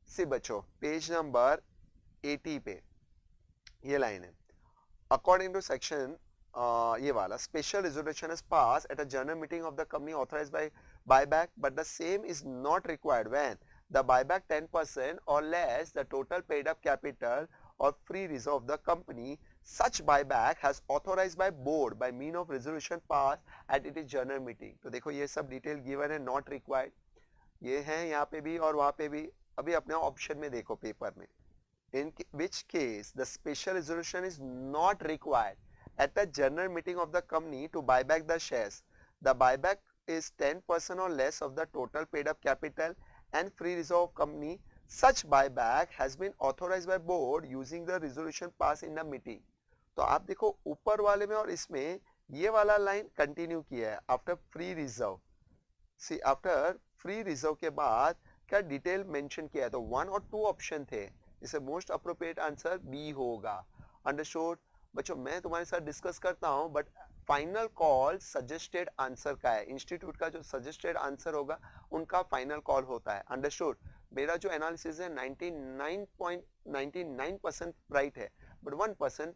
सी बच्चों, पेज नंबर 80 पे ये लाइन है, according to section ये वाला, special resolution is passed at a general meeting of the company authorized by buyback, but the same is not required when the buyback 10% or less the total paid up capital or free reserve of the company. Such buyback has authorized by board by mean of resolution passed at its general meeting. तो देखो ये सब detail given है, not required, ये है यहाँ पे भी और वहाँ पे भी। अभी अपने ऑप्शन में देखो पेपर में, in which case the special resolution is not required at the general meeting of the company to buy back the shares. The buyback is 10% or less of the total paid up capital and free reserve of company. Such buyback has been authorized by board using the resolution passed in the meeting. तो आप देखो ऊपर वाले में और इसमें ये वाला लाइन कंटिन्यू किया है, आफ्टर फ्री रिजर्व। सी आफ्टर फ्री रिजर्व के बाद क्या डिटेल मेंशन किया है, तो 1 और 2 ऑप्शन थे, इसे मोस्ट अप्रोप्रिएट आंसर बी होगा। अंडरस्टूड? बच्चों मैं तुम्हारे साथ डिस्कस करता हूं, but final call suggested answer का है। इंस्टीट्यूट का जो सजेस्टेड आंसर होगा उनका फाइनल कॉल होता है। अंडरस्टूड? मेरा जो एनालिसिस है 99.99% राइट है, but 1%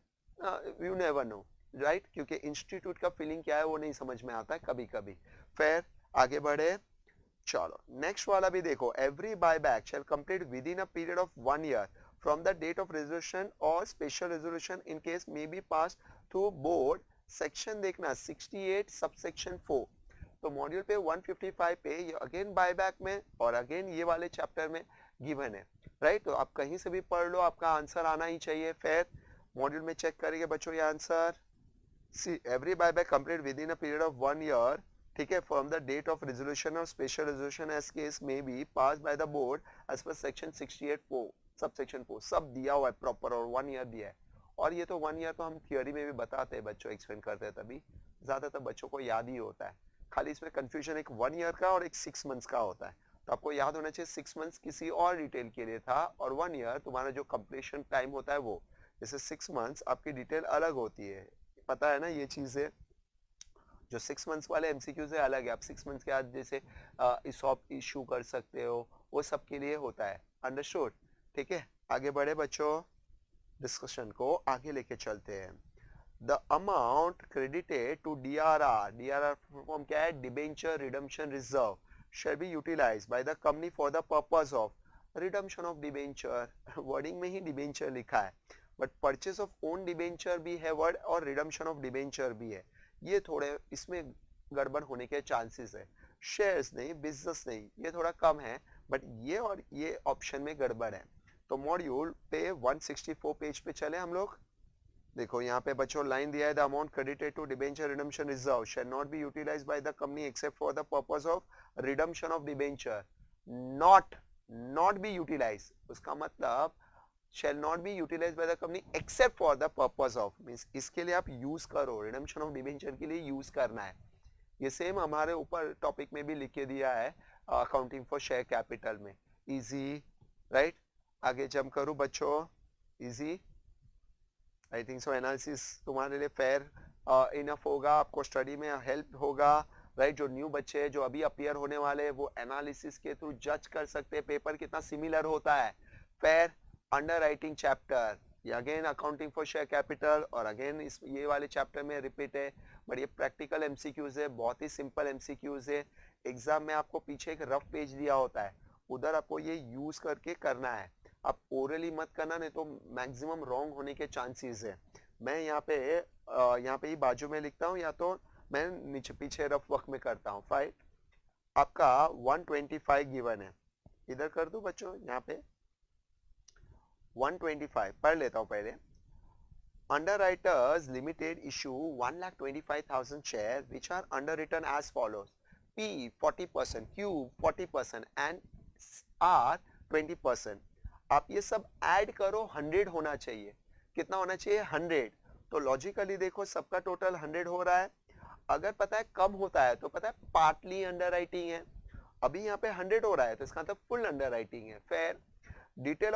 you never know, right, क्योंकि इंस्टीट्यूट का फीलिंग क्या है वो नहीं समझ में आता है कभी कभी। फिर आगे बढ़े, चलो नेक्स्ट वाला भी देखो, every buyback shall complete with in a period of 1 year from the date of resolution और special resolution in case may be pass through board. Section देखना 68 सबसेक्शन 4। तो मॉड्यूल पे 155 पे ये अगेन बायबैक में और अगेन ये वाले चैप्टर में गिवन है, राइट। तो आप कहीं से भी पढ़ लो, आपका आंसर आना ही चाहिए। फिर मॉड्यूल में चेक करेंगे बच्चों ये answer. See every buyback complete with in a period of 1 year, ठीक है, from the date of resolution और स्पेशल रेजोल्यूशन एज केस में be pass by the board as per section 68(4) subsection 4, सब दिया हुआ है प्रॉपर, और 1 ईयर दिया है। और ये तो 1 ईयर तो हम थियोरी में भी बताते हैं बच्चों, एक्सप्लेन करते हैं, तभी ज्यादातर बच्चों को याद ही होता है। खाली इसमें कंफ्यूजन एक 1 ईयर का और एक 6 मंथ्स का होता है। तो आपको याद होना चाहिए 6 मंथ्स किसी और डिटेल के लिए था, और 1 ईयर तुम्हारा जो कंप्लीशन टाइम होता है वो। जैसे 6 मंथ्स आपकी डिटेल अलग होती है, पता है ना ये चीजें। जो 6 मंथ्स वाले एमसीक्यूज है अलग है, आप 6 मंथ्स के बाद जैसे इसॉप इशू कर सकते हो, वो सब के लिए होता है। अंडरस्टूड? ठीक है, आगे बढ़े बच्चों, डिस्कशन को आगे लेके चलते हैं। The amount credited to DRR, DRR form क्या है, debenture redemption reserve, shall be utilised by the company for the purpose of redemption of debenture. Wording में ही डिबेंचर लिखा है, but purchase of own debenture भी है वर्ड, और redemption of debenture भी है। ये थोड़े इसमें गड़बड़ होने के चांसेस है। शेयर्स नहीं, बिजनेस नहीं, ये थोड़ा कम है, बट ये और ये ऑप्शन में गड़बड़ है। तो मॉड्यूल पे 164 पेज पे चले हम लोग। देखो यहाँ पे बच्चों लाइन दिया है, the amount credited to debenture redemption reserve shall not be utilised by the company except for the purpose of redemption of debenture. Not be utilised, उसका मतलब shall not be utilized by the company except for the purpose of, means इसके लिए आप use करो, redemption of debenture के लिए use करना है। ये सेम हमारे ऊपर टॉपिक में भी लिख के दिया है अकाउंटिंग फॉर शेयर कैपिटल में। Easy right. आगे जंप करूं बच्चों, easy I think so. Analysis तुम्हारे लिए फेयर इनफ होगा, आपको स्टडी में हेल्प होगा राइट। जो न्यू बच्चे हैं जो अभी अपीयर होने वाले हैं वो एनालिसिस के थ्रू जज कर सकते हैं पेपर कितना सिमिलर होता है। फेयर अंडर राइटिंग चैप्टर, ये again accounting for share capital और अगेन इस ये वाले चैप्टर में रिपीट है, बट ये प्रैक्टिकल एमसीक्यूज है, बहुत ही सिंपल एमसीक्यूज है। एग्जाम में आपको पीछे एक रफ पेज दिया होता है, उधर आपको ये यूज करके करना है। आप ओरली मत करना, नहीं तो मैक्सिमम रॉन्ग होने के चांसेस है। मैं यहाँ पे ही बाजू में लिखता हूँ या तो मैं नीचे पीछे रफ वर्क में करता हूँ। फाइट आपका 125 गिवन है, इधर कर दूं बच्चों, यहाँ पे 125 पढ़ लेता हूँ पहले। Underwriters Limited issue 1,25,000 shares which are underwritten as follows: P 40%, Q 40% and R 20%। आप ये सब ऐड करो, 100 होना चाहिए। कितना होना चाहिए? 100। तो लॉजिकली देखो सबका टोटल 100 हो रहा है। अगर पता है कम होता है तो पता है पार्टली अंडरराइटिंग है। अभी यहाँ पे 100 हो रहा है तो इसका मतलब फुल अंडरराइटिंग है। Fair. Detail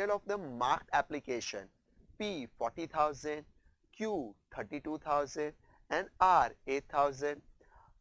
of the marked application, P 40,000, Q 32,000 and R 8,000.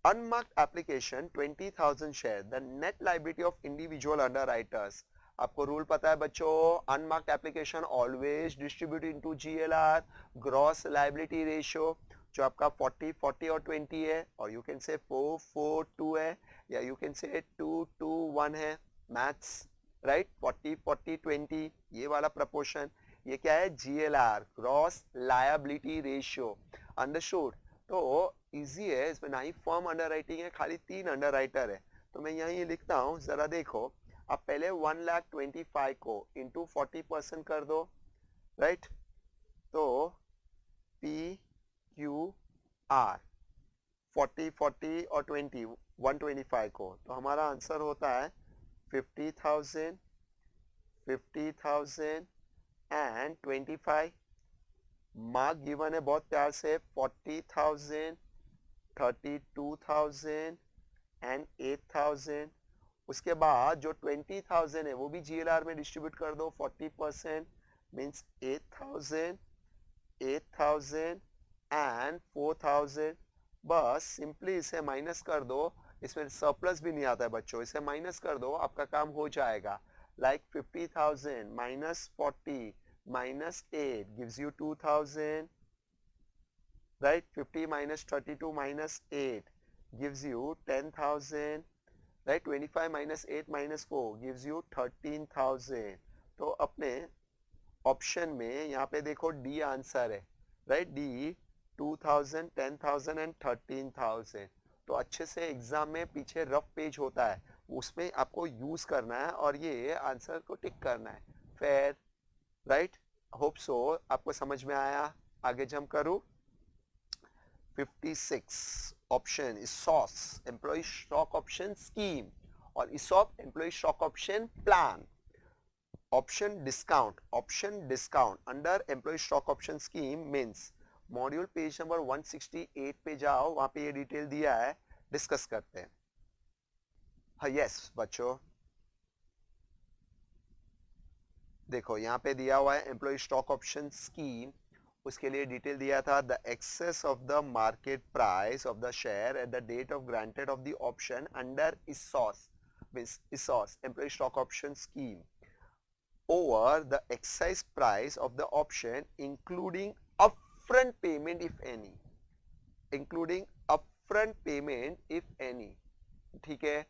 Unmarked application 20,000 share. The net liability of individual underwriters. आपको रूल पता है बच्चों, unmarked application always distribute into GLR, gross liability ratio, जो आपका 40 40 और 20 है, और यू कैन से 4 4 2 है, या यू कैन से 2 2 1 है। Maths right. 40 40 20 ये वाला प्रपोर्शन, ये क्या है? GLR, gross liability ratio. Understood. तो इजी है, इसमें ना ही फर्म अंडरराइटिंग है, खाली 3 अंडरराइटर है। तो मैं यहीं लिखता हूँ, जरा देखो। आप पहले 1,25,000 को इंटू 40% कर दो राइट। तो P Q R 40 40 और 20 125 को, तो हमारा आंसर होता है 50,000 50,000 एंड 25। मार्क गिवन है बहुत प्यार से 40,000 32,000 एंड 8,000। उसके बाद जो 20,000 है वो भी GLR में डिस्ट्रीब्यूट कर दो 40%, मींस 8,000 8,000 एंड 4,000। बस सिंपली इसे माइनस कर दो, इसमें सरप्लस भी नहीं आता है बच्चों, इसे माइनस कर दो, आपका काम हो जाएगा। Like 50,000 minus 40 minus 8 gives you 2,000 right। 50 minus 32 minus 8 gives you 10,000 right। 25 minus 8 minus 4 gives you 13,000। तो अपने ऑप्शन में यहाँ पे देखो डी आंसर है राइट। D 2,000 10,000 and 13,000। तो अच्छे से एग्जाम में पीछे रफ पेज होता है, उसमें आपको यूज करना है और ये आंसर को टिक करना है। Fair right. होप सो आपको समझ में आया। आगे जंप करूं। 56 option ESOP employ stock option scheme और ESOP employ stock option plan. Option discount under employ stock option scheme means module page number 168 पे जाओ, वहां पे ये डिटेल दिया है, डिस्कस करते हैं। हाँ यस बच्चों, देखो यहाँ पे दिया हुआ है एम्प्लॉय स्टॉक ऑप्शन स्कीम, उसके लिए डिटेल दिया था the excess of the market price of the share at the date of granted of the option under ESOP employ stock option scheme over the excise price of the option including upfront payment if any, including upfront payment if any. ठीक है।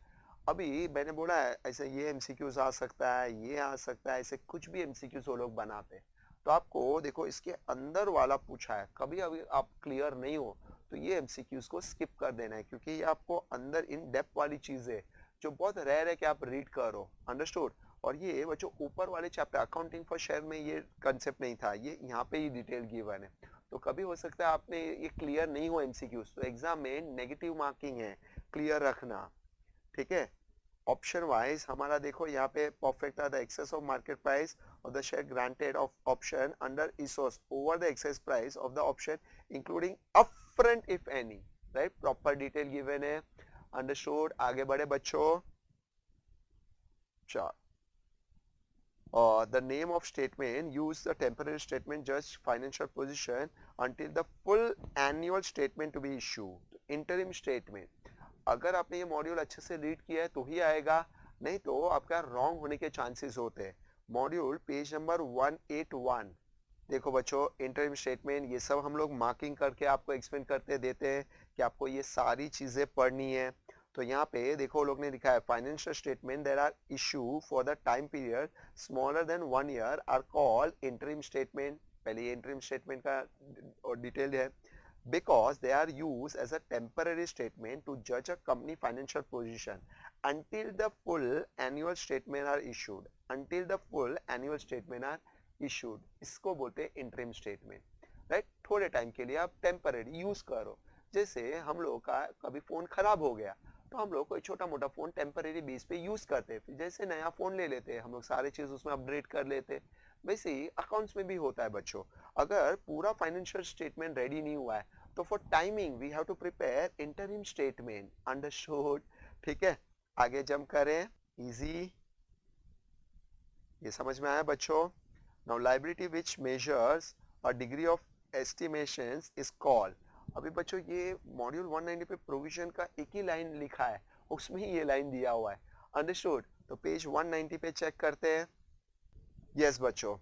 अभी मैंने बोला है ऐसे ये MCQs आ सकता है, ये आ सकता है, ऐसे कुछ भी एमसीक्यूज वो लोग बनाते हैं। तो आपको देखो इसके अंदर वाला पूछा है, कभी अभी आप क्लियर नहीं हो तो ये एमसीक्यूज को स्किप कर देना है, क्योंकि ये आपको अंदर इन डेप्थ वाली चीज है जो बहुत रेयर है कि आप रीड करो। अंडरस्टूड। और ये बच्चों ऊपर वाले चैप्टर अकाउंटिंग फॉर शेयर में ये कंसेप्ट नहीं था, ये यहाँ पे ही डिटेल गिवन है। तो कभी हो सकता है आपने ये क्लियर नहीं हो एमसीक्यूज, तो एग्जाम में नेगेटिव मार्किंग है, क्लियर रखना। ठीक है। ऑप्शन वाइज हमारा देखो यहाँ पे परफेक्ट था the excess of market price of the share granted of option under ESOS over the excess price of the option including upfront if any, right, proper detail given है, understood. आगे बढ़े बच्चों, चलो, the name of statement use the temporary statement just financial position until the full annual statement to be issued, interim statement। अगर आपने ये module अच्छे से रीड किया है तो ही आएगा, नहीं तो आपका रॉन्ग होने के चांसेस होते हैं। मॉड्यूल पेज नंबर 181, देखो बच्चों, इंटरिम स्टेटमेंट ये सब हम लोग मार्किंग करके आपको एक्सप्लेन करते देते हैं कि आपको ये सारी चीजें पढ़नी है। तो यहाँ पे देखो लोग ने लिखा है financial statement there are issue for the time period smaller than 1 year are called interim statement. पहले ये इंटरिम स्टेटमेंट का डिटेल है, because they are used as a temporary statement to judge a company financial position until the full annual statement are issued, until the full annual statement are issued, इसको बोलते हैं interim statement, right. थोड़े time के लिए आप temporary use करो, जैसे हम लोग का कभी फोन खराब हो गया तो हम लोग कोई छोटा मोटा फोन टेम्पररी बेस पे यूज करते हैं, फिर जैसे नया फोन ले लेते हैं हम लोग, सारे चीज उसमें अपग्रेड कर लेते हैं। वैसे ही अकाउंट्स में भी होता है बच्चों, अगर पूरा फाइनेंशियल स्टेटमेंट रेडी नहीं हुआ है तो for timing we have to prepare interim statement, understood, ठीक है। आगे जंप करें, इजी, ये समझ में आया बच्चों। Now liability which measures a degree of estimations is called. अभी बच्चों ये मॉड्यूल 190 पे प्रोविजन का एक ही लाइन लिखा है, उसमें ही ये लाइन दिया हुआ है, अंडरस्टूड। तो पेज 190 पे चेक करते हैं। यस बच्चों,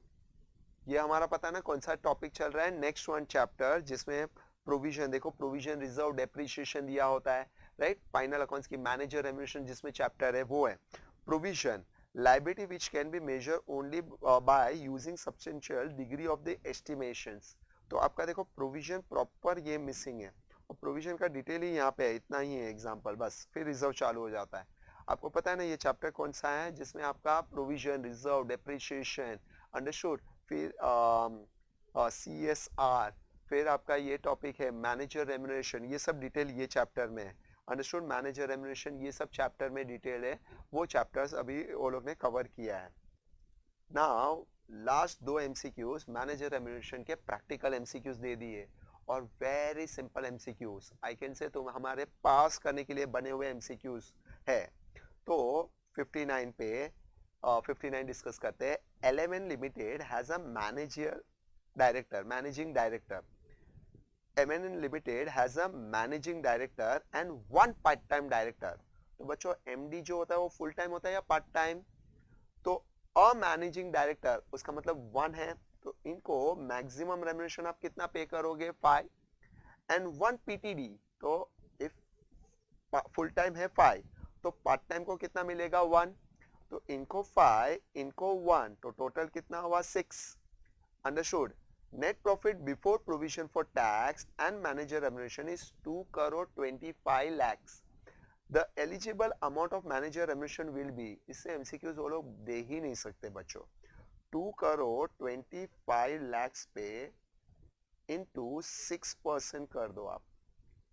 ये हमारा पता है ना कौन सा टॉपिक चल रहा है, नेक्स्ट वन चैप्टर, जिसमें प्रोविजन, देखो प्रोविजन, रिजर्व, डेप्रिसिएशन दिया होता है, राइट। फाइनल अकाउंट्स की मैनेजर रेम्युनरेशन जिसमें चैप्टर है वो है provision. Liability which can be measure only by using substantial degree of the estimations. तो आपका देखो प्रोविजन प्रॉपर ये मिसिंग है, और प्रोविजन का डिटेल ही यहाँ पे है, इतना ही है एग्जांपल बस, फिर रिजर्व चालू हो जाता है। आपको पता है ना ये चैप्टर कौन सा है जिसमें आपका प्रोविजन, रिजर्व, डेप्रिसिएशन, अंडरस्टूड, फिर CSR, फिर आपका ये टॉपिक है मैनेजर रेम्युनरेशन, ये सब डिटेल ये चैप्टर में है, अंडरस्टूड। मैनेजर रेम्युनरेशन ये सब चैप्टर में डिटेल है, वो चैप्टर्स अभी वो लोग ने कवर किया है। नाउ लास्ट दो एमसीक्यूज मैनेजर रेम्युनरेशन के प्रैक्टिकल एमसीक्यूज दे दिए, और very simple MCQs, I can से तुम हमारे पास करने के लिए बने हुए एमसीक्यूज है। तो 59 पे 59 डिस्कस करते हैं। LMN limited has a manager director, managing director, MN limited has a managing director and one part time director. तो बच्चों MD जो होता है वो फुल टाइम होता है या पार्ट टाइम? तो अ मैनेजिंग डायरेक्टर उसका मतलब 1 है, तो इनको मैक्सिमम रेम्युनरेशन आप कितना पे करोगे? 5, एंड 1 PTD, तो इफ फुल टाइम है 5 तो पार्ट टाइम को कितना मिलेगा? 1, तो इनको 5 इनको 1 तो टोटल कितना हुआ? 6, understood. Net profit before provision for tax and manager remuneration is 2 crore 25 lakhs। The eligible amount of manager remuneration will be, इससे एमसीक्यूज वो लोग दे ही नहीं सकते बच्चों। 2 करोड़ 25 lakhs पे इनटू 6% कर दो आप,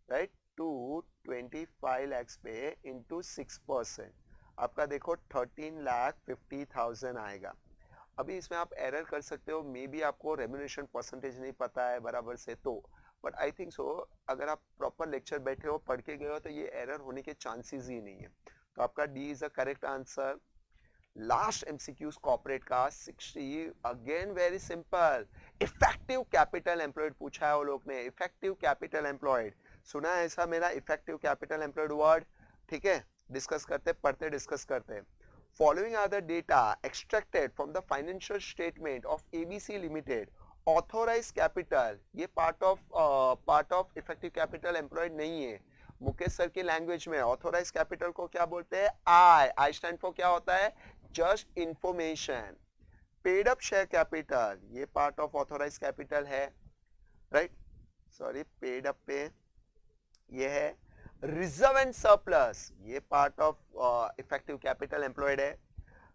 राइट। 225 lakhs पे इनटू 6%, आपका देखो 13,50,000 आएगा। अभी इसमें आप एरर कर सकते हो, मे बी आपको रेम्युनरेशन परसेंटेज नहीं पता है बराबर से, तो बट आई थिंक सो अगर आप प्रॉपर लेक्चर बैठे हो, पढ़ के गए हो, तो ये एरर होने के चांसेस ही नहीं है। तो आपका D is a correct answer. Last MCQs corporate का 60, again very simple, effective capital employed पूछा है वो लोग ने। इफेक्टिव कैपिटल एम्प्लॉयड सुना है ऐसा मेरा? इफेक्टिव कैपिटल एम्प्लॉयड वर्ड, ठीक है। डिस्कस करते, पढ़ते डिस्कस करते। Following are the data extracted from the financial statement of ABC Limited. Authorized capital, ये part of effective capital employed नहीं है। मुकेश सर की लैंग्वेज में authorized capital को क्या बोलते हैं? I stand for क्या होता है? Just information. Paid up share capital, ये part of authorized capital है, right? Sorry, paid up पे ये है। रिजर्व एंड सरप्लस, ये part of effective capital employed है।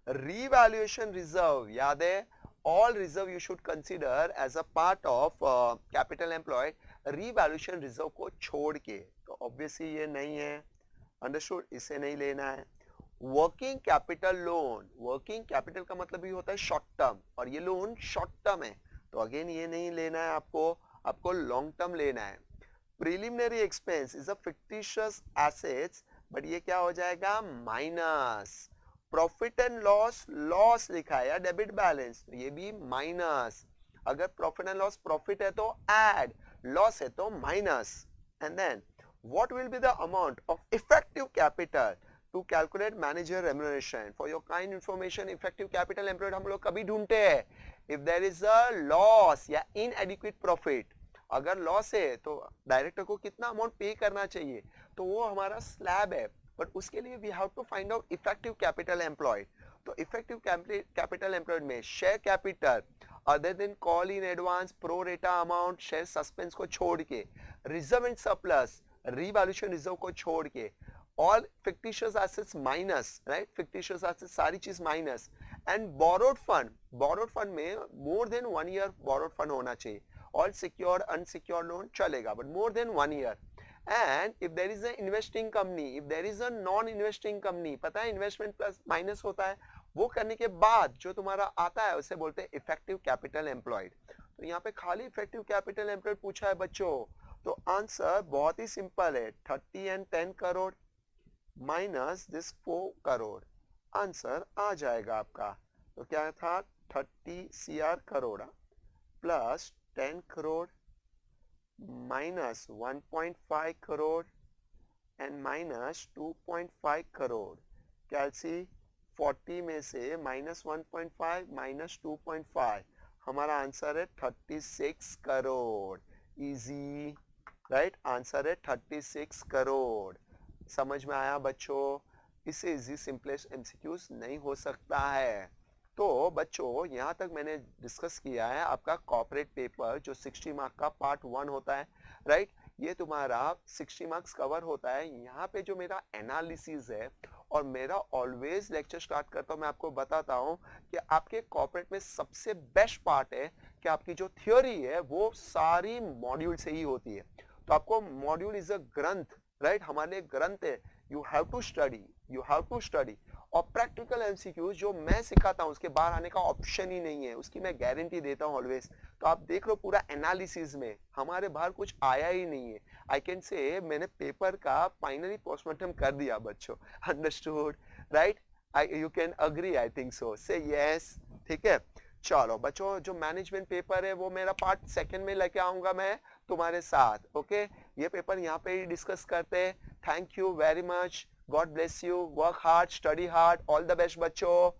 रीवैल्यूएशन रिजर्व, याद है, all reserve you should consider as a part of capital employed, revaluation reserve को छोड़ के, तो ऑब्वियसली ये नहीं है, अंडरस्टूड, इसे नहीं लेना है। Working capital loan, working capital का मतलब ही होता है शॉर्ट टर्म, और ये लोन शॉर्ट टर्म है, तो अगेन ये नहीं लेना है आपको, आपको लॉन्ग टर्म लेना है। Preliminary expense is a fictitious assets, but ये क्या हो जाएगा, minus. Profit and loss, loss लिखा है या डेबिट बैलेंस, तो ये भी माइनस। अगर प्रॉफिट एंड लॉस प्रॉफिट है तो ऐड, लॉस है तो minus. And then what will be the amount of effective capital to calculate manager remuneration? For your kind information, effective capital employed हम लोग कभी ढूंढते हैं, if there is a loss या inadequate profit, अगर loss है तो डायरेक्टर को कितना अमाउंट पे करना चाहिए, तो वो हमारा स्लैब है, बट उसके लिए we have to find out effective capital employed. तो इफेक्टिव कैपिटल एम्प्लॉयड में share capital other than call in advance, pro rata amount, share suspense को छोड़ के, reserve and surplus, revaluation reserve को छोड़ के, all fictitious assets minus, right, fictitious assets सारी चीज minus, and borrowed fund, borrowed fund में more than 1 year borrowed fund होना चाहिए, ऑल सिक्योर्ड अनसिक्योर्ड लोन चलेगा, but more than 1 year. And if there is a investing company, if there is a non investing company, पता है investment plus minus होता है, वो करने के बाद जो तुम्हारा आता है उसे बोलते हैं इफेक्टिव कैपिटल एम्प्लॉयड। तो यहाँ पे खाली इफेक्टिव कैपिटल एम्प्लॉयड पूछा है बच्चों, तो आंसर बहुत ही सिंपल है, 30 and 10 crore minus this 4 crore, answer आ जाएगा आपका। तो क्या था, 30 CR crore plus 10 crore minus 1.5 crore and minus 2.5 crore. कैलसी 40 में से माइनस 1.5 माइनस 2.5, हमारा आंसर है 36 करोड़। इजी, राइट, आंसर है 36 करोड़। समझ में आया बच्चों? इससे इजी सिंपलेस्ट एमसीक्यूज नहीं हो सकता है। तो बच्चों यहाँ तक मैंने डिस्कस किया है आपका कॉर्पोरेट पेपर, जो 60 मार्क का पार्ट 1 होता है, राइट, ये तुम्हारा 60 मार्क्स कवर होता है। यहाँ पे जो मेरा एनालिसिस है, और मेरा ऑलवेज लेक्चर स्टार्ट करता हूँ, मैं आपको बताता हूँ कि आपके कॉर्पोरेट में सबसे बेस्ट पार्ट है कि आपकी जो थियोरी है वो सारी मॉड्यूल से ही होती है। तो आपको मॉड्यूल इज अ ग्रंथ, राइट, हमारे लिए ग्रंथ है, you have to study, you have to study. और प्रैक्टिकल एमसीक्यूज जो मैं सिखाता हूँ उसके बाहर आने का ऑप्शन ही नहीं है, उसकी मैं गारंटी देता हूँ ऑलवेज। तो आप देख लो पूरा एनालिसिस में हमारे बाहर कुछ आया ही नहीं है। आई कैन से मैंने पेपर का फाइनली पोस्टमार्टम कर दिया बच्चों। Understood, right? You can agree, I think so, से यस। ठीक है, चलो बच्चों, जो मैनेजमेंट पेपर है वो मेरा पार्ट 2 में लेके आऊंगा मैं तुम्हारे साथ। ओके, ये पेपर यहाँ पे ही डिस्कस करते हैं। Thank you very much, God bless you, work hard, study hard, all the best बच्चों।